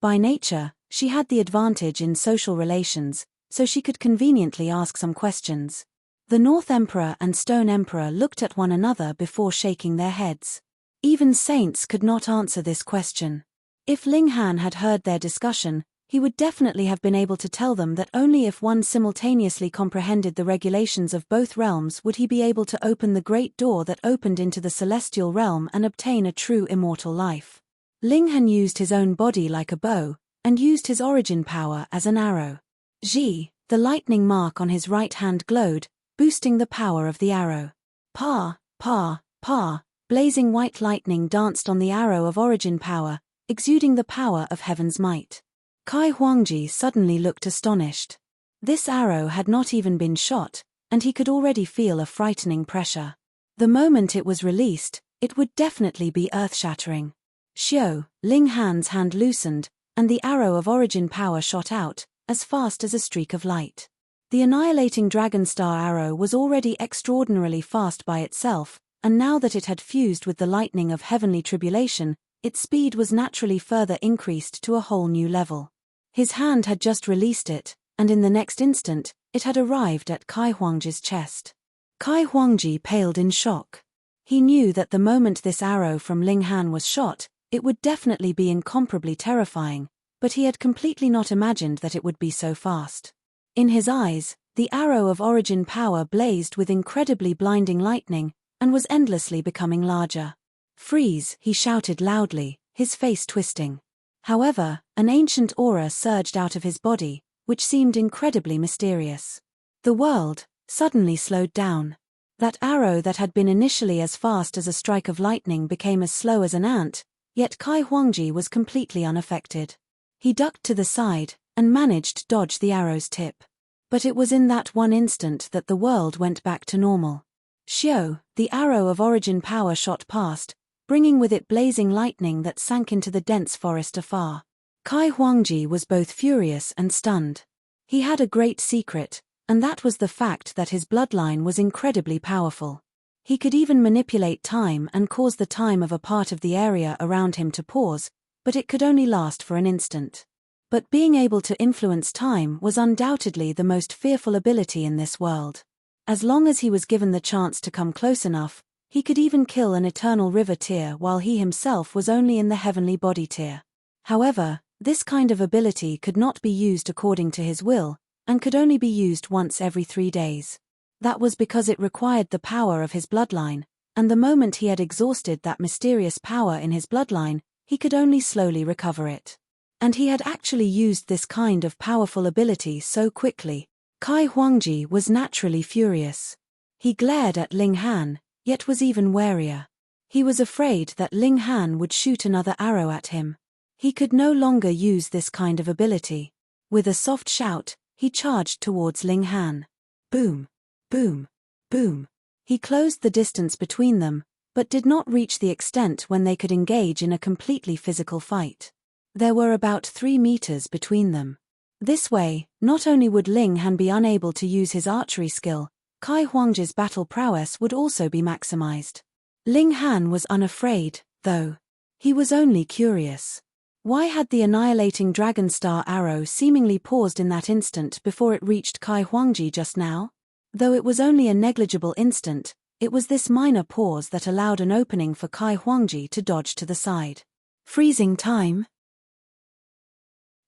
Speaker 1: By nature, she had the advantage in social relations, so she could conveniently ask some questions. The North Emperor and Stone Emperor looked at one another before shaking their heads. Even saints could not answer this question. If Ling Han had heard their discussion, he would definitely have been able to tell them that only if one simultaneously comprehended the regulations of both realms would he be able to open the great door that opened into the celestial realm and obtain a true immortal life. Ling Han used his own body like a bow, and used his origin power as an arrow. Ji, the lightning mark on his right hand glowed, boosting the power of the arrow. Pa, pa, pa, blazing white lightning danced on the arrow of origin power, exuding the power of heaven's might. Kai Huangji suddenly looked astonished. This arrow had not even been shot, and he could already feel a frightening pressure. The moment it was released, it would definitely be earth-shattering. Xiao, Ling Han's hand loosened, and the arrow of origin power shot out, as fast as a streak of light. The annihilating dragon star arrow was already extraordinarily fast by itself, and now that it had fused with the lightning of heavenly tribulation, its speed was naturally further increased to a whole new level. His hand had just released it, and in the next instant, it had arrived at Kai Huangji's chest. Kai Huangji paled in shock. He knew that the moment this arrow from Ling Han was shot, it would definitely be incomparably terrifying, but he had completely not imagined that it would be so fast. In his eyes, the arrow of origin power blazed with incredibly blinding lightning, and was endlessly becoming larger. "Freeze!" he shouted loudly, his face twisting. However, an ancient aura surged out of his body, which seemed incredibly mysterious. The world suddenly slowed down. That arrow that had been initially as fast as a strike of lightning became as slow as an ant, yet Kai Huangji was completely unaffected. He ducked to the side, and managed to dodge the arrow's tip. But it was in that one instant that the world went back to normal. Xiao, the arrow of origin power shot past, bringing with it blazing lightning that sank into the dense forest afar. Kai Huangji was both furious and stunned. He had a great secret, and that was the fact that his bloodline was incredibly powerful. He could even manipulate time and cause the time of a part of the area around him to pause, but it could only last for an instant. But being able to influence time was undoubtedly the most fearful ability in this world. As long as he was given the chance to come close enough, he could even kill an eternal river tier while he himself was only in the heavenly body tier. However, this kind of ability could not be used according to his will, and could only be used once every 3 days. That was because it required the power of his bloodline, and the moment he had exhausted that mysterious power in his bloodline, he could only slowly recover it. And he had actually used this kind of powerful ability so quickly. Kai Huangji was naturally furious. He glared at Ling Han, yet was even warier. He was afraid that Ling Han would shoot another arrow at him. He could no longer use this kind of ability. With a soft shout, he charged towards Ling Han. Boom! Boom! Boom! He closed the distance between them, but did not reach the extent when they could engage in a completely physical fight. There were about 3 meters between them. This way, not only would Ling Han be unable to use his archery skill, Kai Huangji's battle prowess would also be maximized. Ling Han was unafraid, though. He was only curious. Why had the annihilating dragon star arrow seemingly paused in that instant before it reached Kai Huangji just now? Though it was only a negligible instant, it was this minor pause that allowed an opening for Kai Huangji to dodge to the side. Freezing time?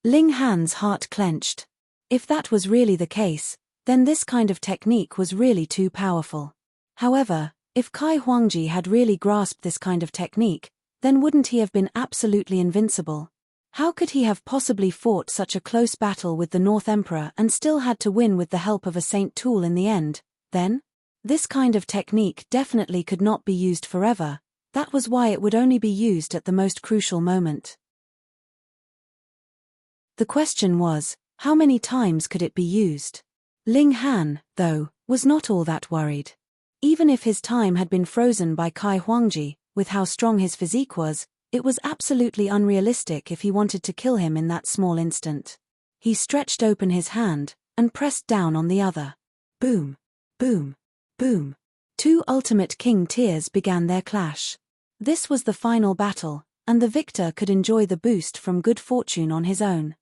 Speaker 1: Ling Han's heart clenched. If that was really the case, then this kind of technique was really too powerful. However, if Kai Huangji had really grasped this kind of technique, then wouldn't he have been absolutely invincible? How could he have possibly fought such a close battle with the North Emperor and still had to win with the help of a saint tool in the end, then? This kind of technique definitely could not be used forever. That was why it would only be used at the most crucial moment. The question was, how many times could it be used? Ling Han, though, was not all that worried. Even if his time had been frozen by Kai Huangji, with how strong his physique was, it was absolutely unrealistic if he wanted to kill him in that small instant. He stretched open his hand, and pressed down on the other. Boom! Boom! Boom! 2 ultimate king tiers began their clash. This was the final battle, and the victor could enjoy the boost from good fortune on his own.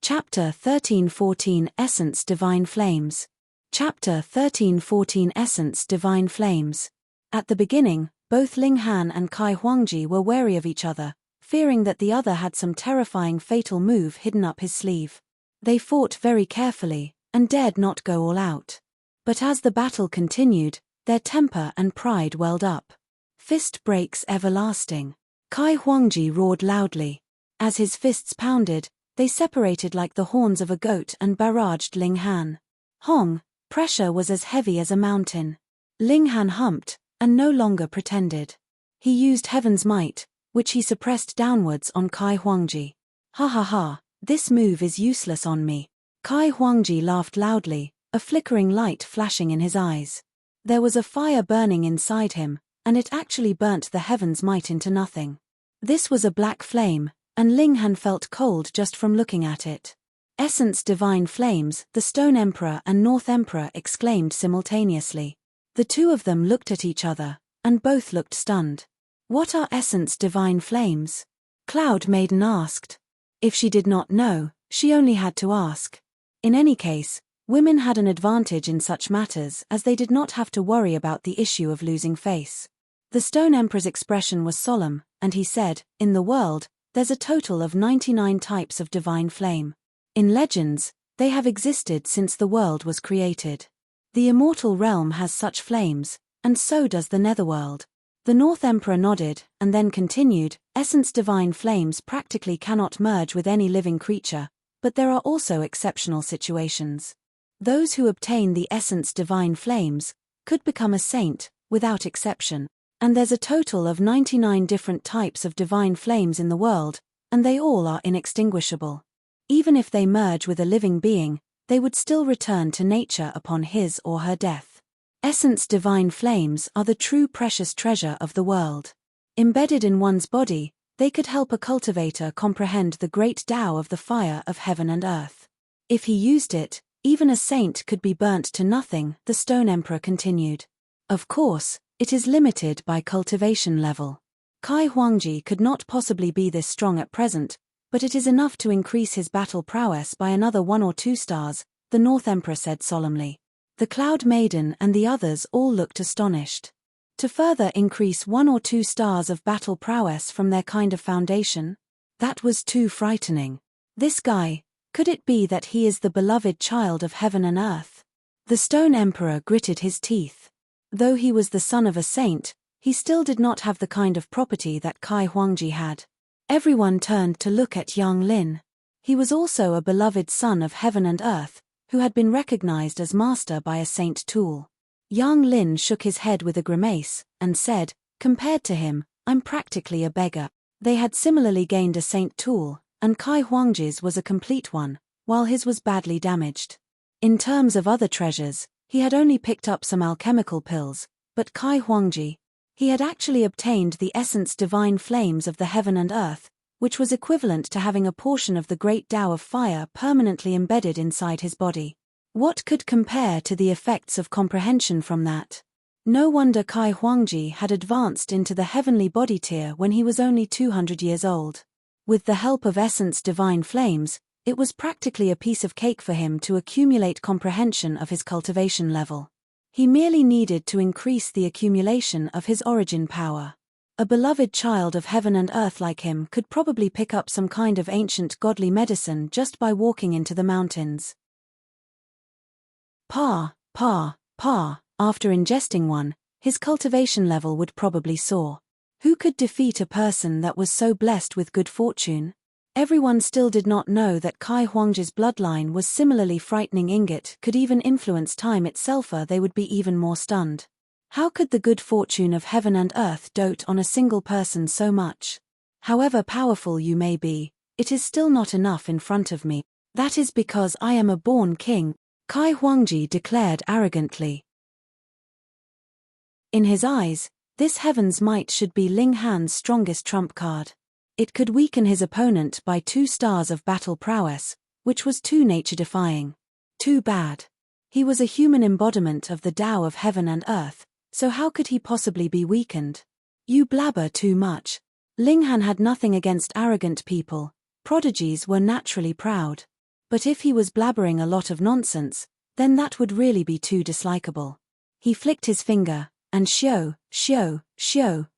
Speaker 1: Chapter 13-14 Essence Divine Flames. Chapter 13-14 Essence Divine Flames. At the beginning, both Ling Han and Kai Huangji were wary of each other, fearing that the other had some terrifying fatal move hidden up his sleeve. They fought very carefully, and dared not go all out. But as the battle continued, their temper and pride welled up. Fist breaks everlasting. Kai Huangji roared loudly. As his fists pounded, they separated like the horns of a goat and barraged Ling Han. Hong, pressure was as heavy as a mountain. Ling Han humped, and no longer pretended. He used heaven's might, which he suppressed downwards on Kai Huangji. Ha ha ha, this move is useless on me. Kai Huangji laughed loudly, a flickering light flashing in his eyes. There was a fire burning inside him, and it actually burnt the heaven's might into nothing. This was a black flame, and Ling Han felt cold just from looking at it. Essence Divine Flames, the Stone Emperor and North Emperor exclaimed simultaneously. The two of them looked at each other, and both looked stunned. What are Essence Divine Flames? Cloud Maiden asked. If she did not know, she only had to ask. In any case, women had an advantage in such matters as they did not have to worry about the issue of losing face. The Stone Emperor's expression was solemn, and he said, in the world, there's a total of 99 types of divine flame. In legends, they have existed since the world was created. The immortal realm has such flames, and so does the netherworld. The North Emperor nodded, and then continued, Essence Divine Flames practically cannot merge with any living creature, but there are also exceptional situations. Those who obtain the Essence Divine Flames could become a saint, without exception. And there's a total of 99 different types of divine flames in the world, and they all are inextinguishable. Even if they merge with a living being, they would still return to nature upon his or her death. Essence Divine Flames are the true precious treasure of the world. Embedded in one's body, they could help a cultivator comprehend the great Tao of the fire of heaven and earth. If he used it, even a saint could be burnt to nothing, the Stone Emperor continued. Of course, it is limited by cultivation level. Kai Huangji could not possibly be this strong at present, but it is enough to increase his battle prowess by another 1 or 2 stars, the North Emperor said solemnly. The Cloud Maiden and the others all looked astonished. To further increase 1 or 2 stars of battle prowess from their kind of foundation? That was too frightening. This guy, could it be that he is the beloved child of heaven and earth? The Stone Emperor gritted his teeth. Though he was the son of a saint, he still did not have the kind of property that Kai Huangji had. Everyone turned to look at Yang Lin. He was also a beloved son of heaven and earth, who had been recognized as master by a saint tool. Yang Lin shook his head with a grimace, and said, compared to him, I'm practically a beggar. They had similarly gained a saint tool, and Kai Huangji's was a complete one, while his was badly damaged. In terms of other treasures, he had only picked up some alchemical pills, but Kai Huangji, he had actually obtained the Essence Divine Flames of the heaven and earth, which was equivalent to having a portion of the great Tao of fire permanently embedded inside his body. What could compare to the effects of comprehension from that? No wonder Kai Huangji had advanced into the heavenly body tier when he was only 200 years old. With the help of Essence Divine Flames, it was practically a piece of cake for him to accumulate comprehension of his cultivation level. He merely needed to increase the accumulation of his origin power. A beloved child of heaven and earth like him could probably pick up some kind of ancient godly medicine just by walking into the mountains. After ingesting one, his cultivation level would probably soar. Who could defeat a person that was so blessed with good fortune? Everyone still did not know that Kai Huangji's bloodline was similarly frightening. Ingot could even influence time itself, or they would be even more stunned. How could the good fortune of heaven and earth dote on a single person so much? However powerful you may be, it is still not enough in front of me. That is because I am a born king, Kai Huangji declared arrogantly. In his eyes, this heaven's might should be Ling Han's strongest trump card. It could weaken his opponent by 2 stars of battle prowess, which was too nature-defying. Too bad. He was a human embodiment of the Tao of heaven and earth, so how could he possibly be weakened? You blabber too much. Ling Han had nothing against arrogant people. Prodigies were naturally proud. But if he was blabbering a lot of nonsense, then that would really be too dislikable. He flicked his finger, and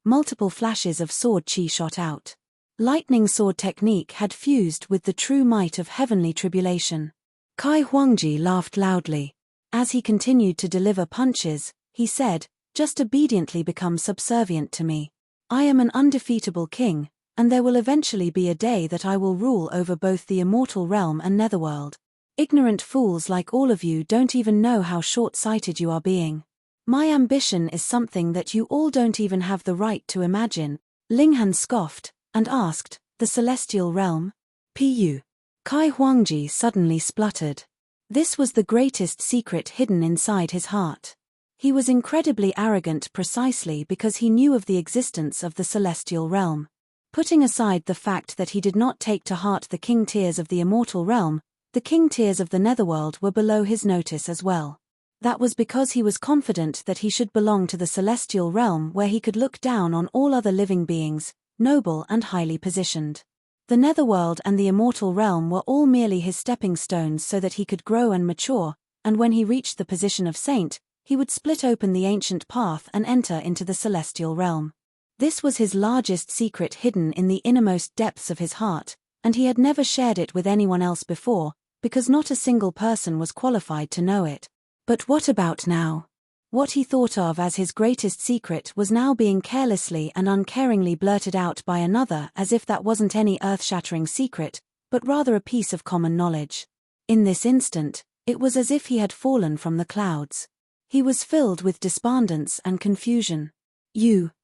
Speaker 1: multiple flashes of sword chi shot out. Lightning sword technique had fused with the true might of heavenly tribulation. Kai Huangji laughed loudly. As he continued to deliver punches, he said, "Just obediently become subservient to me. I am an undefeatable king, and there will eventually be a day that I will rule over both the immortal realm and netherworld. Ignorant fools like all of you don't even know how short-sighted you are being. My ambition is something that you all don't even have the right to imagine." Ling Han scoffed, and asked, "The celestial realm? Pu." Kai Huangji suddenly spluttered. This was the greatest secret hidden inside his heart. He was incredibly arrogant precisely because he knew of the existence of the celestial realm. Putting aside the fact that he did not take to heart the king tiers of the immortal realm, the king tiers of the netherworld were below his notice as well. That was because he was confident that he should belong to the celestial realm where he could look down on all other living beings, noble and highly positioned. The netherworld and the immortal realm were all merely his stepping stones so that he could grow and mature, and when he reached the position of saint, he would split open the ancient path and enter into the celestial realm. This was his largest secret hidden in the innermost depths of his heart, and he had never shared it with anyone else before, because not a single person was qualified to know it. But what about now? What he thought of as his greatest secret was now being carelessly and uncaringly blurted out by another as if that wasn't any earth-shattering secret, but rather a piece of common knowledge. In this instant, it was as if he had fallen from the clouds. He was filled with despondence and confusion.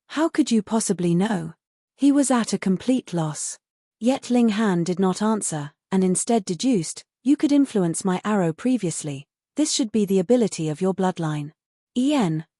Speaker 1: How could you possibly know? He was at a complete loss. Yet Ling Han did not answer, and instead deduced, "You could influence my arrow previously. This should be the ability of your bloodline."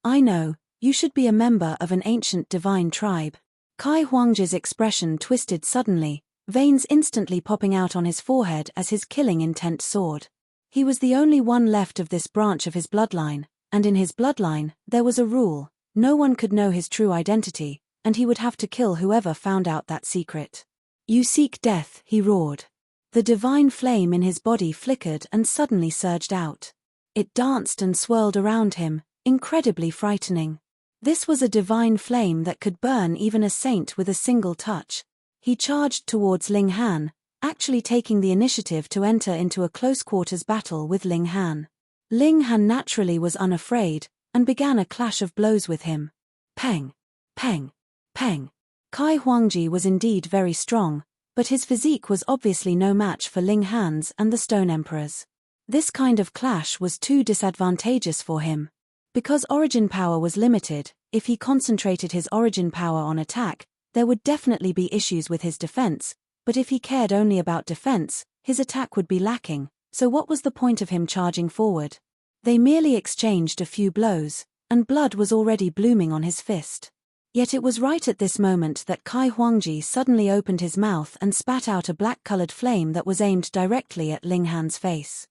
Speaker 1: I know, you should be a member of an ancient divine tribe. Kai Huangji's expression twisted suddenly, veins instantly popping out on his forehead as his killing intent soared. He was the only one left of this branch of his bloodline, and in his bloodline, there was a rule: no one could know his true identity, and he would have to kill whoever found out that secret. "You seek death," he roared. The divine flame in his body flickered and suddenly surged out. It danced and swirled around him, incredibly frightening. This was a divine flame that could burn even a saint with a single touch. He charged towards Ling Han, actually taking the initiative to enter into a close-quarters battle with Ling Han. Ling Han naturally was unafraid, and began a clash of blows with him. Peng! Peng! Peng! Kai Huangji was indeed very strong, but his physique was obviously no match for Ling Han's and the Stone Emperor's. This kind of clash was too disadvantageous for him. Because origin power was limited, if he concentrated his origin power on attack, there would definitely be issues with his defense, but if he cared only about defense, his attack would be lacking, so what was the point of him charging forward? They merely exchanged a few blows, and blood was already blooming on his fist. Yet it was right at this moment that Kai Huangji suddenly opened his mouth and spat out a black-colored flame that was aimed directly at Ling Han's face.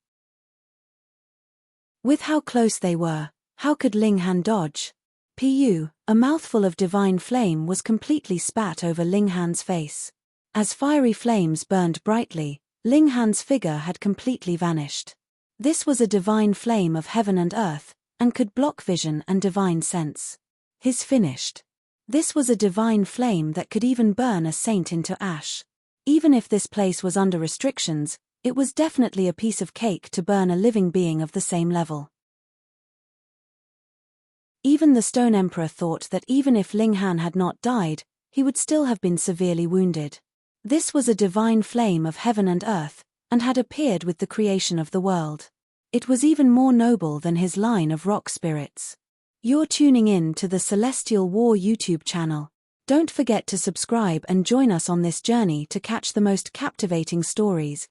Speaker 1: With how close they were, how could Ling Han dodge? A mouthful of divine flame was completely spat over Ling Han's face. As fiery flames burned brightly, Ling Han's figure had completely vanished. This was a divine flame of heaven and earth, and could block vision and divine sense. His finished. This was a divine flame that could even burn a saint into ash. Even if this place was under restrictions, it was definitely a piece of cake to burn a living being of the same level. Even the Stone Emperor thought that even if Ling Han had not died, he would still have been severely wounded. This was a divine flame of heaven and earth, and had appeared with the creation of the world. It was even more noble than his line of rock spirits. You're tuning in to the Celestial War YouTube channel. Don't forget to subscribe and join us on this journey to catch the most captivating stories,